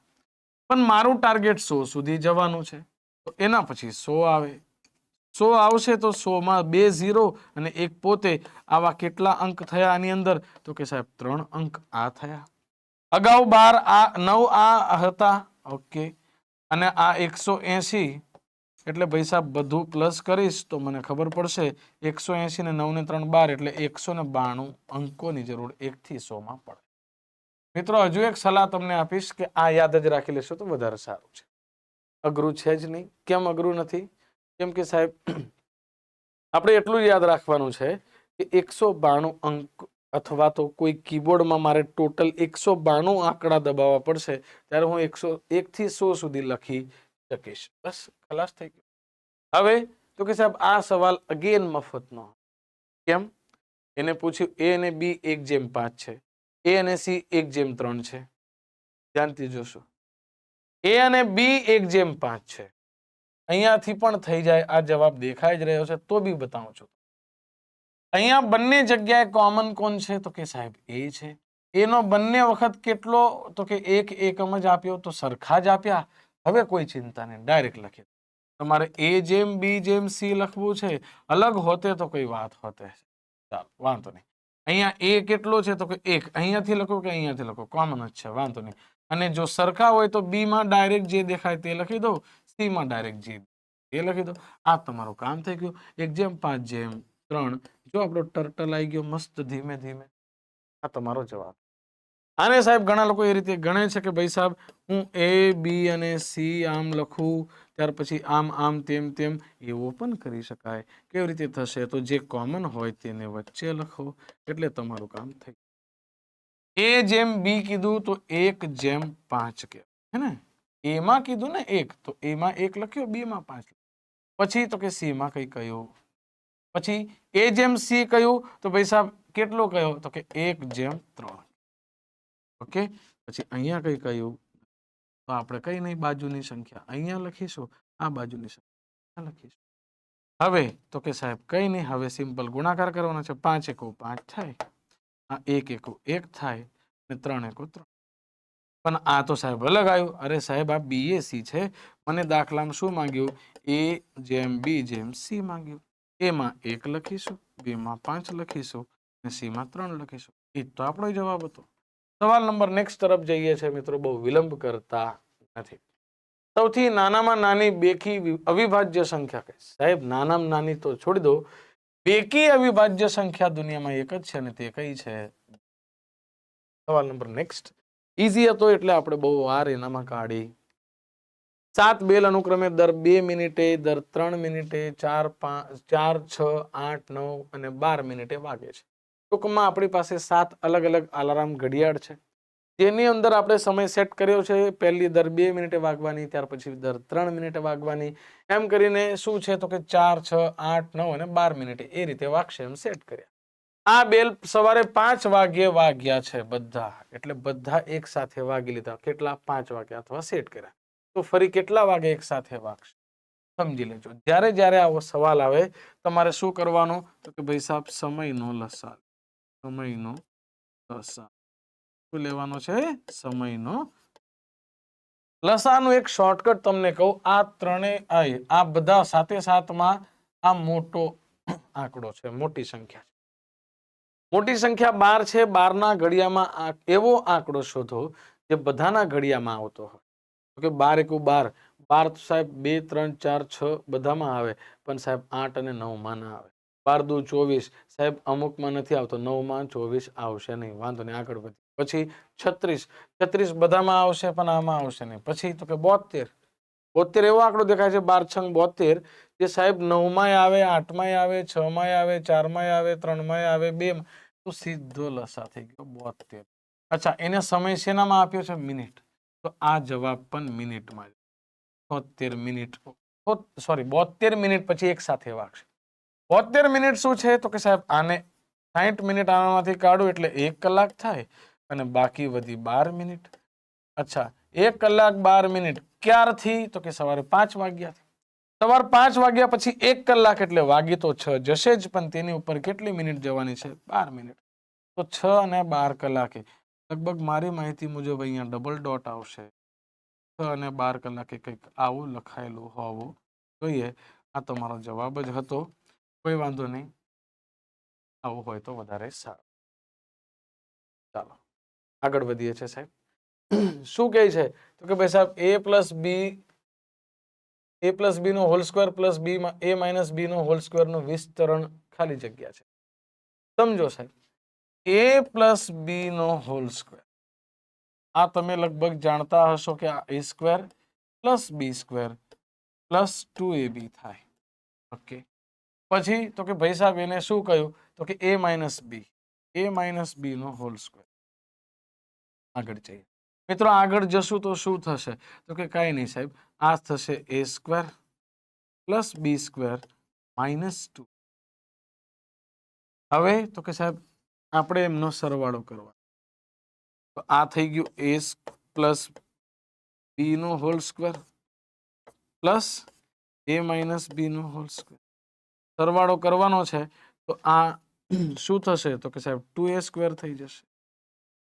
પણ મારું ટાર્ગેટ 100 સુધી જવાનું છે તો એના પછી 100 આવે. 100 આવશે તો 100 માં 2 0 અને 1 પોતે આવા કેટલા અંક થયા આની અંદર તો કે સાહેબ 3 અંક આ થયા. અગાઉ 12 આ 9 આ હતા. ઓકે અને આ 180 એટલે ભાઈ સાહેબ બધું પ્લસ કરીશ તો મને ખબર પડશે 180 ને 9 ને 3 12 એટલે 192 અંકોની જરૂર 1 થી 100 માં પડે. મિત્રો હજુ એક સલાહ તમને આપીશ કે આ યાદ જ રાખી લેશો તો વધારે સારું છે. અઘરું છે જ નહીં. કેમ અઘરું નથી? કેમ કે સાહેબ આપણે એટલું યાદ રાખવાનું છે કે 192 અંક અથવા તો કોઈ કીબોર્ડમાં મારે ટોટલ 192 આંકડા દબાવવા પડશે ત્યારે હું 101 થી 100 સુધી લખી શકીશ. બસ ખલાસ થઈ ગયું. હવે તો કે સાહેબ આ સવાલ અગેન મફતનો. કેમ? એને પૂછ્યું A અને B 1/5 છે, A અને C 1/3 છે. ધ્યાનથી જોશો A અને B 1/5 છે. અહીંયાથી પણ થઈ જાય. આ જવાબ દેખાઈ જ રહ્યો છે તો બી બતાવું છું. અહીંયા બંને જગ્યાએ કોમન કોણ છે તો કે સાહેબ A છે. A નો બંને વખત કેટલો તો કે 1 એકમ જ આપ્યો તો સરખા જ આપ્યા. હવે કોઈ ચિંતા નહીં, ડાયરેક્ટ લખી. તમારે A જેમ B જેમ C લખવું છે. અલગ હોતે તો કોઈ વાત હોતે. ચાલો વાંધો નહીં. અહીંયા A કેટલો છે તો કે 1. અહીંયાથી લખો કે અહીંયાથી લખો કોમન જ છે, વાંધો નહીં. અને જો સરખા હોય તો B માં ડાયરેક્ટ જે દેખાય તે લખી દો, C માં ડાયરેક્ટ જે એ લખી દો. આ તમારું કામ થઈ ગયું. 1/5/3 જો આપણો ટર્ટલ આવી ગયો મસ્ત ધીમે ધીમે. આ તમારો જવાબ. આને સાહેબ ઘણા લોકો એ રીતે ગણે છે કે ભાઈ સાહેબ હું A B અને C આમ લખું ત્યાર પછી આમ તેમ એવો પણ કરી શકાય. કેવી રીતે થશે તો જે કોમન હોય તેને વચ્ચે લખો એટલે તમારું કામ થઈ ગયું. A જેમ B કીધું તો 1/5 કે હે ને. A માં કીધું ને 1 તો A માં 1 લખ્યો, B માં 5. પછી તો કે C માં કઈ કહ્યું. પછી A જેમ C કહ્યું તો ભાઈ સાહેબ કેટલો કહ્યો તો કે 1/3. ઓકે પછી અહીંયા કઈ કહ્યું તો આપણે કઈ નહીં બાજુની સંખ્યા અહીંયા લખીશું, આ બાજુની સંખ્યા લખીશું. હવે તો કે સાહેબ કઈ નહીં, હવે સિમ્પલ ગુણાકાર કરવાનો છે. 5 એકુ 5 થાય, આ 1 એકુ 1 થાય અને 3 એકુ 3. પણ આ તો સાહેબ અલગ આવ્યું. અરે સાહેબ આ BAC છે. મને દાખલામાં શું માંગ્યું? A જેમ B જેમ C માંગ્યું. A માં 1 લખીશું, B માં 5 લખીશું અને C માં 3 લખીશું. એ તો આપણો જવાબ હતો. સવાલ નંબર નેક્સ્ટ તરફ જઈએ છે મિત્રો, બહુ વિલંબ કરતા નથી. સૌથી નાનામાં નાની બેકી અવિભાજ્ય સંખ્યા કઈ? સાહેબ નાનામાં નાની તો છોડી દો, બેકી અવિભાજ્ય સંખ્યા દુનિયામાં એક જ છે અને તે કઈ છે? સવાલ નંબર નેક્સ્ટ ઈઝી હતો એટલે આપણે બહુ વાર એનામાં કાઢી. 7 બેલ અનુક્રમે દર 2 મિનિટે, દર 3 મિનિટે, 4 5 4 6 8 9 અને 12 મિનિટે વાગે છે. ટૂંકમાં આપણી પાસે 7 અલગ અલગ અલાર્મ ઘડિયાળ છે જેની અંદર આપણે સમય સેટ કર્યો છે. પહેલી દર 2 મિનિટે વાગવાની, ત્યાર પછી દર 3 મિનિટે વાગવાની, એમ કરીને શું છે તો કે 4 6 8 9 અને 12 મિનિટે એ રીતે વાગશે એમ સેટ કર્યા. આ બેલ સવારે 5 વાગ્યે વાગ્યા છે બધા, એટલે બધા એક સાથે વાગી લીધા. કેટલા? 5 વાગ્યા અથવા સેટ કર્યા. તો ફરી કેટલા વાગે એક સાથે વાગશે સમજી લેજો. જ્યારે જ્યારે આવો સવાલ આવે તમારે શું કરવાનું તો કે ભાઈ સાહેબ સમયનો લસાઅ. સમયનો લસાઅ શું લેવાનો છે? સમયનો લસાઅનું એક શોર્ટકટ તમને કહું. આ ત્રણેય આ બધા સાથે સાથમાં આ મોટો આંકડો છે, મોટી સંખ્યા છે. મોટી સંખ્યા 12 છે. 12 ના ઘડિયામાં એવો આંકડો શોધો જે બધાના ઘડિયામાં આવતો હોય. કે 12 એકુ 12, 12 સાહેબ 2 3 4 6 બધામાં આવે પણ સાહેબ 8 અને 9 માં ના આવે. 12 દુ 24 સાહેબ અમુકમાં નથી આવતો, 9 માં 24 આવશે નહીં, વાંધો નહીં આગળ વધી. પછી 36 બધામાં આવશે પણ આમાં આવશે નહીં. પછી તો કે 72 72 એવો આંકડો દેખાય છે 12 છંગ 72 જે સાહેબ 9 માં આવે 8 માં આવે 6 માં આવે 4 માં આવે 3 માં આવે 2 માં, તો સીધો લસા થઈ ગયો 72. અચ્છા, એને સમય શેનામાં આપ્યો છે? મિનિટ. તો આ જવાબ પણ મિનિટમાં જ. 73 મિનિટ, સોરી 72 મિનિટ પછી એક સાથે વાગશે. 72 મિનિટ શું છે? તો કે સાહેબ આને 60 મિનિટ આનામાંથી કાઢો એટલે 1 કલાક થાય અને બાકી વધી 12 મિનિટ. અચ્છા, 1 કલાક 12 મિનિટ ક્યારથી? તો કે સવારે 5 વાગ્યાથી. સવાર 5 વાગ્યા પછી 1 કલાક એટલે વાગી તો 6 જશે જ, પણ તેની ઉપર કેટલી મિનિટ જવાની છે? 12 મિનિટ. તો 6 અને 12 કલાકે લગભગ મારી માહિતી મુજબ અહીંયા ડબલ ડોટ આવશે. 6 અને 12 કલાકે કંઈક આવું લખાયેલું હોવું જોઈએ. આ તમારો જવાબ જ હતો. કોઈ વાંધો નહીં, આવું હોય તો વધારે સારું. ચાલો આગળ વધીએ છીએ સાહેબ. શું કહે છે? તો કે ભાઈ સાહેબ a પ્લસ બી નો whole square plus a minus B નો હોલ સ્ક્વેર નું વિસ્તરણ ખાલી જગ્યા છે. સમજો સાહેબ, a પ્લસ બી નો હોલ સ્ક્વેર, આ તમે લગભગ જાણતા હશો કે આ a square plus B square plus 2ab થાય. ઓકે, પછી તો કે ભાઈ સાહેબ એને શું કહ્યું? તો કે a માઇનસ બી નો હોલ સ્ક્વેર. આગળ જઈએ મિત્રો, આગળ જશું તો શું થશે? તો કે કાંઈ નહીં સાહેબ, આ થશે a square plus B square minus 2. હવે તો કે સાહેબ આપણે એમનો સરવાળો કરવા, તો આ થઈ ગયું a પ્લસ બી નો whole square plus a minus B નો હોલ સ્ક્વેર. સરવાળો કરવાનો છે તો આ શું થશે? તો કે સાહેબ 2a સ્ક્વેર થઈ જશે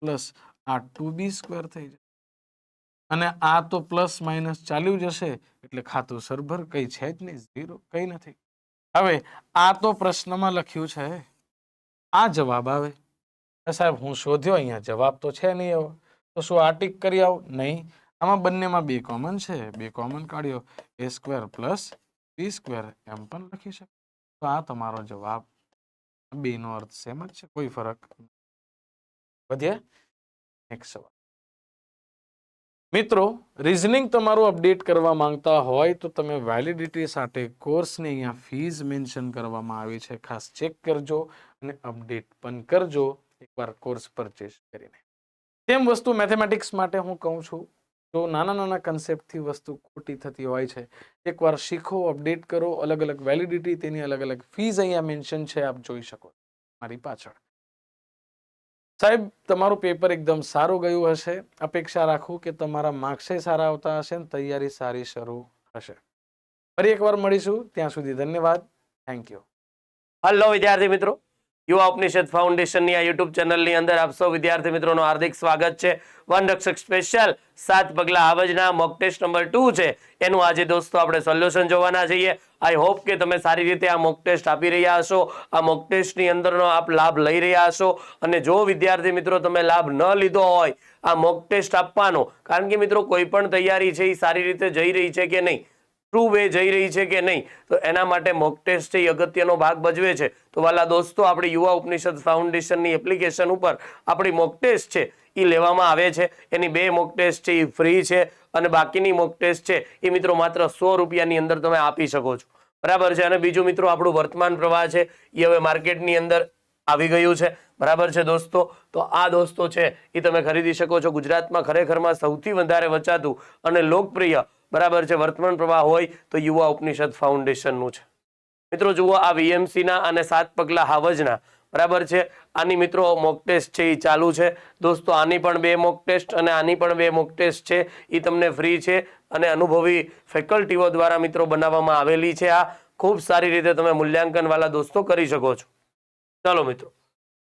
પ્લસ આ 2b સ્ક્વેર થઈ જશે, અને આ તો પ્લસ માઇનસ ચાલ્યું જશે એટલે ખાતું સરભર, કઈ છે જ નહીં, ઝીરો, કઈ નથી. હવે આ તો પ્રશ્નમાં લખ્યું છે, આ જવાબ આવે. સાહેબ હું શોધ્યો, અહીંયા જવાબ તો છે નહીં એવો, તો શું આ ટીક કરી આવું? નહીં, આમાં બંનેમાં 2 કોમન છે, 2 કોમન કાઢ્યો, a square plus B square એમ પણ લખી શકે. તો આ તમારો જવાબ. 2 નો અર્થ સેમ જ છે, કોઈ ફરક. વધીએ નેક્સ્ટ સવાલ. મિત્રો, રીઝનિંગ તમારું અપડેટ કરવા માંગતા હોય તો તમે વેલિડિટી સાથે કોર્સની અહીંયા ફીઝ મેન્શન કરવામાં આવી છે, ખાસ ચેક કરજો અને અપડેટ પણ કરજો એકવાર કોર્સ પરચેસ કરીને. સેમ વસ્તુ મેથેમેટિક્સ માટે હું કહું છું, જો નાના નાના કન્સેપ્ટથી વસ્તુ ખોટી થતી હોય છે, એકવાર શીખો, અપડેટ કરો. અલગ અલગ વેલિડિટી, તેની અલગ અલગ ફીઝ અહીંયા મેન્શન છે, આપ જોઈ શકો મારી પાછળ. સાહેબ તમારું પેપર એકદમ સારું ગયું હશે. અપેક્ષા રાખું કે તમારા માર્ક્સે સારા આવતા હશે અને તૈયારી સારી શરૂ હશે. ફરી એકવાર મળીશું, ત્યાં સુધી ધન્યવાદ. Thank you. હેલો વિદ્યાર્થી મિત્રો, યુવા ઉપનિષદ ફાઉન્ડેશનની આ યુટ્યુબ ચેનલની અંદર આપ સૌ વિદ્યાર્થી મિત્રોનું હાર્દિક સ્વાગત છે. વનરક્ષક સ્પેશિયલ 7 પગલા આવજના મોક ટેસ્ટ નંબર 2 છે, એનું આજે દોસ્તો આપણે સોલ્યુશન જોવાના છીએ. આઈ હોપ કે તમે સારી રીતે આ મોક ટેસ્ટ આપી રહ્યા હશો, આ મોક ટેસ્ટની અંદરનો આપ લાભ લઈ રહ્યા હશો. અને જો વિદ્યાર્થી મિત્રો તમે લાભ ન લીધો હોય આ મોક ટેસ્ટ આપવાનો, કારણ કે મિત્રો કોઈ પણ તૈયારી છે એ સારી રીતે જઈ રહી છે કે નહીં, ટ્રુ વે જઈ રહી છે કે નહીં, તો એના માટે મોક ટેસ્ટ છે એ અગત્યનો ભાગ ભજવે છે. તો વાલા દોસ્તો, આપણી યુવા ઉપનિષદ ફાઉન્ડેશનની એપ્લિકેશન ઉપર આપણી મોક ટેસ્ટ છે એ લેવામાં આવે છે. એની 2 મોક ટેસ્ટ છે એ ફ્રી છે, અને બાકીની મોક ટેસ્ટ છે એ મિત્રો માત્ર 100 રૂપિયાની અંદર તમે આપી શકો છો, બરાબર છે. અને બીજું મિત્રો, આપણું વર્તમાન પ્રવાહ છે એ હવે માર્કેટની અંદર આવી ગયું છે, બરાબર છે દોસ્તો. તો આ દોસ્તો છે એ તમે ખરીદી શકો છો. ગુજરાતમાં ખરેખરમાં સૌથી વધારે વચાતું અને લોકપ્રિય, બરાબર છે, વર્તમાન પ્રવાહ હોય તો યુવા ઉપનિષદ ફાઉન્ડેશનનું છે. મિત્રો જુઓ, આ વીએમસી ના અને 7 પગલા હાવજના, બરાબર છે, આની મિત્રો મોક ટેસ્ટ છે એ ચાલુ છે દોસ્તો. આની પણ 2 મોક ટેસ્ટ અને આની પણ 2 મોક ટેસ્ટ છે એ તમને ફ્રી છે, અને અનુભવી ફેકલ્ટીઓ દ્વારા મિત્રો બનાવવામાં આવેલી છે. આ ખૂબ સારી રીતે તમે મૂલ્યાંકન વાળા દોસ્તો કરી શકો છો. ચાલો મિત્રો,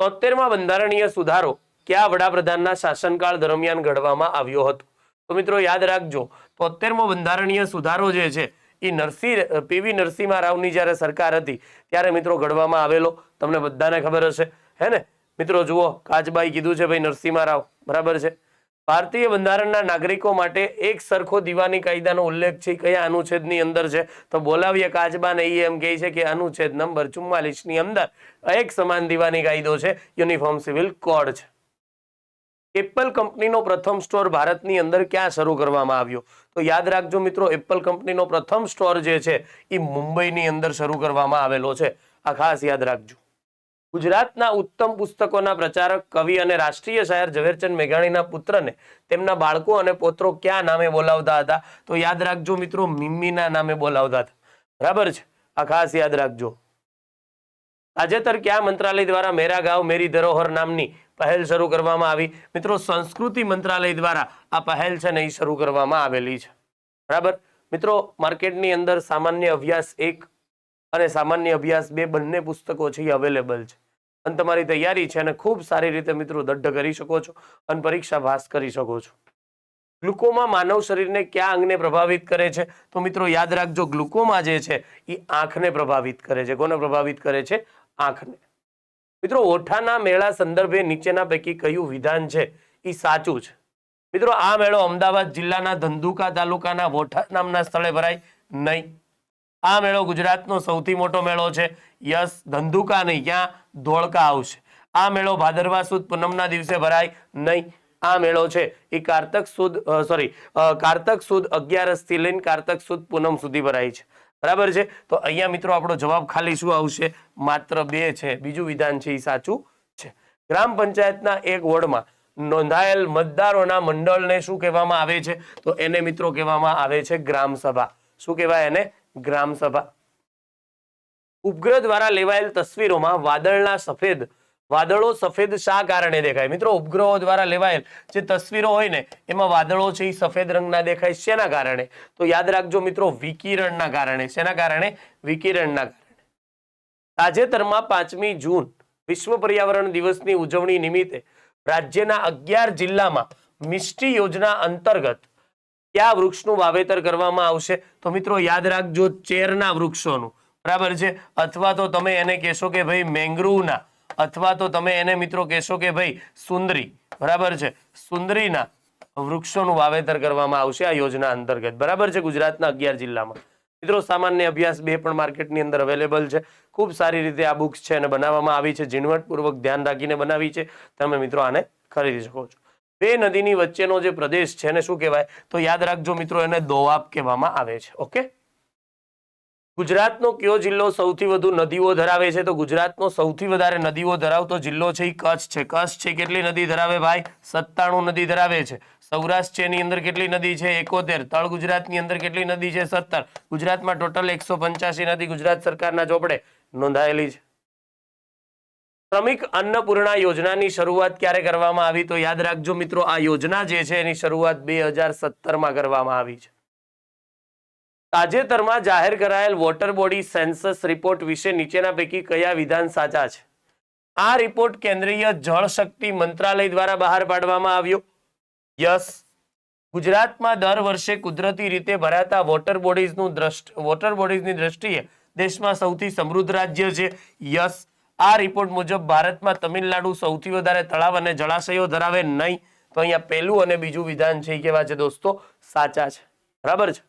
73માં બંધારણીય સુધારો કયા વડાપ્રધાનના શાસનકાળ દરમિયાન ઘડવામાં આવ્યો હતો? તો મિત્રો યાદ રાખજો, 73મો બંધારણીય સુધારો જે છે એ પીવી નરસિંહ રાવની જ્યારે સરકાર હતી ત્યારે મિત્રો ઘડવામાં આવેલો, તમને બધાને ખબર હશે, હે ને મિત્રો. જુઓ, કાચબાઈ કીધું છે ભાઈ નરસિંહ રાવ, બરાબર છે. ભારતીય બંધારણના નાગરિકો માટે એક સરખો દીવાની કાયદાનો ઉલ્લેખ છે કયા અનુચ્છેદની અંદર છે? તો બોલાવીએ કાચબાને, એ એમ કહે છે કે અનુચ્છેદ નંબર 44 ની અંદર એક સમાન દીવાની કાયદો છે, યુનિફોર્મ સિવિલ કોડ છે. એપલ કંપનીનો પ્રથમ સ્ટોર ભારતની અંદર ક્યાં શરૂ કરવામાં આવ્યો? તો યાદ રાખજો મિત્રો, એપલ કંપનીનો પ્રથમ સ્ટોર જે છે એ મુંબઈની અંદર શરૂ કરવામાં આવેલો છે. આ ખાસ યાદ રાખજો. ગુજરાતના ઉત્તમ પુસ્તકોના પ્રચારક, કવિ અને રાષ્ટ્રીય શાયર ઝવેરચંદ મેઘાણીના પુત્રને તેમના બાળકો અને પૌત્રો કયા નામે બોલાવતા હતા? તો યાદ રાખજો મિત્રો, મિમ્મીના નામે બોલાવતા હતા. બરાબર છે, આ ખાસ યાદ રાખજો. તાજેતર કયા મંત્રાલય દ્વારા મેરા ગાંવ મેરી ધરોહર નામની પહેલ શરૂ કરવામાં આવી? મિત્રો, સંસ્કૃતિ મંત્રાલય દ્વારા આ પહેલ છે ને એ શરૂ કરવામાં આવેલી છે. બરાબર મિત્રો, માર્કેટની અંદર સામાન્ય અભ્યાસ 1 અને સામાન્ય અભ્યાસ 2 બંને પુસ્તકો છે એ અવેલેબલ છે અને તમારી તૈયારી છે અને ખૂબ સારી રીતે મિત્રો દઢ કરી શકો છો અને પરીક્ષા પાસ કરી શકો છો. ગ્લુકોમા માનવ શરીરને કયા અંગને પ્રભાવિત કરે છે? તો મિત્રો યાદ રાખજો, ગ્લુકોમા જે છે એ આંખને પ્રભાવિત કરે છે. કોને પ્રભાવિત કરે છે? આંખને. મિત્રો, ઓઠાના મેળા સંદર્ભે નીચેના પૈકી કયું વિધાન છે એ સાચું છે? મિત્રો, આ મેળો અમદાવાદ જિલ્લાના ધંધુકા તાલુકાના વોઠા નામના સ્થળે ભરાય નહીં. આ મેળો ગુજરાતનો સૌથી મોટો મેળો છે. યસ, ધંધુકા નહીં, ક્યાં? ધોળકા આવશે. આ મેળો ભાદરવા સુદ પૂનમના દિવસે ભરાય નહીં. આ મેળો છે એ કારતક સુદ 11 થી લઈને કારતક સુદ પૂનમ સુધી ભરાય છે. બરાબર છે, તો અહીંયા મિત્રો આપણો જવાબ ખાલી શું આવશે? માત્ર 2 છે. બીજું વિધાન છે એ સાચું છે. ગ્રામ પંચાયતના એક વોર્ડમાં નોંધાયેલ મતદારોના મંડળને શું કહેવામાં આવે છે? તો એને મિત્રો કહેવામાં આવે છે ગ્રામ સભા. શું કહેવાય એને? ગ્રામ સભા. ઉપગ્રહ દ્વારા લેવાયેલ તસવીરોમાં વાદળો સફેદ શા કારણે દેખાય? મિત્રો, ઉપગ્રહો દ્વારા લેવાયેલ જે તસવીરો હોય ને એમાં વાદળો છે એ સફેદ રંગના દેખાય. શેના કારણે? તો યાદ રાખજો મિત્રો, વિકિરણના કારણે. શેના કારણે? વિકિરણના કારણે. તાજેતરમાં 5મી જૂન વિશ્વ પર્યાવરણ દિવસની ઉજવણી નિમિત્તે રાજ્યના 11 જિલ્લામાં મિષ્ટી યોજના અંતર્ગત કયા વૃક્ષનું વાવેતર કરવામાં આવશે? તો મિત્રો યાદ રાખજો, ચેરના વૃક્ષોનું. બરાબર છે, અથવા તો તમે એને કહેશો કે ભાઈ મેંગ્રુવના, અથવા તો તમે એને મિત્રો કહેશો કે ભાઈ સુંદરી. બરાબર છે, સુંદરીના વૃક્ષોનું વાવેતર કરવામાં આવશે આ યોજના અંતર્ગત. બરાબર છે, ગુજરાતના 11 જિલ્લામાં. મિત્રો, સામાન્ય અભ્યાસ 2 પણ માર્કેટની અંદર અવેલેબલ છે. ખૂબ સારી રીતે આ બુક્સ છે અને બનાવવામાં આવી છે, ઝીણવટપૂર્વક ધ્યાન રાખીને બનાવી છે. તમે મિત્રો આને ખરીદી શકો છો. 2 નદીની વચ્ચેનો જે પ્રદેશ છે એને શું કહેવાય? તો યાદ રાખજો મિત્રો, એને દોઆબ કહેવામાં આવે છે. ઓકે. ગુજરાતનો કયો જિલ્લો સૌથી વધુ નદીઓ ધરાવે છે? તો ગુજરાતનો સૌથી વધારે નદીઓ ધરાવતો જિલ્લો છે એ કચ્છ છે. કચ્છ છે કેટલી નદી ધરાવે ભાઈ? 97 નદી ધરાવે છે. સૌરાષ્ટ્ર ની અંદર કેટલી નદી છે? 71. તળ ગુજરાતની અંદર કેટલી નદી છે? 17. ગુજરાતમાં ટોટલ 185 નદી ગુજરાત સરકારના ચોપડે નોંધાયેલી છે. શ્રમિક અન્નપૂર્ણા યોજનાની શરૂઆત ક્યારે કરવામાં આવી? તો યાદ રાખજો મિત્રો, આ યોજના જે છે એની શરૂઆત 2017માં કરવામાં આવી છે. તાજેતરમાં જાહેર કરાયેલ વોટર બોડી સેન્સસ રિપોર્ટ વિશે નીચેના પૈકી કયા વિધાન સાચા છે? આ રિપોર્ટ કેન્દ્રીય જળ શક્તિ મંત્રાલય દ્વારા બહાર પાડવામાં આવ્યો. યસ. ગુજરાતમાં દર વર્ષે કુદરતી રીતે ભરાતા વોટર બોડીઝની દ્રષ્ટિએ દેશમાં સૌથી સમૃદ્ધ રાજ્ય છે. યસ. આ રિપોર્ટ મુજબ ભારતમાં તમિલનાડુ સૌથી વધારે તળાવ અને જળાશયો ધરાવે નહીં. તો અહીંયા પહેલું અને બીજું વિધાન છે એ કેવા છે દોસ્તો? સાચા છે. બરાબર છે.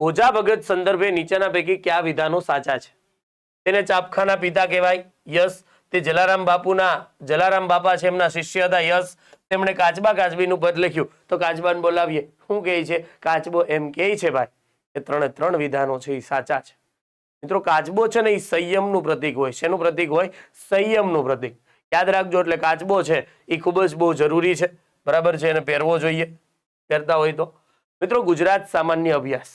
ઓઝા ભગત સંદર્ભે નીચેના પૈકી કયા વિધાનો સાચા છે? તેને ચાપખાના પિતા કહેવાય. યસ. તે જલારામ બાપા છે એમના શિષ્ય હતા. યસ. તેમણે કાચબા કાચબીનું પદ લખ્યું તો કાચબાને બોલાવીએ શું કહે છે? કાચબો એમ કહે છે ભાઈ. એ 3 વિધાનો છે એ સાચા છે. મિત્રો, કાચબો છે ને એ સંયમનું પ્રતીક હોય. શેનું પ્રતીક હોય? સંયમનું પ્રતીક. યાદ રાખજો, એટલે કાચબો છે એ ખૂબ જ બહુ જરૂરી છે. બરાબર છે, એને પહેરવો જોઈએ, પહેરતા હોય તો. મિત્રો, ગુજરાત સામાન્ય અભ્યાસ.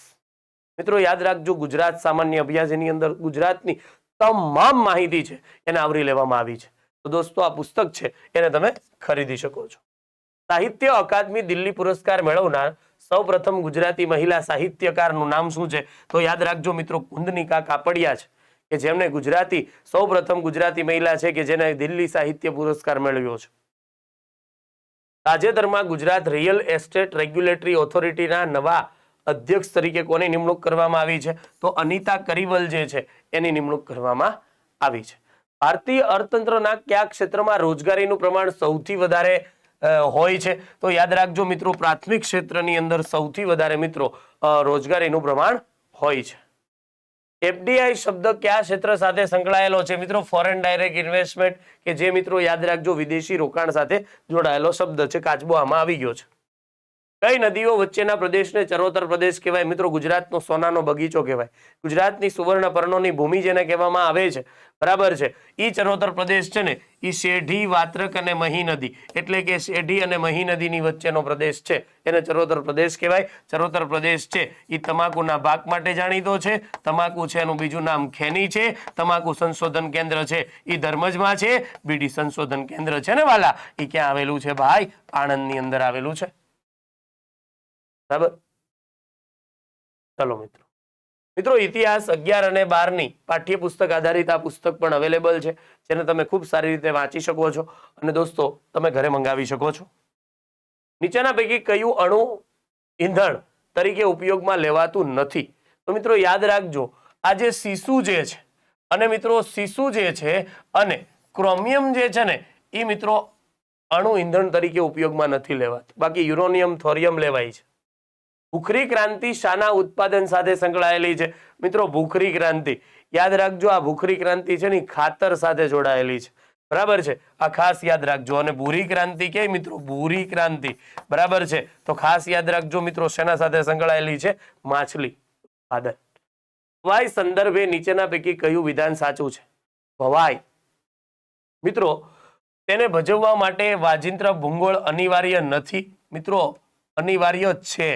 મિત્રો યાદ રાખજો, ગુજરાત સામાન્ય અભ્યાસ એની અંદર ગુજરાતની તમામ માહિતી છે એને આવરી લેવામાં આવી છે. તો દોસ્તો આ પુસ્તક છે એને તમે ખરીદી શકો છો. સાહિત્ય અકાદમી દિલ્હી પુરસ્કાર મેળવનાર સૌપ્રથમ ગુજરાતી મહિલા સાહિત્યકારનું નામ શું છે? તો યાદ રાખજો મિત્રો, કુંદનિકા કાપડિયા છે કે જેમણે સૌપ્રથમ ગુજરાતી મહિલા છે કે જેને દિલ્હી સાહિત્ય પુરસ્કાર મેળવ્યો છે. તાજેતરમાં ગુજરાત રિયલ એસ્ટેટ રેગ્યુલેટરી ઓથોરિટીના નવા અધ્યક્ષ તરીકે કોની નિમણૂક કરવામાં આવી છે? તો અનિતા કરીવલ જે છે એની નિમણૂક કરવામાં આવી છે. ભારતીય અર્થતંત્રના કયા ક્ષેત્રમાં રોજગારીનું પ્રમાણ સૌથી વધારે હોય છે? તો યાદ રાખજો મિત્રો, પ્રાથમિક ક્ષેત્રની અંદર સૌથી વધારે મિત્રો રોજગારીનું પ્રમાણ હોય છે. એફડીઆઈ શબ્દ કયા ક્ષેત્ર સાથે સંકળાયેલો છે મિત્રો? ફોરેન ડાયરેક્ટ ઇન્વેસ્ટમેન્ટ, કે જે મિત્રો યાદ રાખજો વિદેશી રોકાણ સાથે જોડાયેલો શબ્દ છે. કાચબો આમાં આવી ગયો છે. કઈ નદીઓ વચ્ચેના પ્રદેશને ચરોતર પ્રદેશ કહેવાય? મિત્રો ગુજરાતનો સોનાનો બગીચો કહેવાય. ગુજરાતની સુવર્ણ પર્ણોની ભૂમિ જેને કહેવામાં આવે છે, બરાબર છે, ઈ ચરોતર પ્રદેશ છે ને ઈ શેઢી, વાત્રક અને મહી નદી, એટલે કે શેઢી અને મહી નદીની વચ્ચેનો પ્રદેશ છે એને ચરોતર પ્રદેશ કહેવાય. ચરોતર પ્રદેશ છે ઈ તમાકુના પાક માટે જાણીતો છે. તમાકુ છે એનું બીજું નામ ખેની છે. તમાકુ સંશોધન કેન્દ્ર છે ઈ ધર્મજમાં છે. બીડી સંશોધન કેન્દ્ર છે ને વાલા, ઈ ક્યાં આવેલું છે ભાઈ? આણંદની અંદર આવેલું છે. બરાબર. ચલો મિત્રો ઇતિહાસ 11 અને 12 ની પાઠ્યપુસ્તક આધારિત આ પુસ્તક પણ અવેલેબલ છે, જેને તમે ખૂબ સારી રીતે વાંચી શકો છો અને દોસ્તો તમે ઘરે મંગાવી શકો છો. નીચેના પૈકી કયું અણુ ઈંધણ તરીકે ઉપયોગમાં લેવાતું નથી? તો મિત્રો યાદ રાખજો, આ જે સીસુ જે છે અને મિત્રો સીસુ જે છે અને ક્રોમિયમ જે છે ને એ મિત્રો અણુ ઈંધણ તરીકે ઉપયોગમાં નથી લેવાતું. બાકી યુરેનિયમ, થોરિયમ લેવાય છે. ભૂખરી ક્રાંતિ શાના ઉત્પાદન સાથે સંકળાયેલી છે? મિત્રો ભૂખરી ક્રાંતિ, યાદ રાખજો, આ ભૂખરી ક્રાંતિ છે ને ખાતર સાથે જોડાયેલી છે. બરાબર છે, આ ખાસ યાદ રાખજો. અને ભૂરી ક્રાંતિ કે મિત્રો ભૂરી ક્રાંતિ, બરાબર છે, તો ખાસ યાદ રાખજો મિત્રો શેના સાથે સંકળાયેલી છે? માછલી ઉત્પાદન. ભવાઈ સંદર્ભે નીચેના પૈકી કયું વિધાન સાચું છે? ભવાઈ મિત્રો તેને ભજવવા માટે વાજિંત્ર ભૂંગોળ અનિવાર્ય નથી. મિત્રો અનિવાર્ય છે,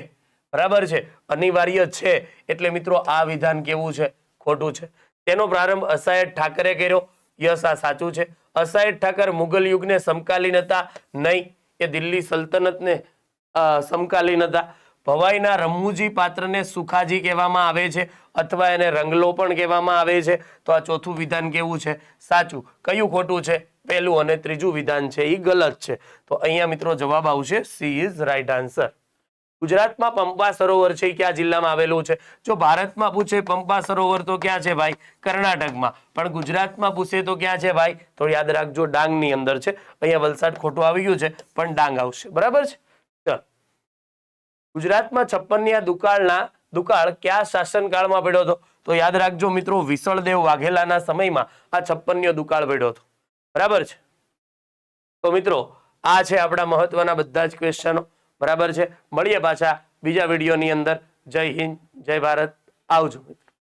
બરાબર છે, અનિવાર્ય છે. એટલે મિત્રો આ વિધાન કેવું છે? ખોટું છે. તેનો પ્રારંભ અસાયદ ઠાકરે કર્યો. યસ, આ સાચું છે. અસાયદ ઠાકર મુગલ યુગને સમકાલીન હતા? નહીં, એ દિલ્હી સલ્તનતને સમકાલીન હતા. ભવાઈના રમૂજી પાત્રને સુખાજી કહેવામાં આવે છે અથવા એને રંગલો પણ કહેવામાં આવે છે. તો આ ચોથું વિધાન કેવું છે? સાચું. કયું ખોટું છે? પહેલું અને ત્રીજું વિધાન છે એ ગલત છે. તો અહીંયા મિત્રો જવાબ આવશે સી ઇઝ રાઈટ આન્સર. ગુજરાતમાં પંપા સરોવર છે કયા જિલ્લામાં આવેલું છે? જો ભારતમાં પૂછે પંપા સરોવર તો ક્યાં છે ભાઈ? કર્ણાટકમાં. પણ ગુજરાતમાં પૂછે તો ક્યાં છે ભાઈ? તો યાદ રાખજો ડાંગની અંદર છે. અહીંયા વલસાડ ખોટું આવી ગયું છે પણ ડાંગ આવશે. બરાબર છે. ચાલ, ગુજરાતમાં 56 દુકાળ કયા શાસનકાળમાં પડ્યો હતો? તો યાદ રાખજો મિત્રો વિસળદેવ વાઘેલાના સમયમાં આ 56 દુકાળ પડ્યો હતો. બરાબર છે. તો મિત્રો આ છે આપણા મહત્વના બધા જ ક્વેશ્ચનો. બરાબર છે. મળીએ પાછા બીજા વિડીયોની અંદર. જય હિન્દ, જય ભારત. આવજો મિત્રો.